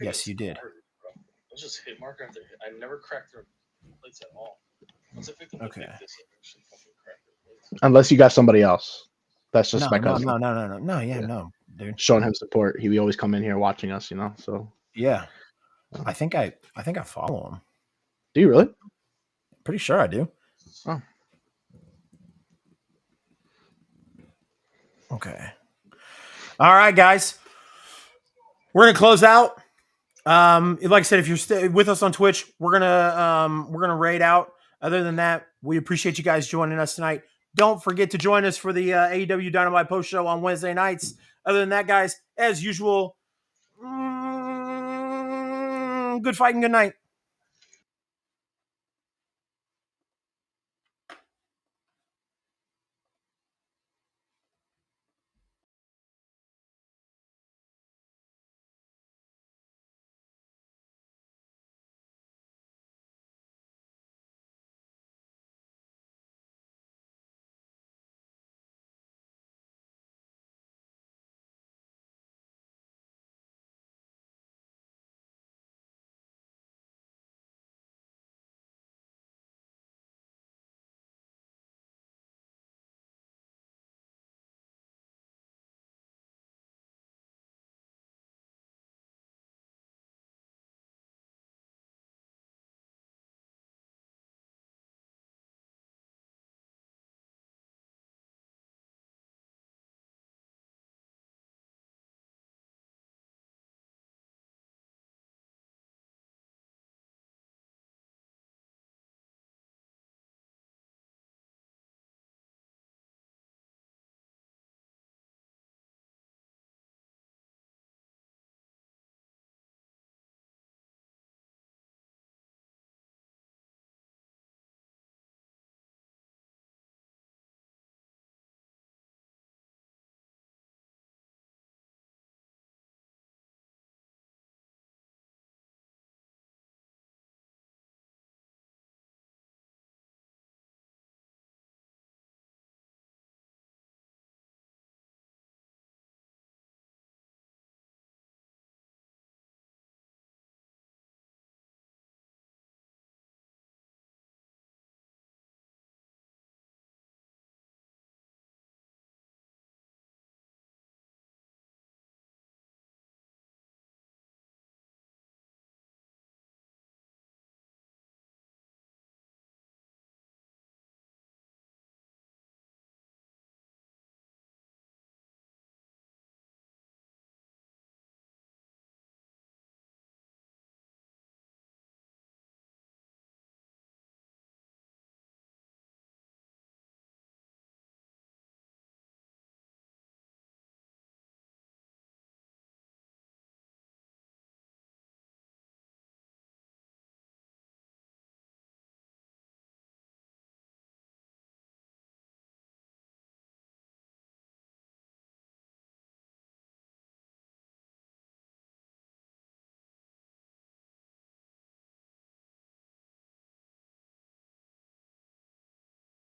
Yes, you did. Let's just hit marker after hit. I never cracked their plates at all. Once I picked up Okay. this, I actually fucking cracked their plates. Unless you got somebody else. That's just my cousin. No. Yeah, Yeah. no, dude. Showing him support. He would always come in here watching us, you know. So Yeah, I think I follow him. do you really? Pretty sure I do. Oh. Okay. All right, guys. We're gonna close out. Like I said, if you're with us on Twitch, we're gonna raid out. Other than that, we appreciate you guys joining us tonight. Don't forget to join us for the AEW Dynamite post show on Wednesday nights. Other than that, guys, as usual, good fight and good night.